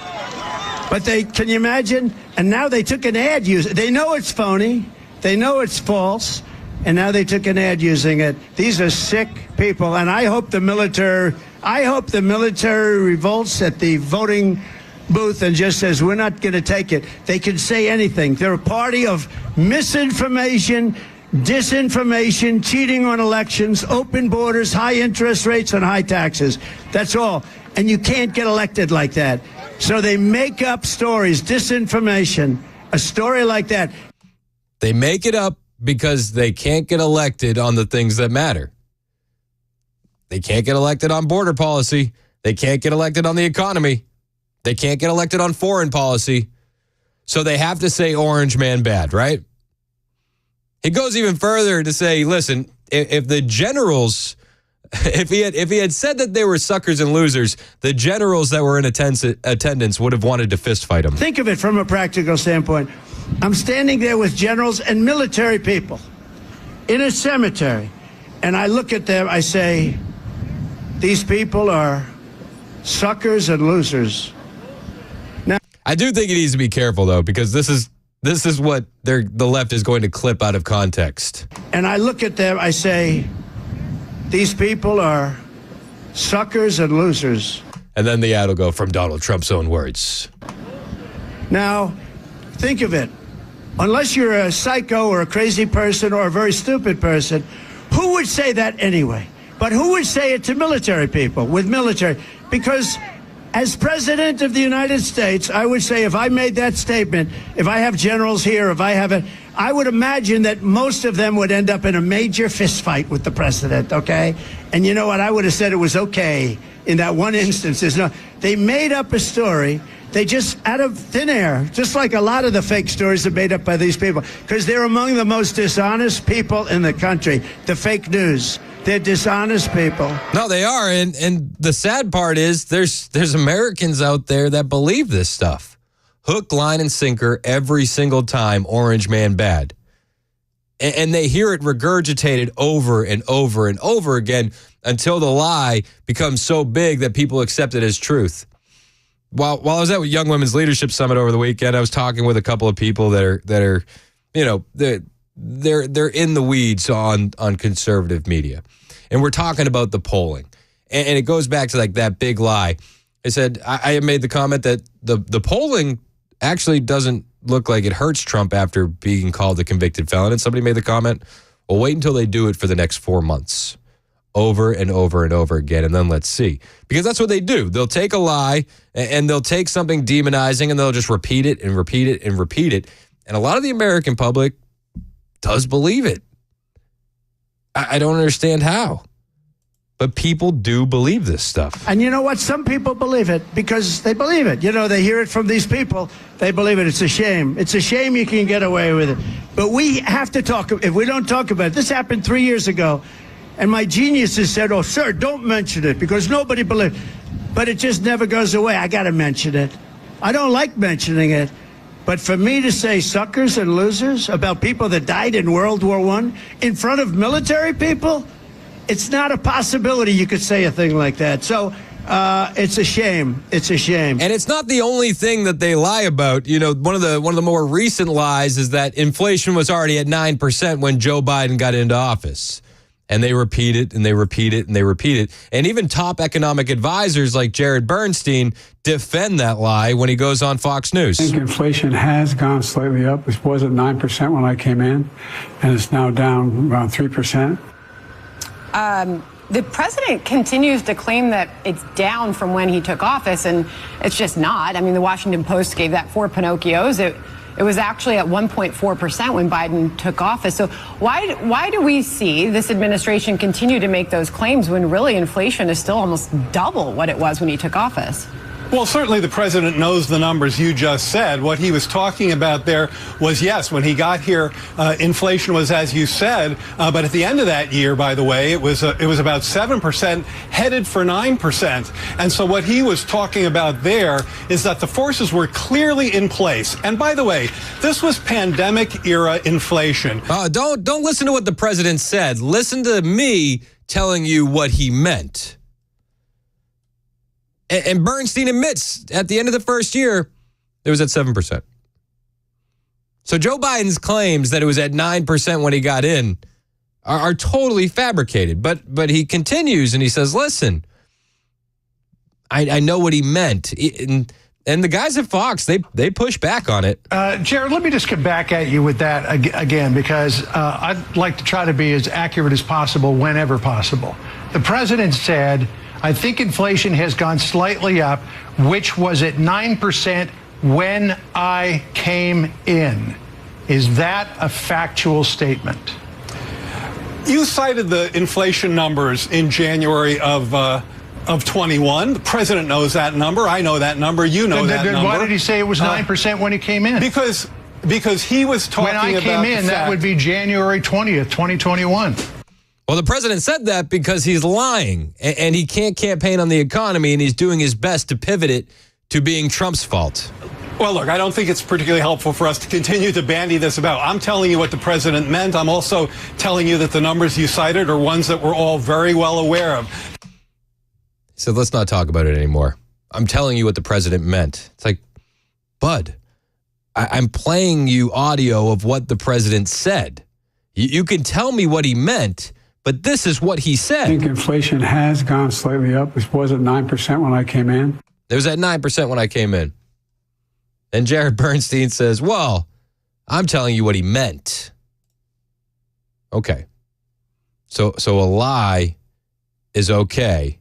But can you imagine? And now they took an ad they know it's phony. They know it's false. And now they took an ad using it. These are sick people. And I hope the military revolts at the voting booth and just says, we're not going to take it. They can say anything. They're a party of misinformation, disinformation, cheating on elections, open borders, high interest rates, and high taxes. That's all. And you can't get elected like that. So they make up stories, disinformation, a story like that. They make it up because they can't get elected on the things that matter. They can't get elected on border policy. They can't get elected on the economy. They can't get elected on foreign policy. So they have to say orange man bad, right? He goes even further to say, listen, if the generals, if he had said that they were suckers and losers, the generals that were in attendance would have wanted to fist fight him. Think of it from a practical standpoint. I'm standing there with generals and military people in a cemetery, and I look at them, I say, these people are suckers and losers. Now, I do think he needs to be careful, though, because this is what the left is going to clip out of context. And I look at them, I say, these people are suckers and losers. And then the ad will go from Donald Trump's own words. Now, think of it. Unless you're a psycho or a crazy person or a very stupid person, who would say that anyway? But who would say it to military people with military? Because as president of the United States, I would say if I made that statement, if I have generals here, I would imagine that most of them would end up in a major fist fight with the president, okay? And you know what? I would have said it was okay in that one instance. They made up a story. They just, out of thin air, just like a lot of the fake stories are made up by these people, because they're among the most dishonest people in the country, the fake news. They're dishonest people. No, they are. And the sad part is there's Americans out there that believe this stuff. Hook, line, and sinker every single time, orange man bad. And they hear it regurgitated over and over and over again until the lie becomes so big that people accept it as truth. While I was at Young Women's Leadership Summit over the weekend, I was talking with a couple of people that are, you know, they're in the weeds on conservative media, and we're talking about the polling, and it goes back to like that big lie. I said I made the comment that the polling actually doesn't look like it hurts Trump after being called a convicted felon, and somebody made the comment, well, wait until they do it for the next 4 months. Over and over and over again, and then let's see. Because that's what they do. They'll take a lie, and they'll take something demonizing, and they'll just repeat it and repeat it and repeat it. And a lot of the American public does believe it. I don't understand how. But people do believe this stuff. And you know what? Some people believe it because they believe it. You know, they hear it from these people. They believe it. It's a shame. It's a shame you can get away with it. But we have to talk. If we don't talk about it, this happened 3 years ago. And my geniuses said, oh, sir, don't mention it because nobody believes. But it just never goes away. I got to mention it. I don't like mentioning it. But for me to say suckers and losers about people that died in World War I in front of military people, it's not a possibility you could say a thing like that. So it's a shame. It's a shame. And it's not the only thing that they lie about. You know, one of the more recent lies is that inflation was already at 9% when Joe Biden got into office. And they repeat it, and they repeat it, and they repeat it. And even top economic advisors like Jared Bernstein defend that lie when he goes on Fox News. I think inflation has gone slightly up. It was at 9% when I came in, and it's now down around 3%. The president continues to claim that it's down from when he took office, and it's just not. I mean, the Washington Post gave that 4 Pinocchios. It was actually at 1.4% when Biden took office. So why do we see this administration continue to make those claims when really inflation is still almost double what it was when he took office? Well, certainly the president knows the numbers you just said. What he was talking about there was, yes, when he got here, inflation was, as you said, but at the end of that year, by the way, it was about 7%, headed for 9%. And so what he was talking about there is that the forces were clearly in place. And by the way, this was pandemic era inflation. Don't listen to what the president said. Listen to me telling you what he meant. And Bernstein admits at the end of the first year, it was at 7%. So Joe Biden's claims that it was at 9% when he got in are totally fabricated. But he continues and he says, listen, I know what he meant. And the guys at Fox, they push back on it. Jared, let me just come back at you with that again, because I'd like to try to be as accurate as possible whenever possible. The president said, I think inflation has gone slightly up, which was at 9% when I came in. Is that a factual statement? You cited the inflation numbers in January of 21. The president knows that number. I know that number. You know that number. Why did he say it was 9% when he came in? Because he was talking about when I came in, that would be January 20th, 2021. Well, the president said that because he's lying and he can't campaign on the economy, and he's doing his best to pivot it to being Trump's fault. Well, look, I don't think it's particularly helpful for us to continue to bandy this about. I'm telling you what the president meant. I'm also telling you that the numbers you cited are ones that we're all very well aware of. He said, let's not talk about it anymore. I'm telling you what the president meant. It's like, bud, I'm playing you audio of what the president said. You can tell me what he meant, but this is what he said. I think inflation has gone slightly up. It was at 9% when I came in. It was at 9% when I came in. And Jared Bernstein says, well, I'm telling you what he meant. Okay. So a lie is okay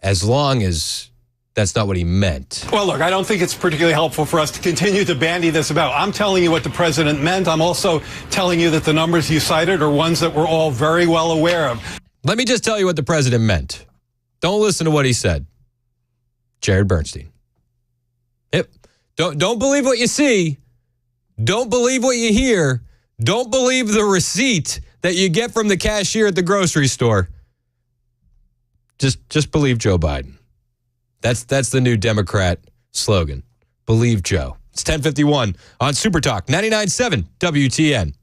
as long as that's not what he meant. Well, look, I don't think it's particularly helpful for us to continue to bandy this about. I'm telling you what the president meant. I'm also telling you that the numbers you cited are ones that we're all very well aware of. Let me just tell you what the president meant. Don't listen to what he said. Jared Bernstein. Yep. Don't believe what you see. Don't believe what you hear. Don't believe the receipt that you get from the cashier at the grocery store. Just believe Joe Biden. That's the new Democrat slogan. Believe Joe. It's 10:51 on Super Talk 99.7 WTN.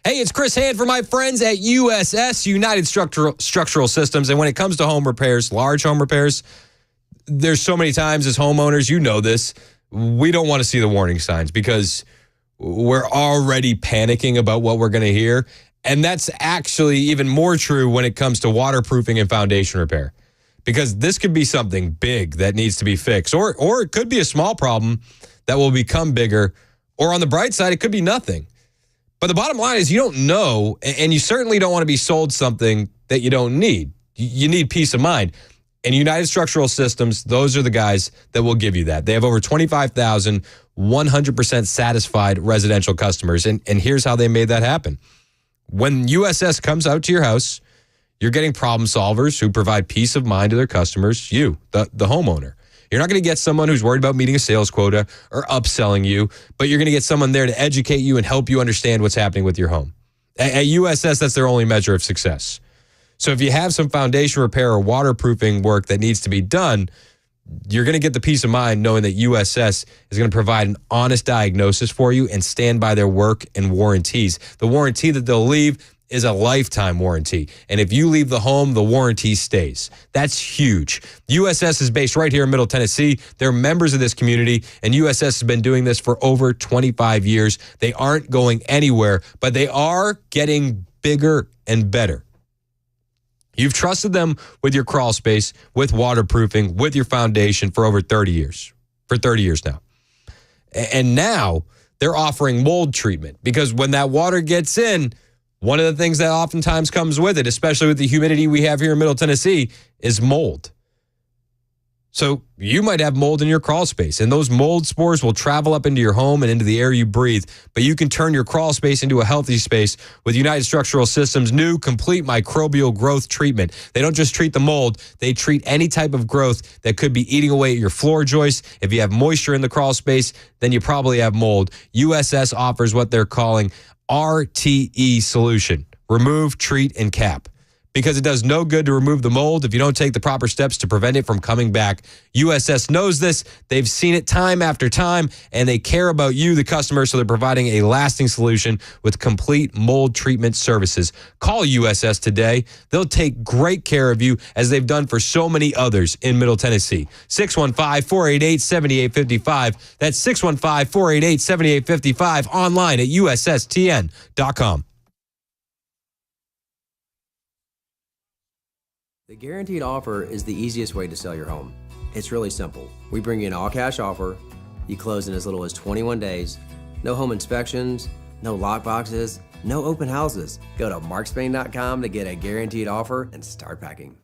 Hey, it's Chris Hand for my friends at USS, United Structural Systems. And when it comes to home repairs, large home repairs, there's so many times as homeowners, you know this, we don't want to see the warning signs because we're already panicking about what we're going to hear. And that's actually even more true when it comes to waterproofing and foundation repair, because this could be something big that needs to be fixed, or it could be a small problem that will become bigger, or on the bright side, it could be nothing. But the bottom line is you don't know, and you certainly don't want to be sold something that you don't need. You need peace of mind. And United Structural Systems, those are the guys that will give you that. They have over 25,000 100% satisfied residential customers. And here's how they made that happen. When USS comes out to your house, you're getting problem solvers who provide peace of mind to their customers, you, the homeowner. You're not going to get someone who's worried about meeting a sales quota or upselling you, but you're going to get someone there to educate you and help you understand what's happening with your home. At USS, that's their only measure of success. So if you have some foundation repair or waterproofing work that needs to be done, you're going to get the peace of mind knowing that USS is going to provide an honest diagnosis for you and stand by their work and warranties. The warranty that they'll leave is a lifetime warranty. And if you leave the home, the warranty stays. That's huge. USS is based right here in Middle Tennessee. They're members of this community, and USS has been doing this for over 25 years. They aren't going anywhere, but they are getting bigger and better. You've trusted them with your crawl space, with waterproofing, with your foundation for over 30 years. For 30 years now. And now they're offering mold treatment, because when that water gets in, one of the things that oftentimes comes with it, especially with the humidity we have here in Middle Tennessee, is mold. So you might have mold in your crawl space, and those mold spores will travel up into your home and into the air you breathe. But you can turn your crawl space into a healthy space with United Structural Systems' new complete microbial growth treatment. They don't just treat the mold, they treat any type of growth that could be eating away at your floor joists. If you have moisture in the crawl space, then you probably have mold. USS offers what they're calling RTE solution: remove, treat, and cap. because it does no good to remove the mold if you don't take the proper steps to prevent it from coming back. USS knows this. They've seen it time after time, and they care about you, the customer, so they're providing a lasting solution with complete mold treatment services. Call USS today. They'll take great care of you, as they've done for so many others in Middle Tennessee. 615-488-7855. That's 615-488-7855. Online at USSTN.com. The guaranteed offer is the easiest way to sell your home. It's really simple. We bring you an all-cash offer. You close in as little as 21 days. No home inspections, no lockboxes, no open houses. Go to markspain.com to get a guaranteed offer and start packing.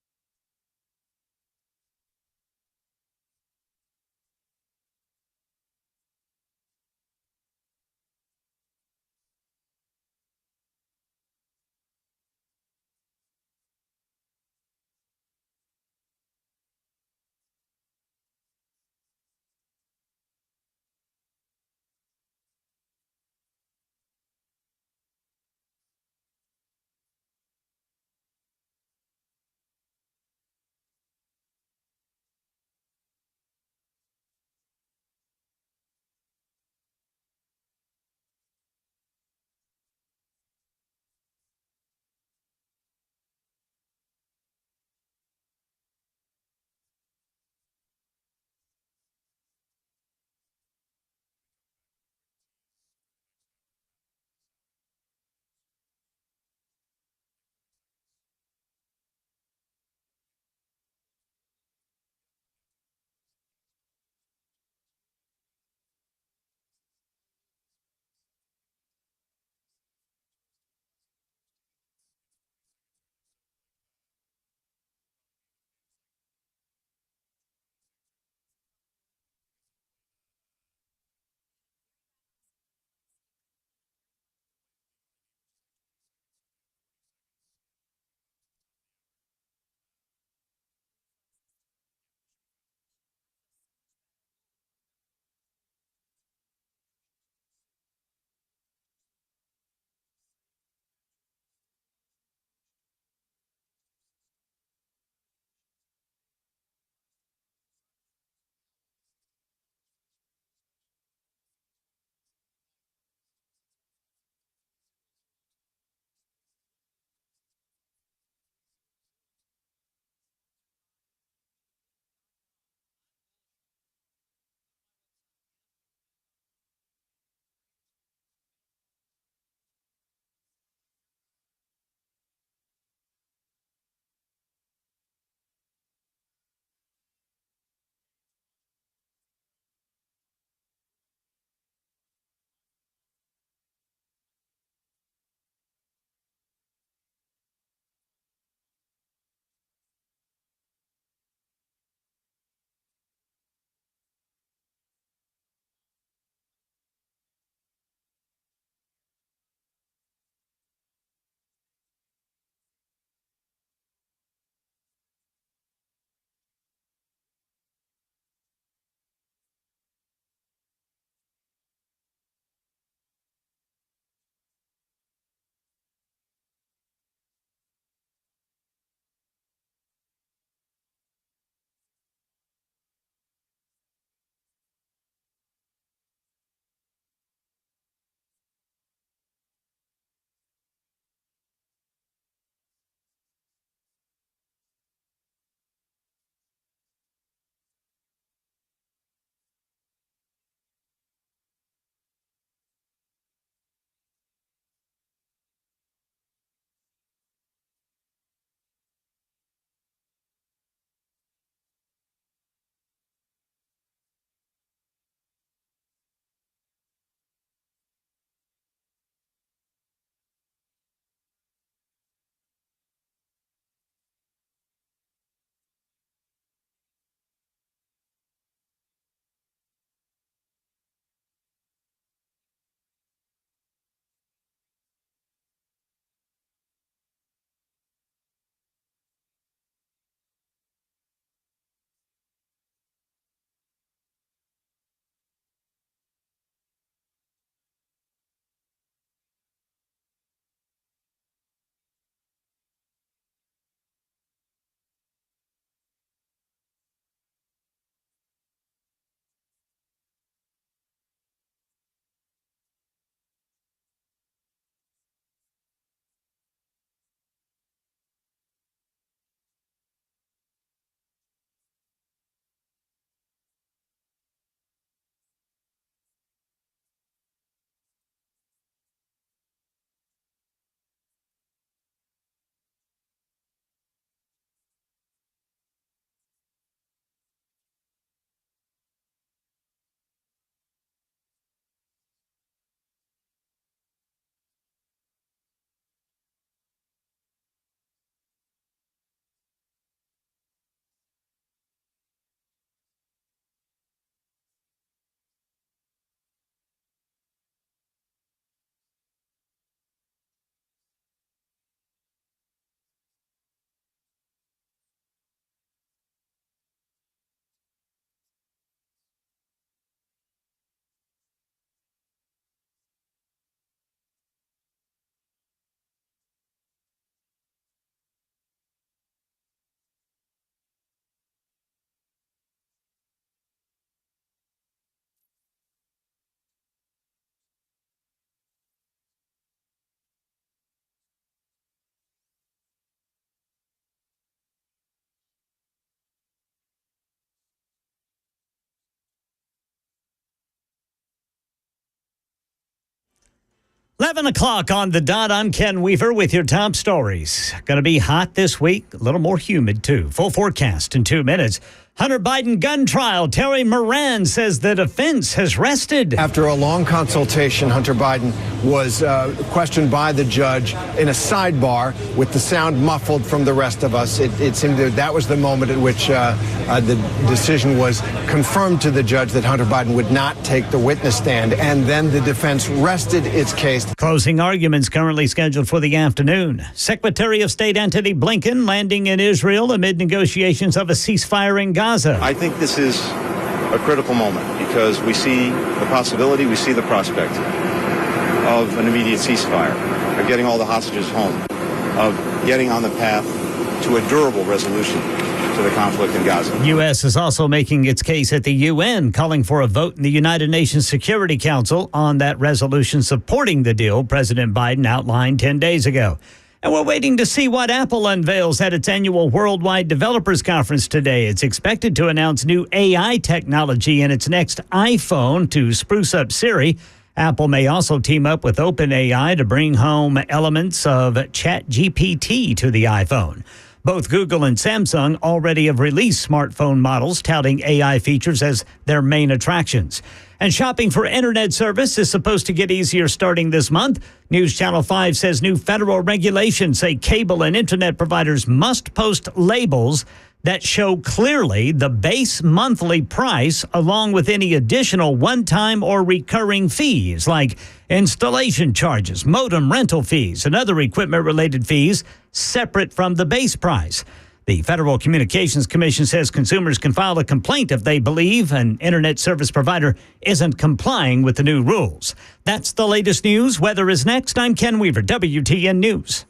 11 o'clock on the dot. I'm Ken Weaver with your top stories. Going to be hot this week, a little more humid too. Full forecast in 2 minutes. Hunter Biden gun trial. Terry Moran says the defense has rested. After a long consultation, Hunter Biden was questioned by the judge in a sidebar with the sound muffled from the rest of us. It seemed that was the moment at which the decision was confirmed to the judge that Hunter Biden would not take the witness stand. And then the defense rested its case. Closing arguments currently scheduled for the afternoon. Secretary of State Antony Blinken landing in Israel amid negotiations of a ceasefire in Gaza. I think this is a critical moment because we see the possibility, we see the prospect of an immediate ceasefire, of getting all the hostages home, of getting on the path to a durable resolution to the conflict in Gaza. The U.S. is also making its case at the UN, calling for a vote in the United Nations Security Council on that resolution supporting the deal President Biden outlined 10 days ago. And we're waiting to see what Apple unveils at its annual Worldwide Developers Conference today. It's expected to announce new AI technology in its next iPhone to spruce up Siri. Apple may also team up with OpenAI to bring home elements of ChatGPT to the iPhone. Both Google and Samsung already have released smartphone models touting AI features as their main attractions. And shopping for internet service is supposed to get easier starting this month. News Channel 5 says new federal regulations say cable and internet providers must post labels that show clearly the base monthly price along with any additional one-time or recurring fees like installation charges, modem rental fees, and other equipment-related fees separate from the base price. The Federal Communications Commission says consumers can file a complaint if they believe an internet service provider isn't complying with the new rules. That's the latest news. Weather is next. I'm Ken Weaver, WTN News.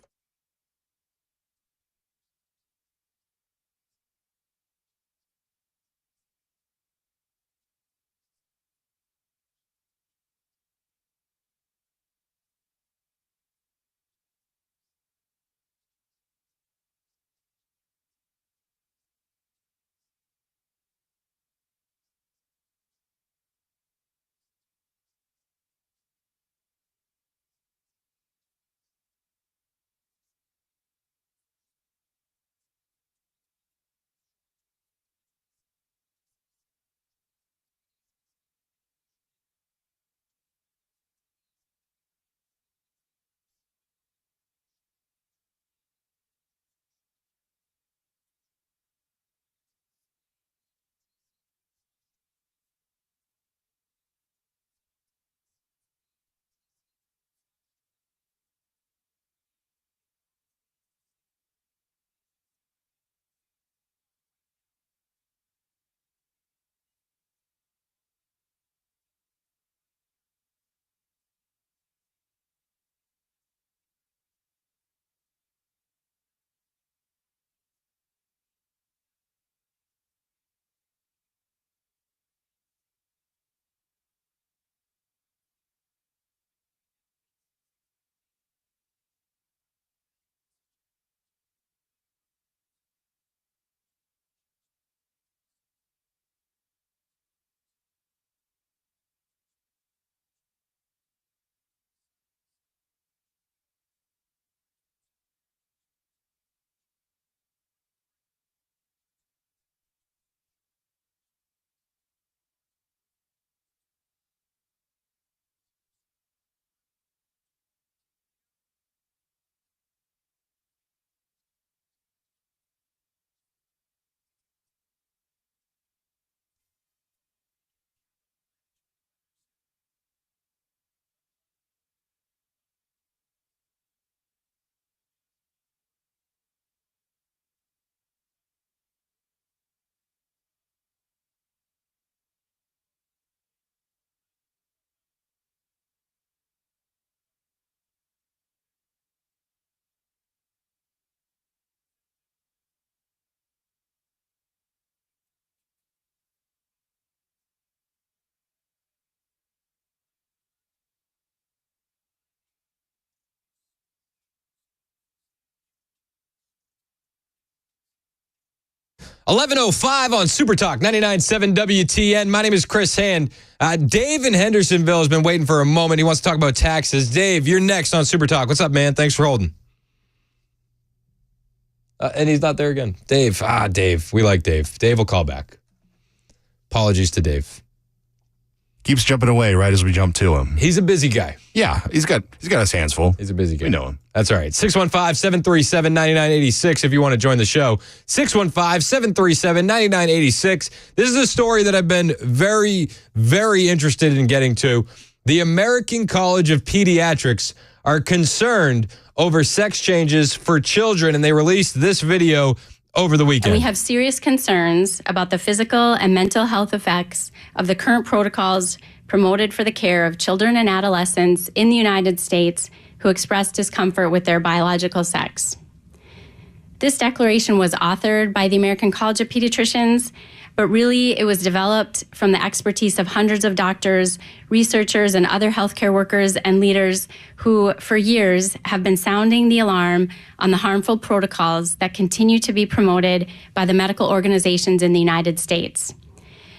11:05 on Super Talk 99.7 WTN. My name is Chris Hand. Dave in Hendersonville has been waiting for a moment. He wants to talk about taxes. Dave, you're next on Super Talk. What's up, man? Thanks for holding. And he's not there again. Dave. Dave. We like Dave. Dave will call back. Apologies to Dave. Keeps jumping away right as we jump to him. He's a busy guy. Yeah, he's got his hands full. He's a busy guy. We know him. That's all right. 615-737-9986 if you want to join the show. 615-737-9986. This is a story that I've been very, very interested in getting to. The American College of Pediatrics are concerned over sex changes for children, and they released this video over the weekend. And we have serious concerns about the physical and mental health effects of the current protocols promoted for the care of children and adolescents in the United States who express discomfort with their biological sex. This declaration was authored by the American College of Pediatricians, but really it was developed from the expertise of hundreds of doctors, researchers, and other healthcare workers and leaders who, for years, have been sounding the alarm on the harmful protocols that continue to be promoted by the medical organizations in the United States.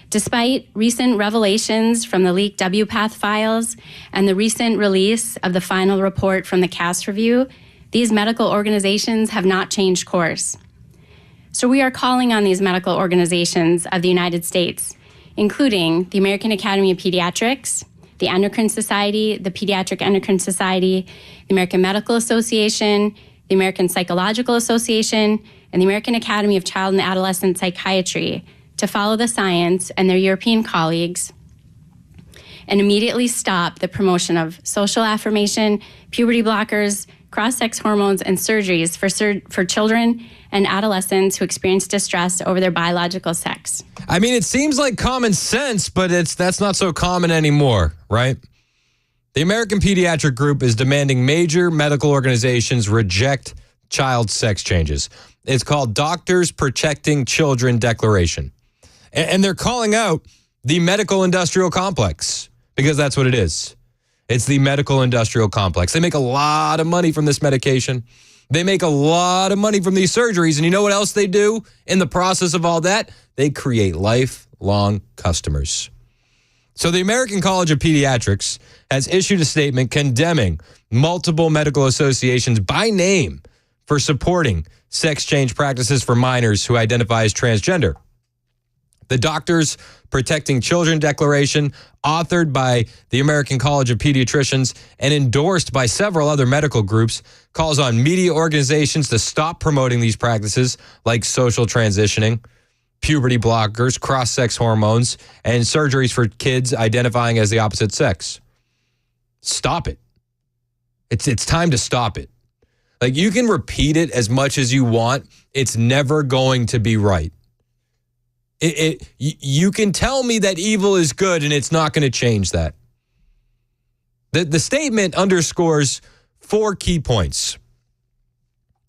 Despite recent revelations from the leaked WPATH files and the recent release of the final report from the CAS review, these medical organizations have not changed course. So we are calling on these medical organizations of the United States, including the American Academy of Pediatrics, the Endocrine Society, the Pediatric Endocrine Society, the American Medical Association, the American Psychological Association, and the American Academy of Child and Adolescent Psychiatry to follow the science and their European colleagues and immediately stop the promotion of social affirmation, puberty blockers, cross-sex hormones, and surgeries for children and adolescents who experience distress over their biological sex. I mean, it seems like common sense, but that's not so common anymore, right? The American Pediatric Group is demanding major medical organizations reject child sex changes. It's called Doctors Protecting Children Declaration. And they're calling out the medical industrial complex because that's what it is. It's the medical industrial complex. They make a lot of money from this medication. They make a lot of money from these surgeries. And you know what else they do in the process of all that? They create lifelong customers. So the American College of Pediatrics has issued a statement condemning multiple medical associations by name for supporting sex change practices for minors who identify as transgender. The Doctors Protecting Children Declaration, authored by the American College of Pediatricians and endorsed by several other medical groups, calls on media organizations to stop promoting these practices like social transitioning, puberty blockers, cross-sex hormones, and surgeries for kids identifying as the opposite sex. Stop it. It's time to stop it. Like, you can repeat it as much as you want. It's never going to be right. You can tell me that evil is good, and it's not going to change that. The statement underscores 4 key points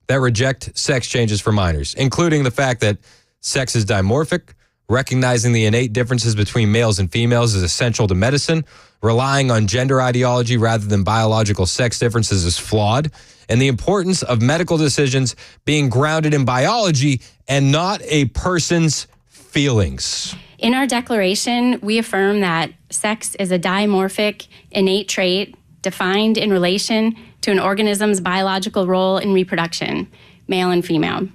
that reject sex changes for minors, including the fact that sex is dimorphic, recognizing the innate differences between males and females is essential to medicine, relying on gender ideology rather than biological sex differences is flawed, and the importance of medical decisions being grounded in biology and not a person's feelings. In our declaration, we affirm that sex is a dimorphic, innate trait defined in relation to an organism's biological role in reproduction, male and female.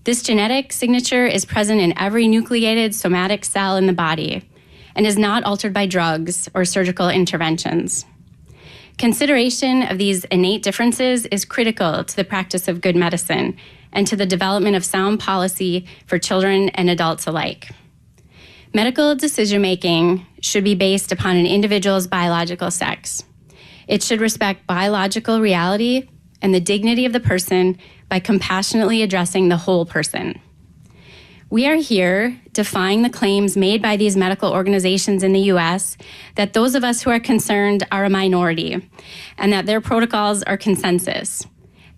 This genetic signature is present in every nucleated somatic cell in the body and is not altered by drugs or surgical interventions. Consideration of these innate differences is critical to the practice of good medicine and to the development of sound policy for children and adults alike. Medical decision-making should be based upon an individual's biological sex. It should respect biological reality and the dignity of the person by compassionately addressing the whole person. We are here defying the claims made by these medical organizations in the U.S. that those of us who are concerned are a minority and that their protocols are consensus.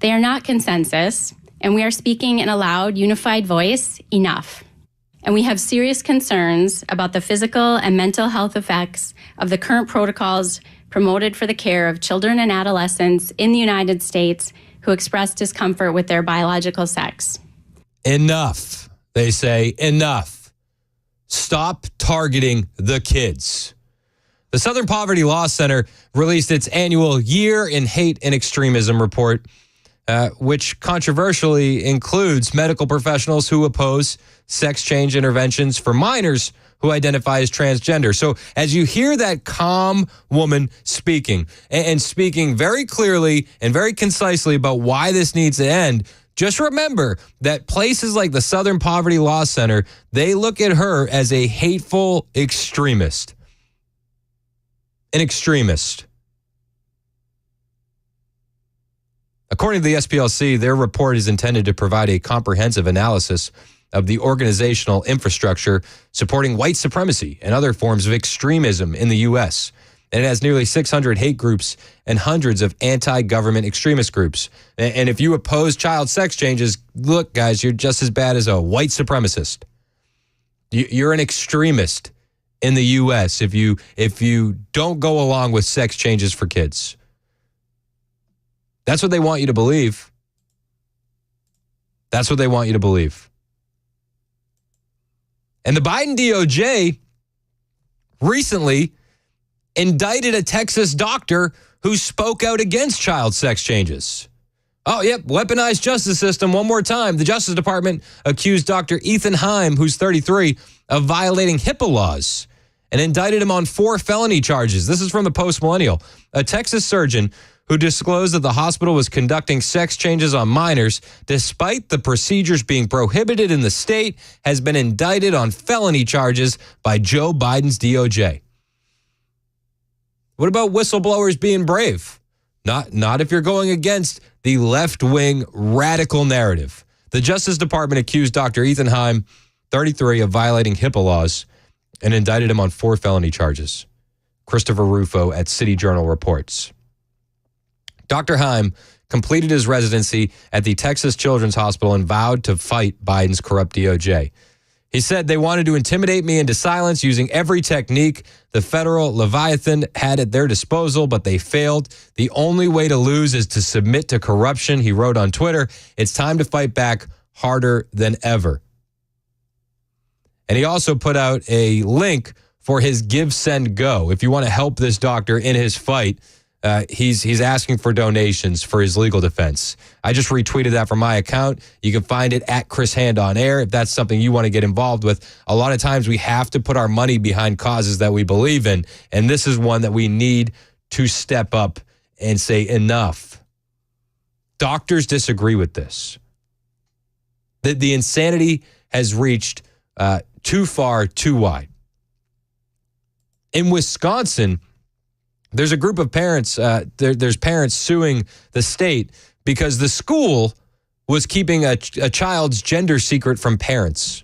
They are not consensus, and we are speaking in a loud, unified voice, enough. And we have serious concerns about the physical and mental health effects of the current protocols promoted for the care of children and adolescents in the United States who express discomfort with their biological sex. Enough. They say, enough. Stop targeting the kids. The Southern Poverty Law Center released its annual Year in Hate and Extremism report, which controversially includes medical professionals who oppose sex change interventions for minors who identify as transgender. So as you hear that calm woman speaking, and speaking very clearly and very concisely about why this needs to end, just remember that places like the Southern Poverty Law Center, they look at her as a hateful extremist. An extremist. According to the SPLC, their report is intended to provide a comprehensive analysis of the organizational infrastructure supporting white supremacy and other forms of extremism in the U.S. And it has nearly 600 hate groups and hundreds of anti-government extremist groups. And if you oppose child sex changes, look, guys, you're just as bad as a white supremacist. You're an extremist in the U.S. if you don't go along with sex changes for kids. That's what they want you to believe. That's what they want you to believe. And the Biden DOJ recently indicted a Texas doctor who spoke out against child sex changes. Oh, yep, weaponized justice system one more time. The Justice Department accused Dr. Ethan Heim, who's 33, of violating HIPAA laws and indicted him on 4 felony charges. This is from the Post Millennial. A Texas surgeon who disclosed that the hospital was conducting sex changes on minors despite the procedures being prohibited in the state has been indicted on felony charges by Joe Biden's DOJ. What about whistleblowers being brave? Not if you're going against the left-wing radical narrative. The Justice Department accused Dr. Ethan Heim, 33, of violating HIPAA laws and indicted him on 4 felony charges. Christopher Rufo at City Journal reports. Dr. Heim completed his residency at the Texas Children's Hospital and vowed to fight Biden's corrupt DOJ. He said they wanted to intimidate me into silence using every technique the federal Leviathan had at their disposal, but they failed. The only way to lose is to submit to corruption, he wrote on Twitter. It's time to fight back harder than ever. And he also put out a link for his Give, Send, Go. If you want to help this doctor in his fight, he's asking for donations for his legal defense. I just retweeted that from my account. You can find it at Chris Hand on Air if that's something you want to get involved with. A lot of times we have to put our money behind causes that we believe in, and this is one that we need to step up and say enough. Doctors disagree with this. The insanity has reached too far, too wide. In Wisconsin, there's a group of parents, there's parents suing the state because the school was keeping a child's gender secret from parents.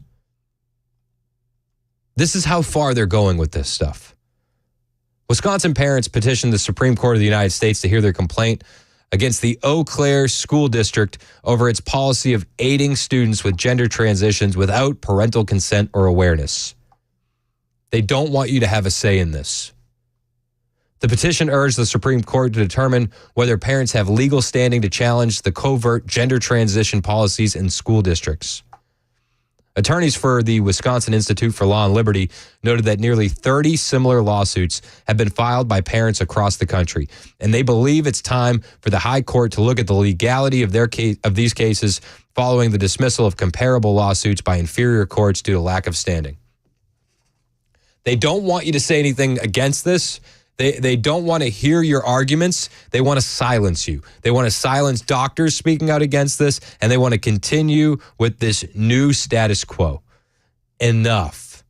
This is how far they're going with this stuff. Wisconsin parents petitioned the Supreme Court of the United States to hear their complaint against the Eau Claire School District over its policy of aiding students with gender transitions without parental consent or awareness. They don't want you to have a say in this. The petition urged the Supreme Court to determine whether parents have legal standing to challenge the covert gender transition policies in school districts. Attorneys for the Wisconsin Institute for Law and Liberty noted that nearly 30 similar lawsuits have been filed by parents across the country, and they believe it's time for the High Court to look at the legality of these cases following the dismissal of comparable lawsuits by inferior courts due to lack of standing. They don't want you to say anything against this. They don't want to hear your arguments. They want to silence you. They want to silence doctors speaking out against this, and they want to continue with this new status quo. Enough.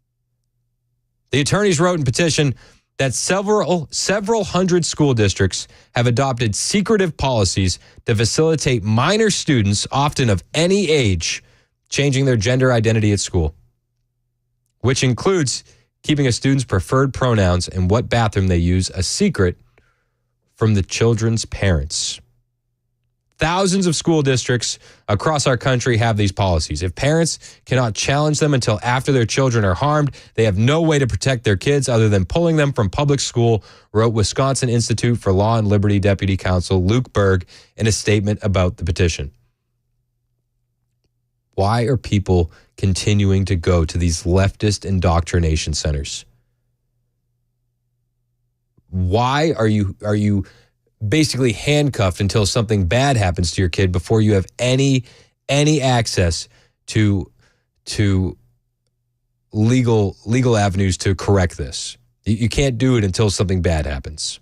The attorneys wrote in petition that several hundred school districts have adopted secretive policies to facilitate minor students, often of any age, changing their gender identity at school, which includes keeping a student's preferred pronouns and what bathroom they use a secret from the children's parents. Thousands of school districts across our country have these policies. If parents cannot challenge them until after their children are harmed, they have no way to protect their kids other than pulling them from public school, wrote Wisconsin Institute for Law and Liberty Deputy Counsel Luke Berg in a statement about the petition. Why are people continuing to go to these leftist indoctrination centers? Why are you basically handcuffed until something bad happens to your kid before you have any access to legal avenues to correct this? You can't do it until something bad happens.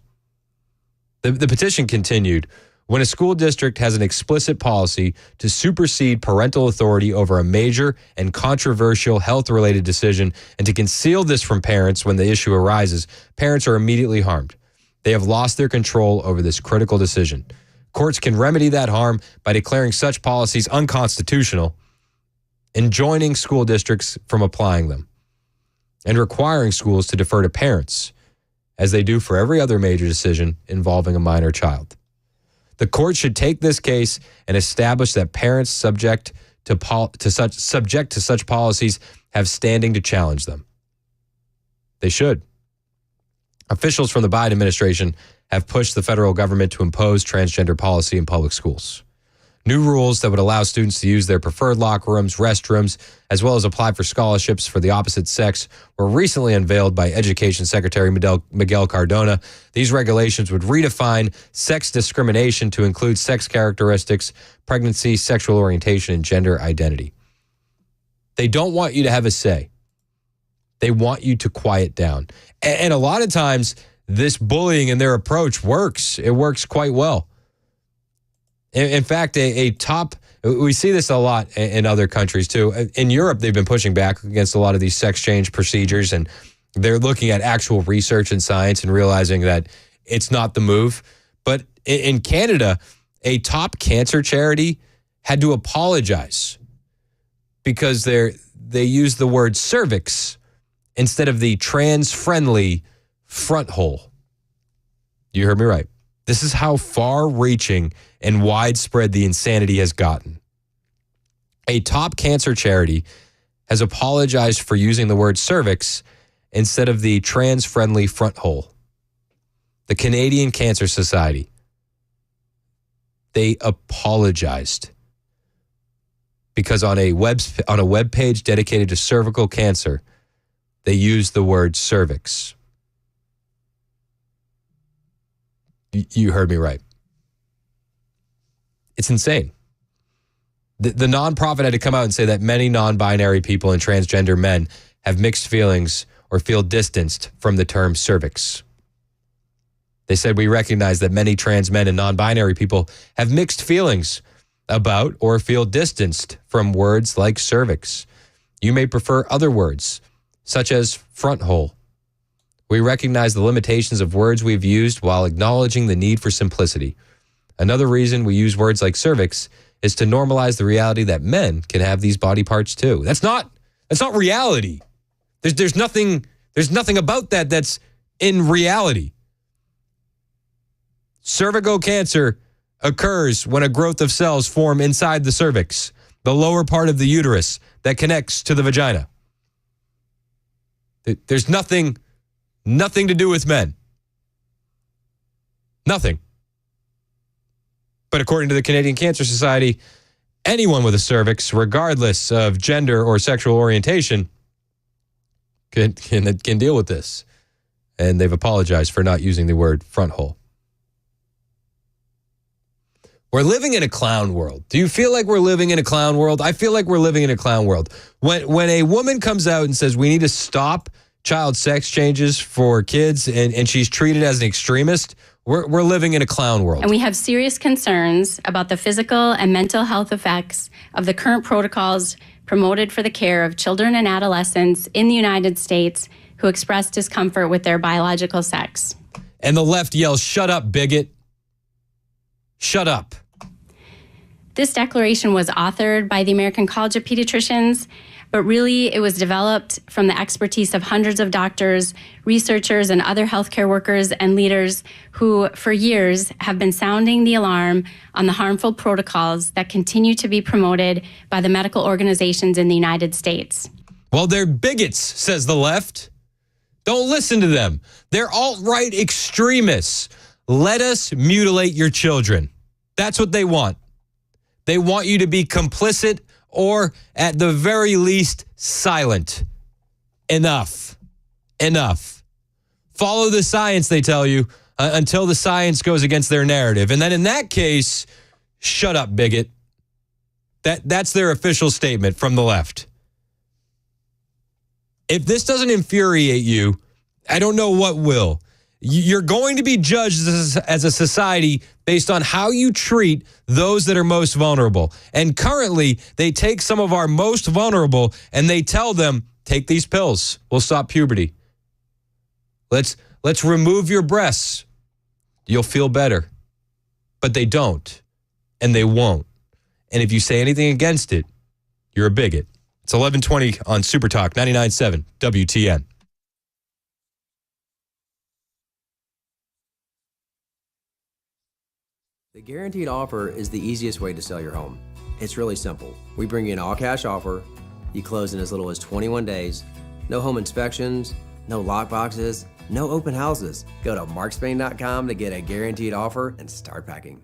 The petition continued. When a school district has an explicit policy to supersede parental authority over a major and controversial health-related decision and to conceal this from parents when the issue arises, parents are immediately harmed. They have lost their control over this critical decision. Courts can remedy that harm by declaring such policies unconstitutional, enjoining school districts from applying them, and requiring schools to defer to parents, as they do for every other major decision involving a minor child. The court should take this case and establish that parents subject to such policies have standing to challenge them. They should. Officials from the Biden administration have pushed the federal government to impose transgender policy in public schools. New rules that would allow students to use their preferred locker rooms, restrooms, as well as apply for scholarships for the opposite sex were recently unveiled by Education Secretary Miguel Cardona. These regulations would redefine sex discrimination to include sex characteristics, pregnancy, sexual orientation, and gender identity. They don't want you to have a say. They want you to quiet down. And a lot of times, this bullying in their approach works. It works quite well. In fact, we see this a lot in other countries too. In Europe, they've been pushing back against a lot of these sex change procedures, and they're looking at actual research and science and realizing that it's not the move. But in Canada, a top cancer charity had to apologize because they used the word cervix instead of the trans-friendly front hole. You heard me right. This is how far-reaching and widespread the insanity has gotten. A top cancer charity has apologized for using the word cervix instead of the trans-friendly front hole. The Canadian Cancer Society, they apologized because on a web page dedicated to cervical cancer, they used the word cervix. You heard me right. It's insane. The nonprofit had to come out and say that many non-binary people and transgender men have mixed feelings or feel distanced from the term cervix. They said, we recognize that many trans men and non-binary people have mixed feelings about or feel distanced from words like cervix. You may prefer other words, such as front hole. We recognize the limitations of words we've used while acknowledging the need for simplicity. Another reason we use words like cervix is to normalize the reality that men can have these body parts too. That's not reality. There's nothing about that that's in reality. Cervical cancer occurs when a growth of cells form inside the cervix, the lower part of the uterus that connects to the vagina. There's nothing to do with men. Nothing. But according to the Canadian Cancer Society, anyone with a cervix, regardless of gender or sexual orientation, can deal with this. And they've apologized for not using the word front hole. We're living in a clown world. Do you feel like we're living in a clown world? I feel like we're living in a clown world. When a woman comes out and says we need to stop child sex changes for kids and she's treated as an extremist, we're living in a clown world. And we have serious concerns about the physical and mental health effects of the current protocols promoted for the care of children and adolescents in the United States who express discomfort with their biological sex. And the left yells, "Shut up, bigot. Shut up." This declaration was authored by the American College of Pediatricians, but really it was developed from the expertise of hundreds of doctors, researchers, and other healthcare workers and leaders who, for years, have been sounding the alarm on the harmful protocols that continue to be promoted by the medical organizations in the United States. Well, they're bigots, says the left. Don't listen to them. They're alt-right extremists. Let us mutilate your children. That's what they want. They want you to be complicit or at the very least, silent. Enough. Follow the science, they tell you, until the science goes against their narrative. And then in that case, shut up, bigot. That's their official statement from the left. If this doesn't infuriate you, I don't know what will. You're going to be judged as a society based on how you treat those that are most vulnerable. And currently, they take some of our most vulnerable and they tell them, take these pills. We'll stop puberty. Let's remove your breasts. You'll feel better. But they don't. And they won't. And if you say anything against it, you're a bigot. It's 11:20 on Super Talk 99.7 WTN. The guaranteed offer is the easiest way to sell your home. It's really simple. We bring you an all-cash offer. You close in as little as 21 days. No home inspections, no lockboxes, no open houses. Go to markspain.com to get a guaranteed offer and start packing.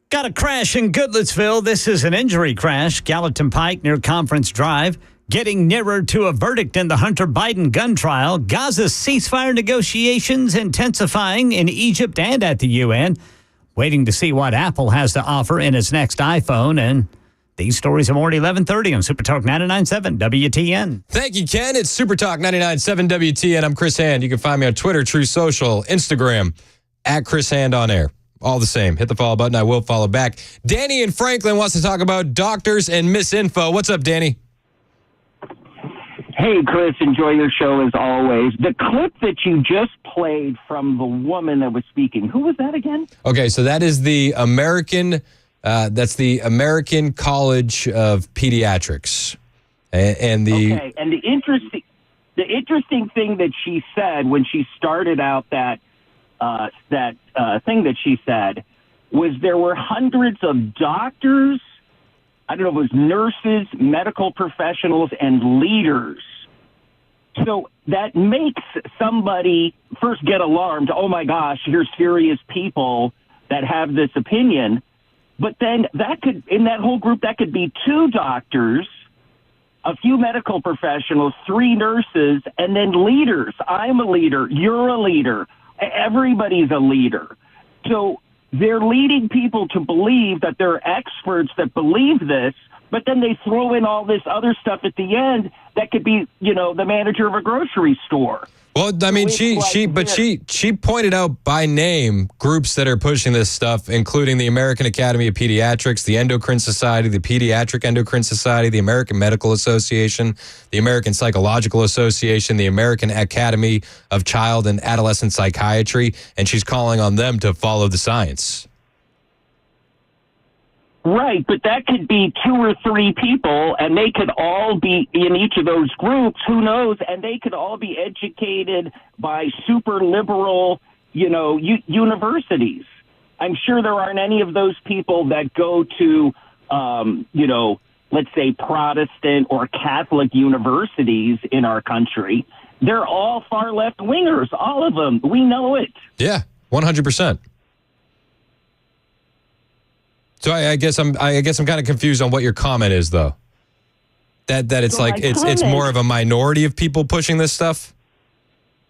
Got a crash in Goodlettsville. This is an injury crash. Gallatin Pike near Conference Drive. Getting nearer to a verdict in the Hunter Biden gun trial. Gaza's ceasefire negotiations intensifying in Egypt and at the UN. Waiting to see what Apple has to offer in its next iPhone. And These stories are more at 11:30 on Super Talk 99.7 WTN. Thank you, Ken. It's Super Talk 99.7 WTN. I'm Chris Hand. You can find me on Twitter, True Social, Instagram, at Chris Hand on air. All the same. Hit the follow button. I will follow back. Danny in Franklin wants to talk about doctors and misinfo. What's up, Danny? Hey, Chris, enjoy your show as always. The clip that you just played from the woman that was speaking, who was that again? Okay, so that is the American, that's the American College of Pediatrics. And the interesting thing that she said when she started out that thing that she said was there were hundreds of doctors, I don't know if it was nurses, medical professionals, and leaders. So that makes somebody first get alarmed. Oh my gosh, here's serious people that have this opinion. But then that could, in that whole group, that could be 2 doctors, a few medical professionals, 3 nurses, and then leaders. I'm a leader. You're a leader. Everybody's a leader. So they're leading people to believe that there are experts that believe this, but then they throw in all this other stuff at the end that could be, the manager of a grocery store. Well, I mean, she pointed out by name groups that are pushing this stuff, including the American Academy of Pediatrics, the Endocrine Society, the Pediatric Endocrine Society, the American Medical Association, the American Psychological Association, the American Academy of Child and Adolescent Psychiatry, and she's calling on them to follow the science. Right, but that could be 2 or 3 people, and they could all be in each of those groups, who knows, and they could all be educated by super liberal, universities. I'm sure there aren't any of those people that go to, let's say Protestant or Catholic universities in our country. They're all far left wingers, all of them. We know it. Yeah, 100%. So I guess I'm kind of confused on what your comment is, though. That it's so like it's more of a minority of people pushing this stuff.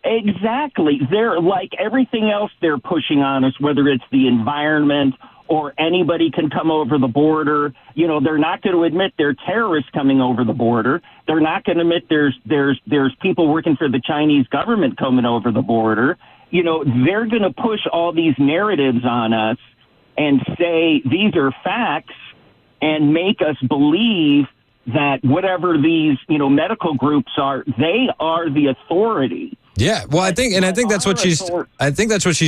Exactly. They're like everything else they're pushing on us, whether it's the environment or anybody can come over the border. They're not going to admit there are terrorists coming over the border. They're not going to admit there's people working for the Chinese government coming over the border. They're going to push all these narratives on us and say these are facts and make us believe that whatever these, medical groups are, they are the authority. Yeah, well, I think that's what she's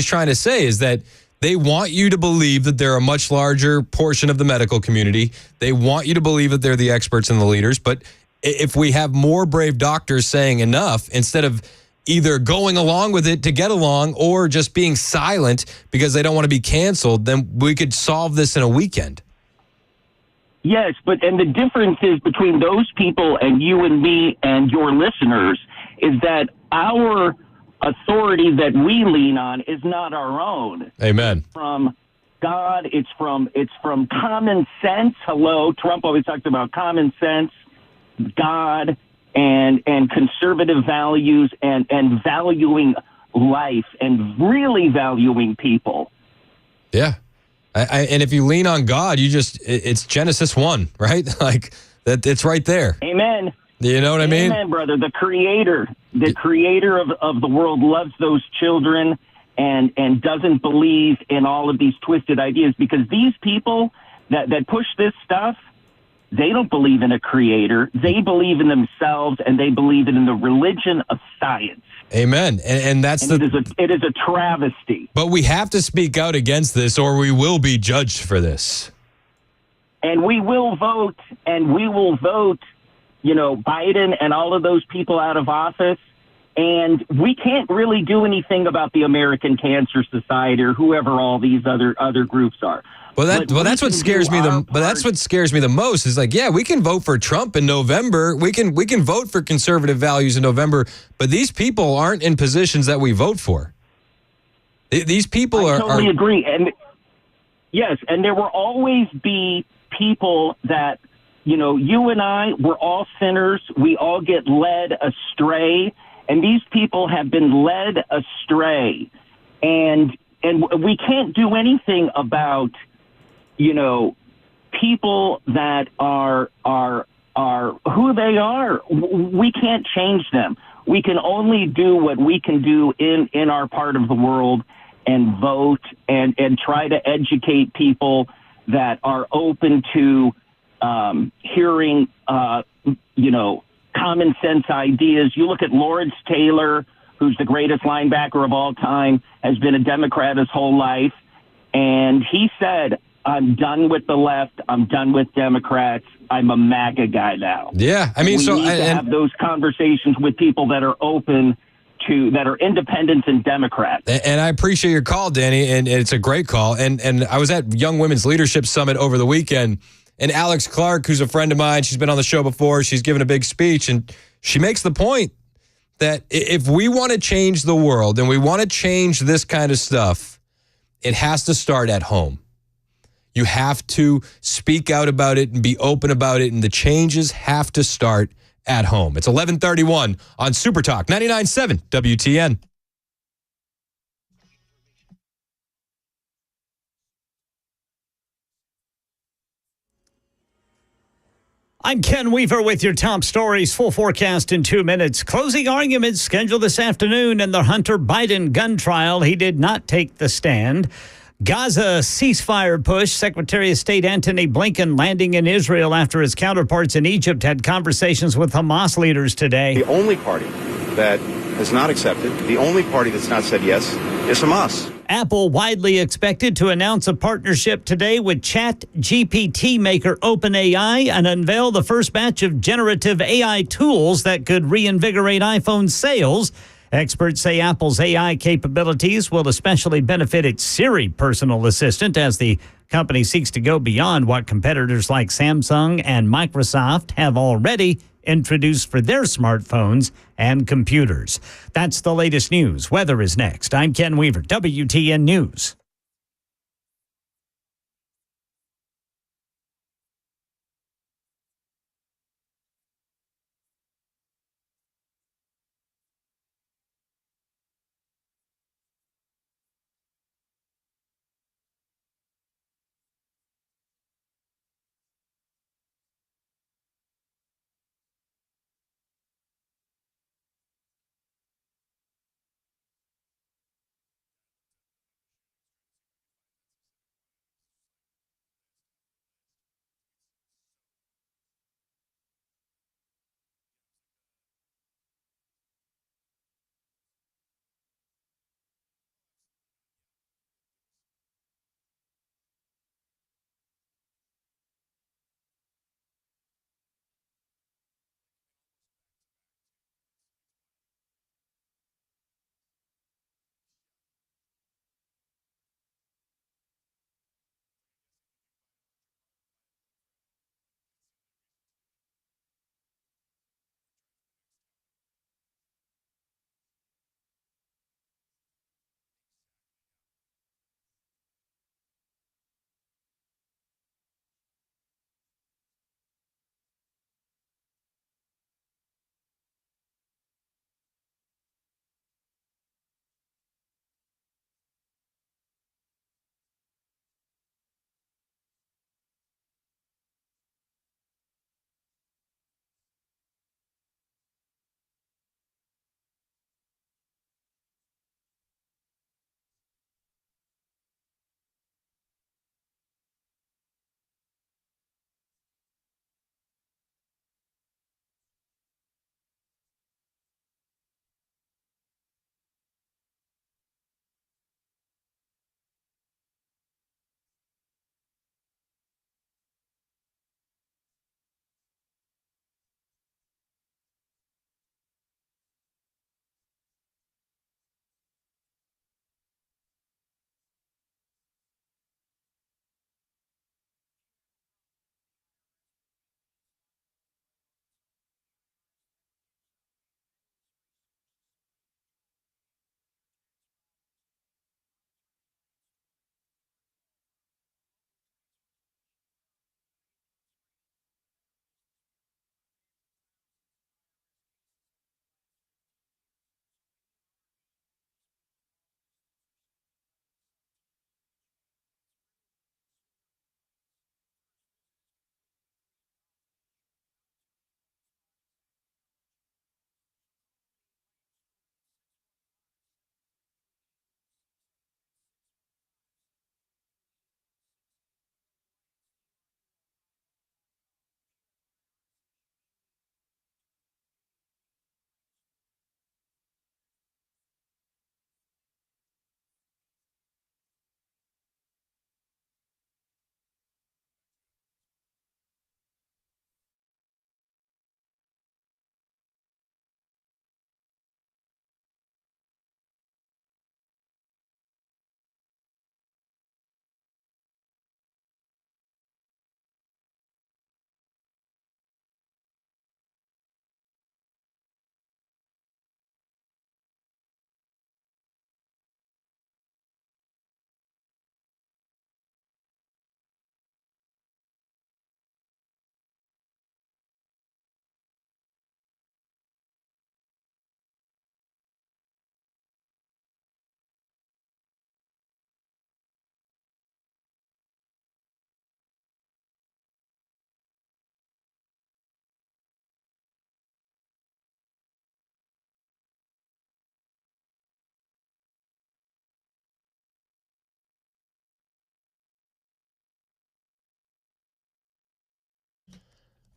trying to say is that they want you to believe that they're a much larger portion of the medical community. They want you to believe that they're the experts and the leaders. But if we have more brave doctors saying enough, instead of either going along with it to get along or just being silent because they don't want to be canceled, then we could solve this in a weekend. Yes, and the difference is between those people and you and me and your listeners is that our authority that we lean on is not our own. Amen. It's from God. It's from common sense. Hello, Trump always talks about common sense, God, and conservative values and valuing life and really valuing people. Yeah. And if you lean on God, it's Genesis 1, right? Like that, it's right there. Amen. You know what I mean? Amen, brother. The creator of the world loves those children and doesn't believe in all of these twisted ideas because these people that push this stuff, they don't believe in a creator. They believe in themselves, and they believe in the religion of science. Amen. And it is a travesty. But we have to speak out against this, or we will be judged for this. And we will vote, Biden and all of those people out of office. And we can't really do anything about the American Cancer Society or whoever all these other groups are. Well, that's what scares me. That's what scares me the most. Is like, yeah, we can vote for Trump in November. We can vote for conservative values in November. But these people aren't in positions that we vote for. These people are. I totally agree. And yes, and there will always be people that you and I. We're all sinners. We all get led astray, and these people have been led astray, and we can't do anything about people that are who they are. We can't change them. We can only do what we can do in our part of the world and vote and try to educate people that are open to hearing, common sense ideas. You look at Lawrence Taylor, who's the greatest linebacker of all time, has been a Democrat his whole life. And he said, I'm done with the left. I'm done with Democrats. I'm a MAGA guy now. Yeah. I mean, we need to have those conversations with people that are open to, that are independents and Democrats. And I appreciate your call, Danny, and it's a great call. And I was at Young Women's Leadership Summit over the weekend, and Alex Clark, who's a friend of mine, she's been on the show before, she's given a big speech, and she makes the point that if we want to change the world and we want to change this kind of stuff, it has to start at home. You have to speak out about it and be open about it, and the changes have to start at home. It's 11:31 on Super Talk 99.7 WTN. I'm Ken Weaver with your top stories. Full forecast in 2 minutes. Closing arguments scheduled this afternoon in the Hunter Biden gun trial. He did not take the stand. Gaza ceasefire push. Secretary of State Antony Blinken landing in Israel after his counterparts in Egypt had conversations with Hamas leaders today. The only party that has not accepted, the only party that's not said yes, is Hamas. Apple widely expected to announce a partnership today with ChatGPT maker OpenAI and unveil the first batch of generative AI tools that could reinvigorate iPhone sales. Experts say Apple's AI capabilities will especially benefit its Siri personal assistant as the company seeks to go beyond what competitors like Samsung and Microsoft have already introduced for their smartphones and computers. That's the latest news. Weather is next. I'm Ken Weaver, WTN News.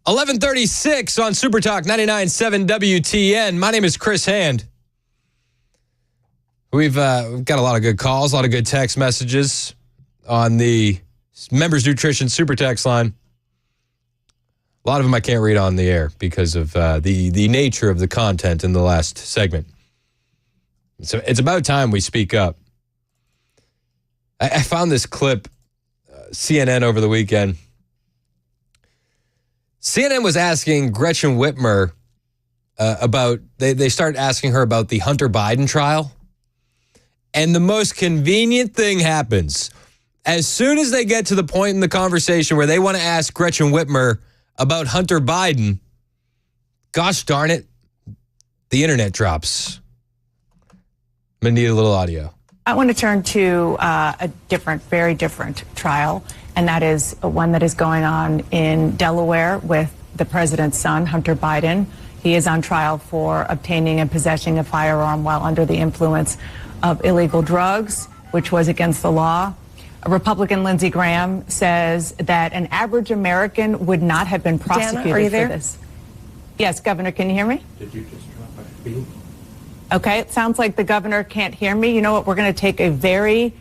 11:36 on Super Talk 99.7 WTN. My name is Chris Hand. We've got a lot of good calls, a lot of good text messages on the Members Nutrition Super Text line. A lot of them I can't read on the air because of the nature of the content in the last segment. So it's about time we speak up. I found this clip, CNN over the weekend. CNN was asking Gretchen Whitmer about, they started asking her about the Hunter Biden trial. And the most convenient thing happens. As soon as they get to the point in the conversation where they want to ask Gretchen Whitmer about Hunter Biden, gosh darn it, the internet drops. I'm going to need a little audio. I want to turn to a different, very different trial, and that is one that is going on in Delaware with the president's son, Hunter Biden. He is on trial for obtaining and possessing a firearm while under the influence of illegal drugs, which was against the law. Republican Lindsey Graham says that an average American would not have been prosecuted Dana, are you for there? this. Yes, Governor, can you hear me? Did you just drop a beat? Okay, it sounds like the governor can't hear me. You know what? We're going to take a very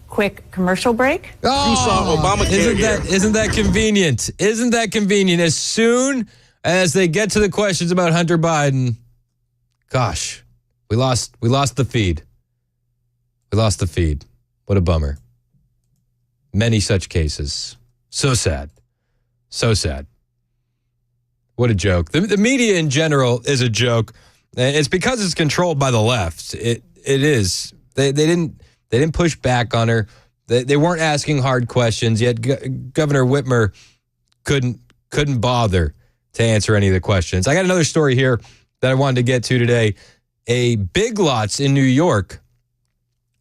quick commercial break. Isn't that convenient? Isn't that convenient? As soon as they get to the questions about Hunter Biden, gosh, we lost the feed. We lost the feed. What a bummer. Many such cases. So sad. So sad. What a joke. The media in general is a joke. It's because it's controlled by the left. It is. They didn't push back on her. They weren't asking hard questions. Yet Governor Whitmer couldn't bother to answer any of the questions. I got another story here that I wanted to get to today. A Big Lots in New York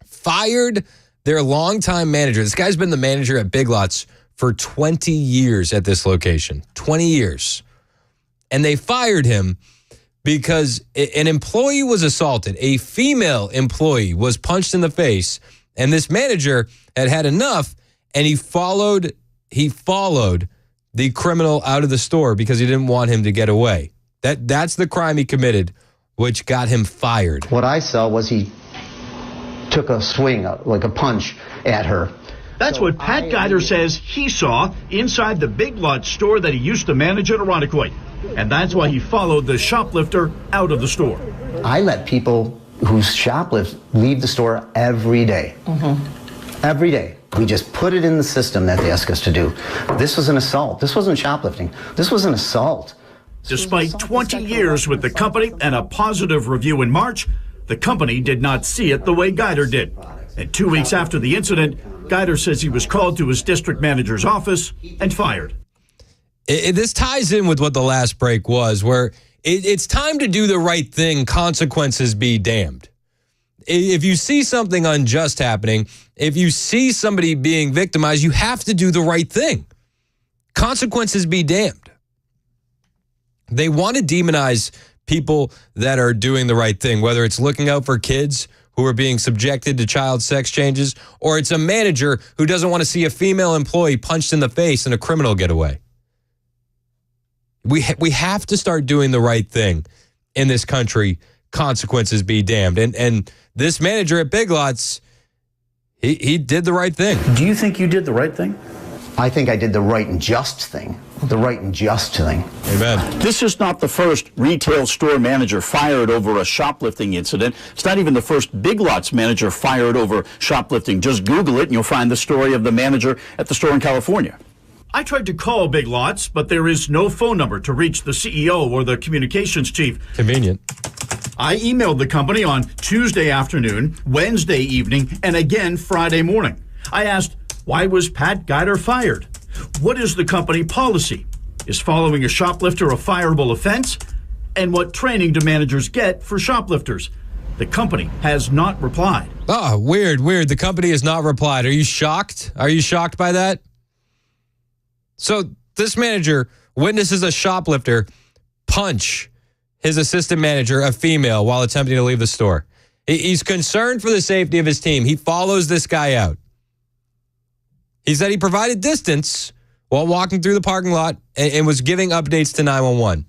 fired their longtime manager. This guy's been the manager at Big Lots for 20 years at this location. 20 years. And they fired him because an employee was assaulted. A female employee was punched in the face, and this manager had enough, and he followed the criminal out of the store because he didn't want him to get away. That's the crime he committed, which got him fired. What I saw was he took a swing, like a punch at her. That's what Pat Guider says he saw inside the Big Lots store that he used to manage at Irondequoit. And that's why he followed the shoplifter out of the store. I let people who shoplift leave the store every day. Every day. We just put it in the system that they ask us to do. This was an assault. This wasn't shoplifting. This was an assault. Despite 20 years with the company and a positive review in March, the company did not see it the way Guider did. And 2 weeks after the incident, Guider says he was called to his district manager's office and fired. This ties in with what the last break was, where it's time to do the right thing, consequences be damned. If you see something unjust happening, if you see somebody being victimized, you have to do the right thing. Consequences be damned. They want to demonize people that are doing the right thing, whether it's looking out for kids who are being subjected to child sex changes, or it's a manager who doesn't want to see a female employee punched in the face and a criminal get away. We have to start doing the right thing in this country. Consequences be damned. And this manager at Big Lots, he did the right thing. Do you think you did the right thing? I think I did the right and just thing. The right and just thing. Amen. This is not the first retail store manager fired over a shoplifting incident. It's not even the first Big Lots manager fired over shoplifting. Just Google it and you'll find the story of the manager at the store in California. I tried to call Big Lots, but there is no phone number to reach the CEO or the communications chief. Convenient. I emailed the company on Tuesday afternoon, Wednesday evening, and again Friday morning. I asked, why was Pat Guider fired? What is the company policy? Is following a shoplifter a fireable offense? And what training do managers get for shoplifters? The company has not replied. Oh, weird. The company has not replied. Are you shocked? Are you shocked by that? So this manager witnesses a shoplifter punch his assistant manager, a female, while attempting to leave the store. He's concerned for the safety of his team. He follows this guy out. He said he provided distance while walking through the parking lot and was giving updates to 911.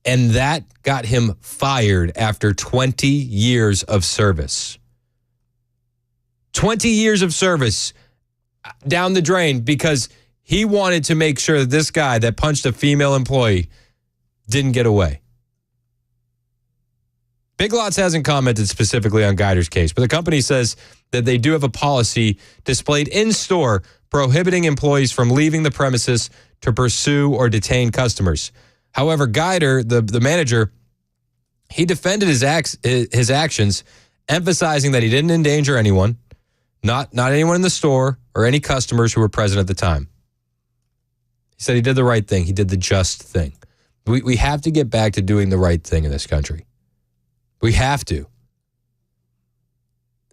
And that got him fired after 20 years of service. 20 years of service down the drain because he wanted to make sure that this guy that punched a female employee didn't get away. Big Lots hasn't commented specifically on Guider's case, but the company says that they do have a policy displayed in store prohibiting employees from leaving the premises to pursue or detain customers. However, Guider, the manager, he defended his actions, emphasizing that he didn't endanger anyone, not anyone in the store or any customers who were present at the time. He said he did the right thing. He did the just thing. We have to get back to doing the right thing in this country. We have to.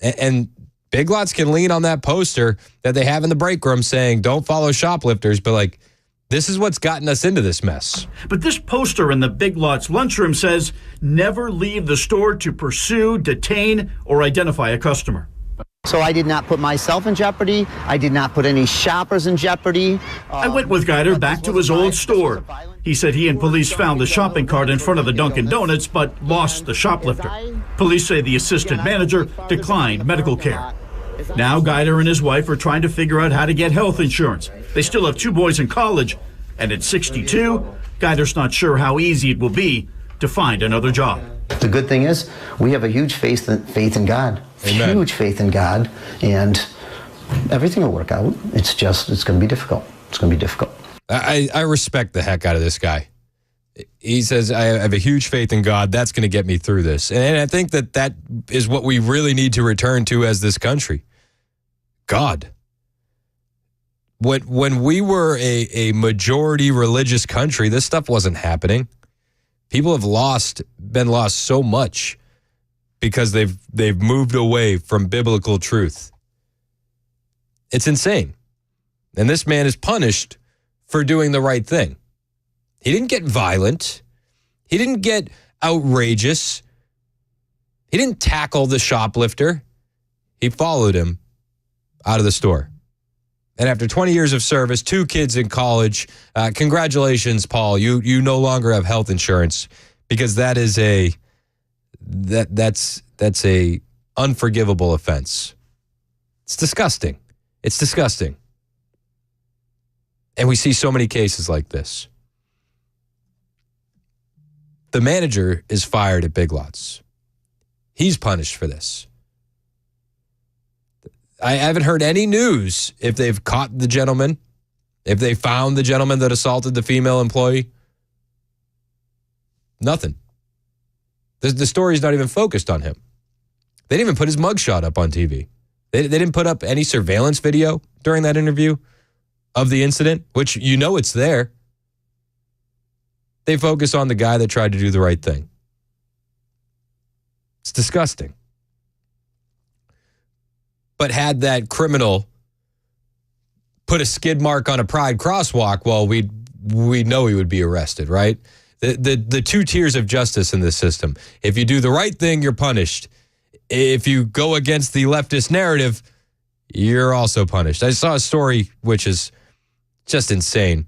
And Big Lots can lean on that poster that they have in the break room saying, don't follow shoplifters, but like, this is what's gotten us into this mess. But this poster in the Big Lots lunchroom says, never leave the store to pursue, detain, or identify a customer. So I did not put myself in jeopardy. I did not put any shoppers in jeopardy. I went with Guider back to his old store. He said he and police found the shopping cart in front of the Dunkin' Donuts, but lost the shoplifter. Police say the assistant manager declined medical care. Now Guider and his wife are trying to figure out how to get health insurance. They still have 2 boys in college, and at 62, Guider's not sure how easy it will be to find another job. The good thing is we have a huge faith in God. Amen. Huge faith in God, and everything will work out. It's going to be difficult. It's going to be difficult. I respect the heck out of this guy. He says, I have a huge faith in God. That's going to get me through this. And I think that is what we really need to return to as this country. God. When we were a majority religious country, this stuff wasn't happening. People have been lost so much because they've moved away from biblical truth. It's insane. And this man is punished for doing the right thing. He didn't get violent. He didn't get outrageous. He didn't tackle the shoplifter. He followed him out of the store. And after 20 years of service, 2 kids in college, congratulations, Paul. You no longer have health insurance because that's a unforgivable offense. It's disgusting. It's disgusting. And we see so many cases like this. The manager is fired at Big Lots. He's punished for this. I haven't heard any news if they've caught the gentleman, if they found the gentleman that assaulted the female employee. Nothing. The story's not even focused on him. They didn't even put his mugshot up on TV. They didn't put up any surveillance video during that interview of the incident, which you know it's there. They focus on the guy that tried to do the right thing. It's disgusting. But had that criminal put a skid mark on a Pride crosswalk, well, we know he would be arrested, right? The 2 tiers of justice in this system. If you do the right thing, you're punished. If you go against the leftist narrative, you're also punished. I saw a story which is just insane,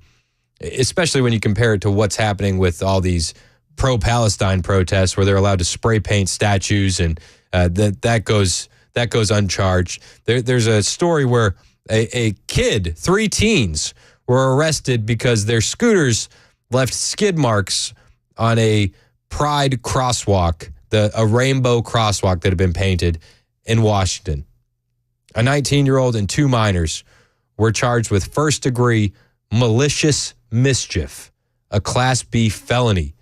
especially when you compare it to what's happening with all these pro-Palestine protests where they're allowed to spray paint statues and that goes uncharged. There's a story where a kid, 3 teens, were arrested because their scooters left skid marks on a Pride crosswalk, a rainbow crosswalk that had been painted in Washington. A 19-year-old and 2 minors were charged with first-degree malicious mischief, a Class B felony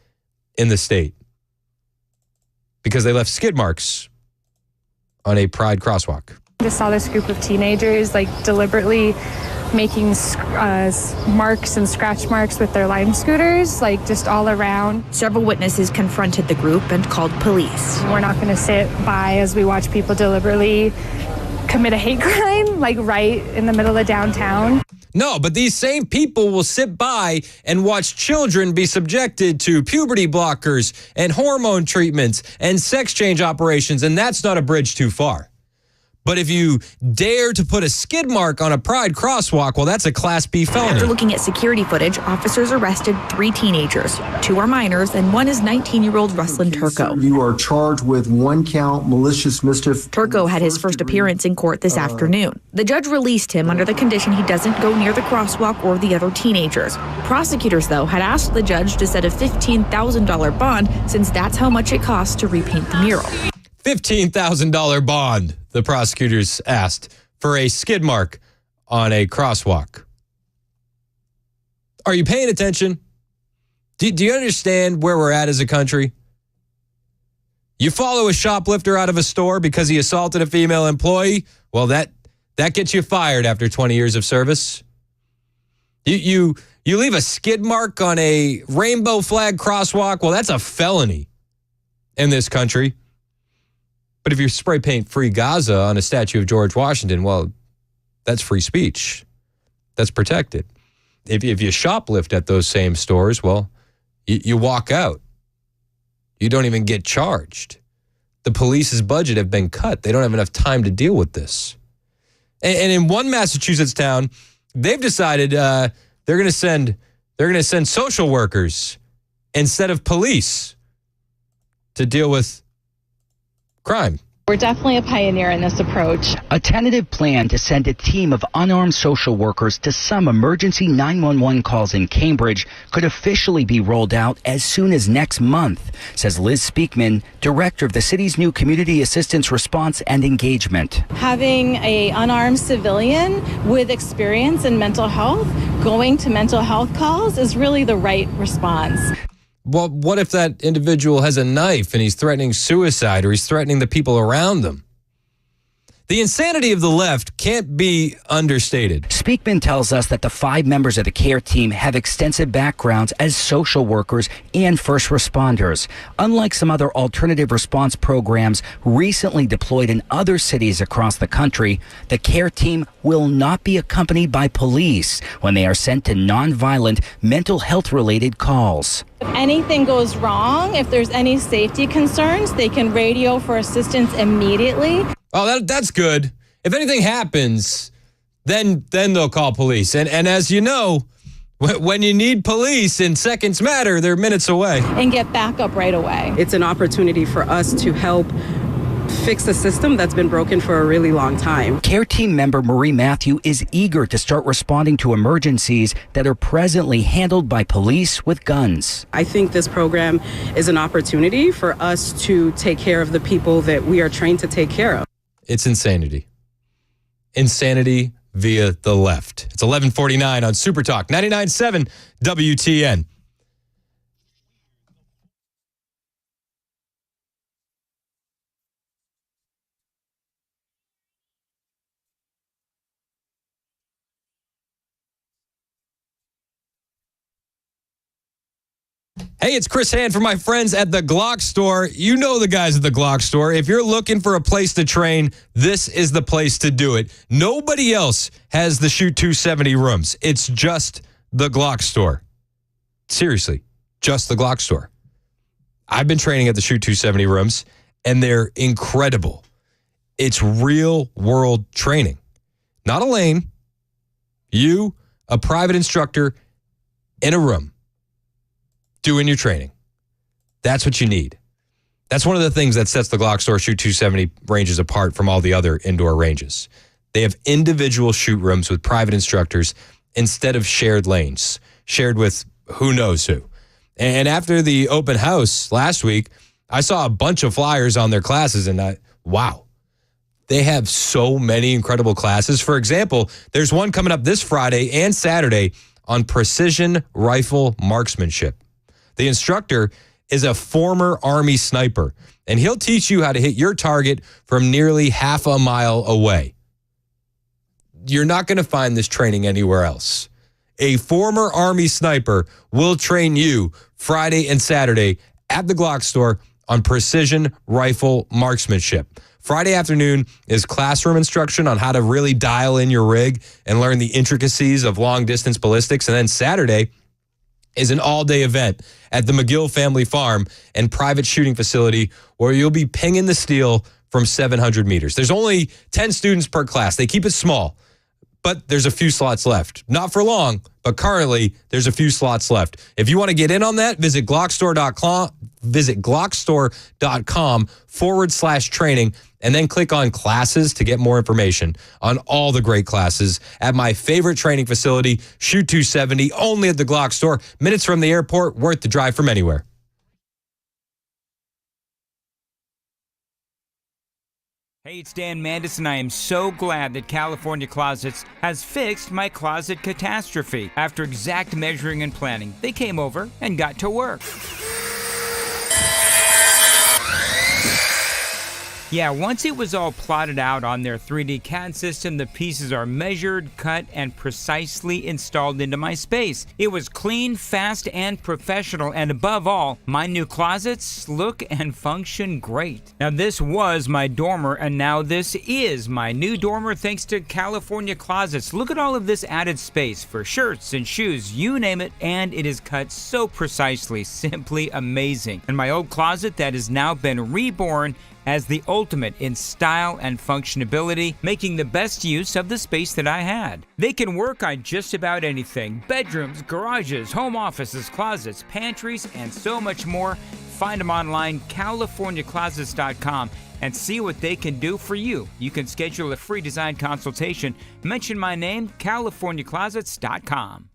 in the state, because they left skid marks on a Pride crosswalk. I just saw this group of teenagers deliberately making marks and scratch marks with their Lime scooters, just all around. Several witnesses confronted the group and called police. We're not going to sit by as we watch people deliberately commit a hate crime, right in the middle of downtown. No, but these same people will sit by and watch children be subjected to puberty blockers and hormone treatments and sex change operations, and that's not a bridge too far. But if you dare to put a skid mark on a Pride crosswalk, well, that's a Class B felony. After looking at security footage, officers arrested 3 teenagers. 2 are minors, and 1 is 19-year-old Ruslan Turco. You are charged with 1 count malicious mischief. Turco had his first appearance in court this afternoon. The judge released him under the condition he doesn't go near the crosswalk or the other teenagers. Prosecutors, though, had asked the judge to set a $15,000 bond since that's how much it costs to repaint the mural. $15,000 bond, the prosecutors asked, for a skid mark on a crosswalk. Are you paying attention? Do you understand where we're at as a country? You follow a shoplifter out of a store because he assaulted a female employee? Well, that gets you fired after 20 years of service. You leave a skid mark on a rainbow flag crosswalk? Well, that's a felony in this country. But if you spray paint Free Gaza on a statue of George Washington, well, that's free speech. That's protected. If you shoplift at those same stores, well, you walk out. You don't even get charged. The police's budget have been cut. They don't have enough time to deal with this. And in one Massachusetts town, they've decided they're going to send social workers instead of police to deal with crime. We're definitely a pioneer in this approach. A tentative plan to send a team of unarmed social workers to some emergency 911 calls in Cambridge could officially be rolled out as soon as next month, says Liz Speakman, director of the city's new Community Assistance Response and Engagement. Having an unarmed civilian with experience in mental health going to mental health calls is really the right response. Well, what if that individual has a knife and he's threatening suicide or he's threatening the people around them? The insanity of the left can't be understated. Speakman tells us that the 5 members of the CARE team have extensive backgrounds as social workers and first responders. Unlike some other alternative response programs recently deployed in other cities across the country, the CARE team will not be accompanied by police when they are sent to nonviolent mental health-related calls. If anything goes wrong, if there's any safety concerns, they can radio for assistance immediately. Oh, that's good. If anything happens, then they'll call police. And as you know, when you need police and seconds matter, they're minutes away. And get backup right away. It's an opportunity for us to help fix a system that's been broken for a really long time. CARE team member Marie Matthew is eager to start responding to emergencies that are presently handled by police with guns. I think this program is an opportunity for us to take care of the people that we are trained to take care of. It's insanity. Insanity via the left. It's 11:49 on Super Talk 99.7 WTN. Hey, it's Chris Hand for my friends at the Glock Store. You know the guys at the Glock Store. If you're looking for a place to train, this is the place to do it. Nobody else has the Shoot 270 rooms. It's just the Glock Store. Seriously, just the Glock Store. I've been training at the Shoot 270 rooms, and they're incredible. It's real world training. Not a lane. You, a private instructor, in a room, doing your training. That's what you need. That's one of the things that sets the Glock Store Shoot 270 ranges apart from all the other indoor ranges. They have individual shoot rooms with private instructors instead of shared lanes, shared with who knows who. And after the open house last week, I saw a bunch of flyers on their classes, and wow, they have so many incredible classes. For example, there's one coming up this Friday and Saturday on precision rifle marksmanship. The instructor is a former Army sniper, and he'll teach you how to hit your target from nearly half a mile away. You're not going to find this training anywhere else. A former Army sniper will train you Friday and Saturday at the Glock Store on precision rifle marksmanship. Friday afternoon is classroom instruction on how to really dial in your rig and learn the intricacies of long-distance ballistics. And then Saturday is an all-day event at the McGill Family Farm and private shooting facility where you'll be pinging the steel from 700 meters. There's only 10 students per class. They keep it small, but there's a few slots left. Not for long, but currently there's a few slots left. If you want to get in on that, visit glockstore.com/training, and then click on classes to get more information on all the great classes at my favorite training facility, Shoot 270, only at the Glock Store, minutes from the airport, worth the drive from anywhere. Hey, it's Dan Mandis, and I am so glad that California Closets has fixed my closet catastrophe. After exact measuring and planning, they came over and got to work. Yeah, once it was all plotted out on their 3D CAD system, the pieces are measured, cut, and precisely installed into my space. It was clean, fast, and professional, and above all, my new closets look and function great. Now, this was my dormer, and now this is my new dormer thanks to California Closets. Look at all of this added space for shirts and shoes, you name it, and it is cut so precisely, simply amazing. And my old closet that has now been reborn as the ultimate in style and functionability, making the best use of the space that I had. They can work on just about anything: bedrooms, garages, home offices, closets, pantries, and so much more. Find them online, CaliforniaClosets.com, and see what they can do for you. You can schedule a free design consultation. Mention my name, CaliforniaClosets.com.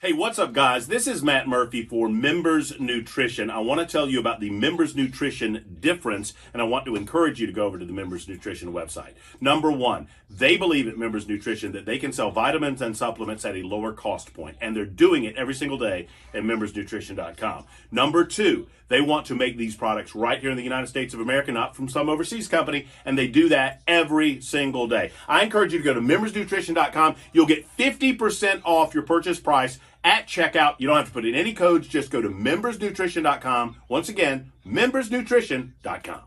Hey, what's up, guys? This is Matt Murphy for Members Nutrition. I want to tell you about the Members Nutrition difference, and I want to encourage you to go over to the Members Nutrition website. Number one, they believe at Members Nutrition that they can sell vitamins and supplements at a lower cost point, and they're doing it every single day at membersnutrition.com. Number two, they want to make these products right here in the United States of America, not from some overseas company, and they do that every single day. I encourage you to go to membersnutrition.com. You'll get 50% off your purchase price at checkout. You don't have to put in any codes. Just go to membersnutrition.com. Once again, membersnutrition.com.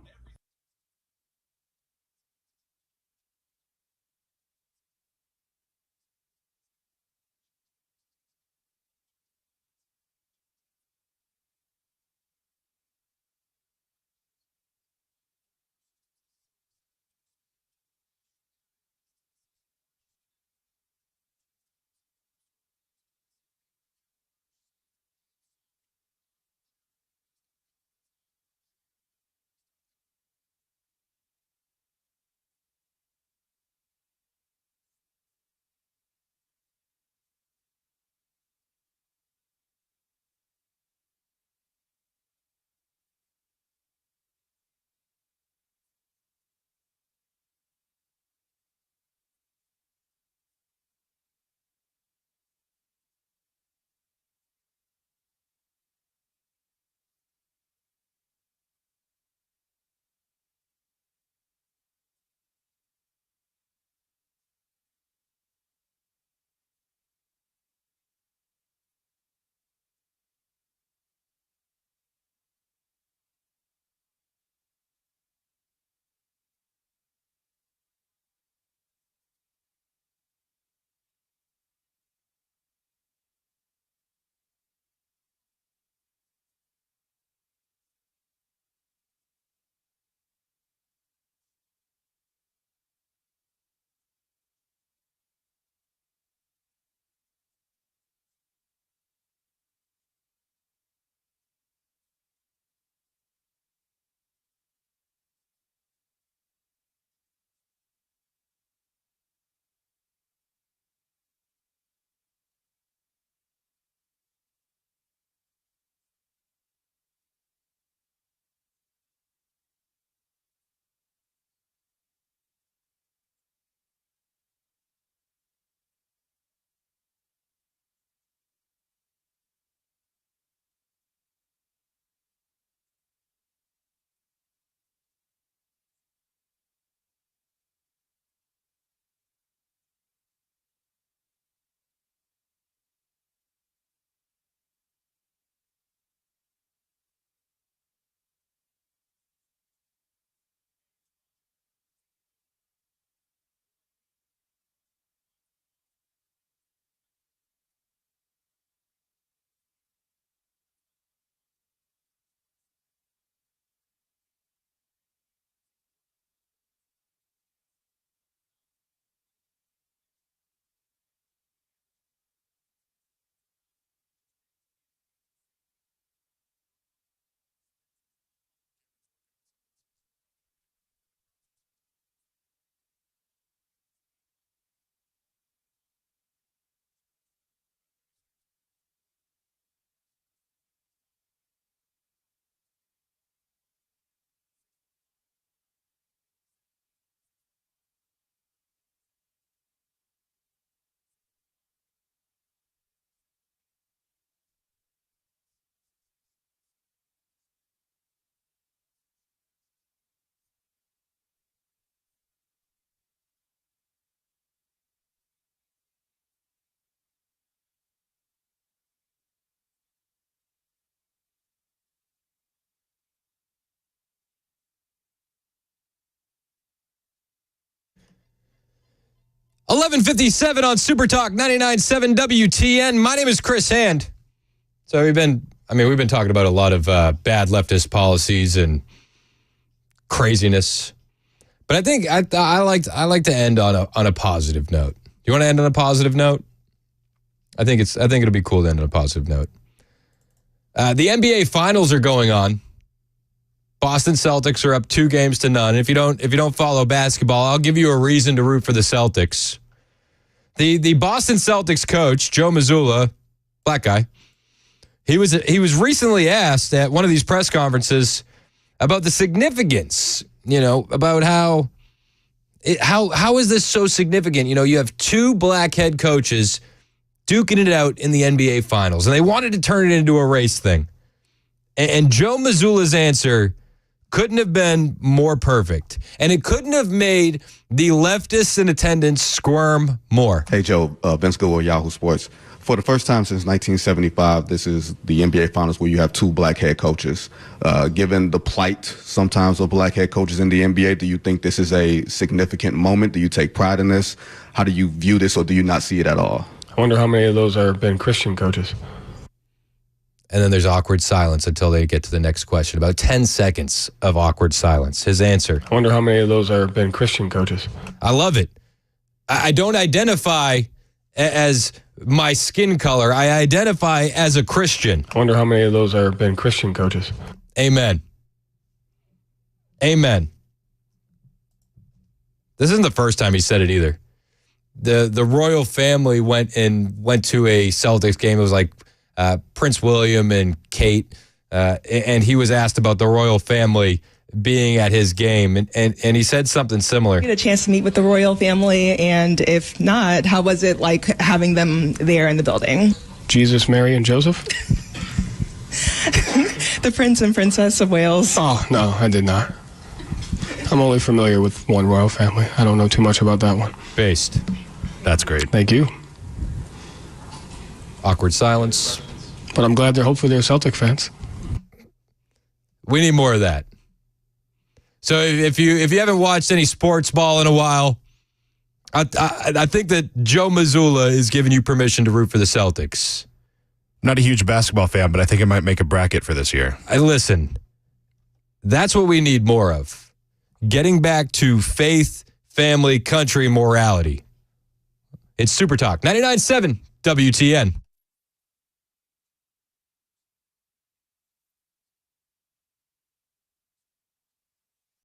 11:57 on Super Talk 99.7 WTN. My name is Chris Hand. So we've been talking about a lot of bad leftist policies and craziness. But I think I like to end on a positive note. You want to end on a positive note? I think it'll be cool to end on a positive note. The NBA Finals are going on. Boston Celtics are up 2-0. If you don't follow basketball, I'll give you a reason to root for the Celtics. The Boston Celtics coach, Joe Mazzulla, black guy, he was recently asked at one of these press conferences about the significance, about how is this so significant? You have 2 black head coaches duking it out in the NBA Finals, and they wanted to turn it into a race thing. And Joe Mazzulla's answer couldn't have been more perfect. And it couldn't have made the leftists in attendance squirm more. Hey, Joe, Vince Goodwill, Yahoo Sports. For the first time since 1975, this is the NBA Finals where you have 2 black head coaches. Given the plight sometimes of black head coaches in the NBA, do you think this is a significant moment? Do you take pride in this? How do you view this, or do you not see it at all? I wonder how many of those have been Christian coaches. And then there's awkward silence until they get to the next question. About 10 seconds of awkward silence. His answer. I wonder how many of those have been Christian coaches. I love it. I don't identify as my skin color. I identify as a Christian. I wonder how many of those have been Christian coaches. Amen. Amen. This isn't the first time he said it either. The royal family went to a Celtics game. It was like Prince William and Kate, and he was asked about the royal family being at his game, and he said something similar. Get a chance to meet with the royal family, and if not, how was it like having them there in the building? Jesus, Mary, and Joseph? The Prince and Princess of Wales. Oh, no, I did not. I'm only familiar with one royal family. I don't know too much about that one. Based. That's great. Thank you. Awkward silence. But I'm glad hopefully they're Celtic fans. We need more of that. So if you haven't watched any sports ball in a while, I think that Joe Mazzulla is giving you permission to root for the Celtics. Not a huge basketball fan, but I think it might make a bracket for this year. Listen, that's what we need more of. Getting back to faith, family, country, morality. It's Super Talk 99.7 WTN.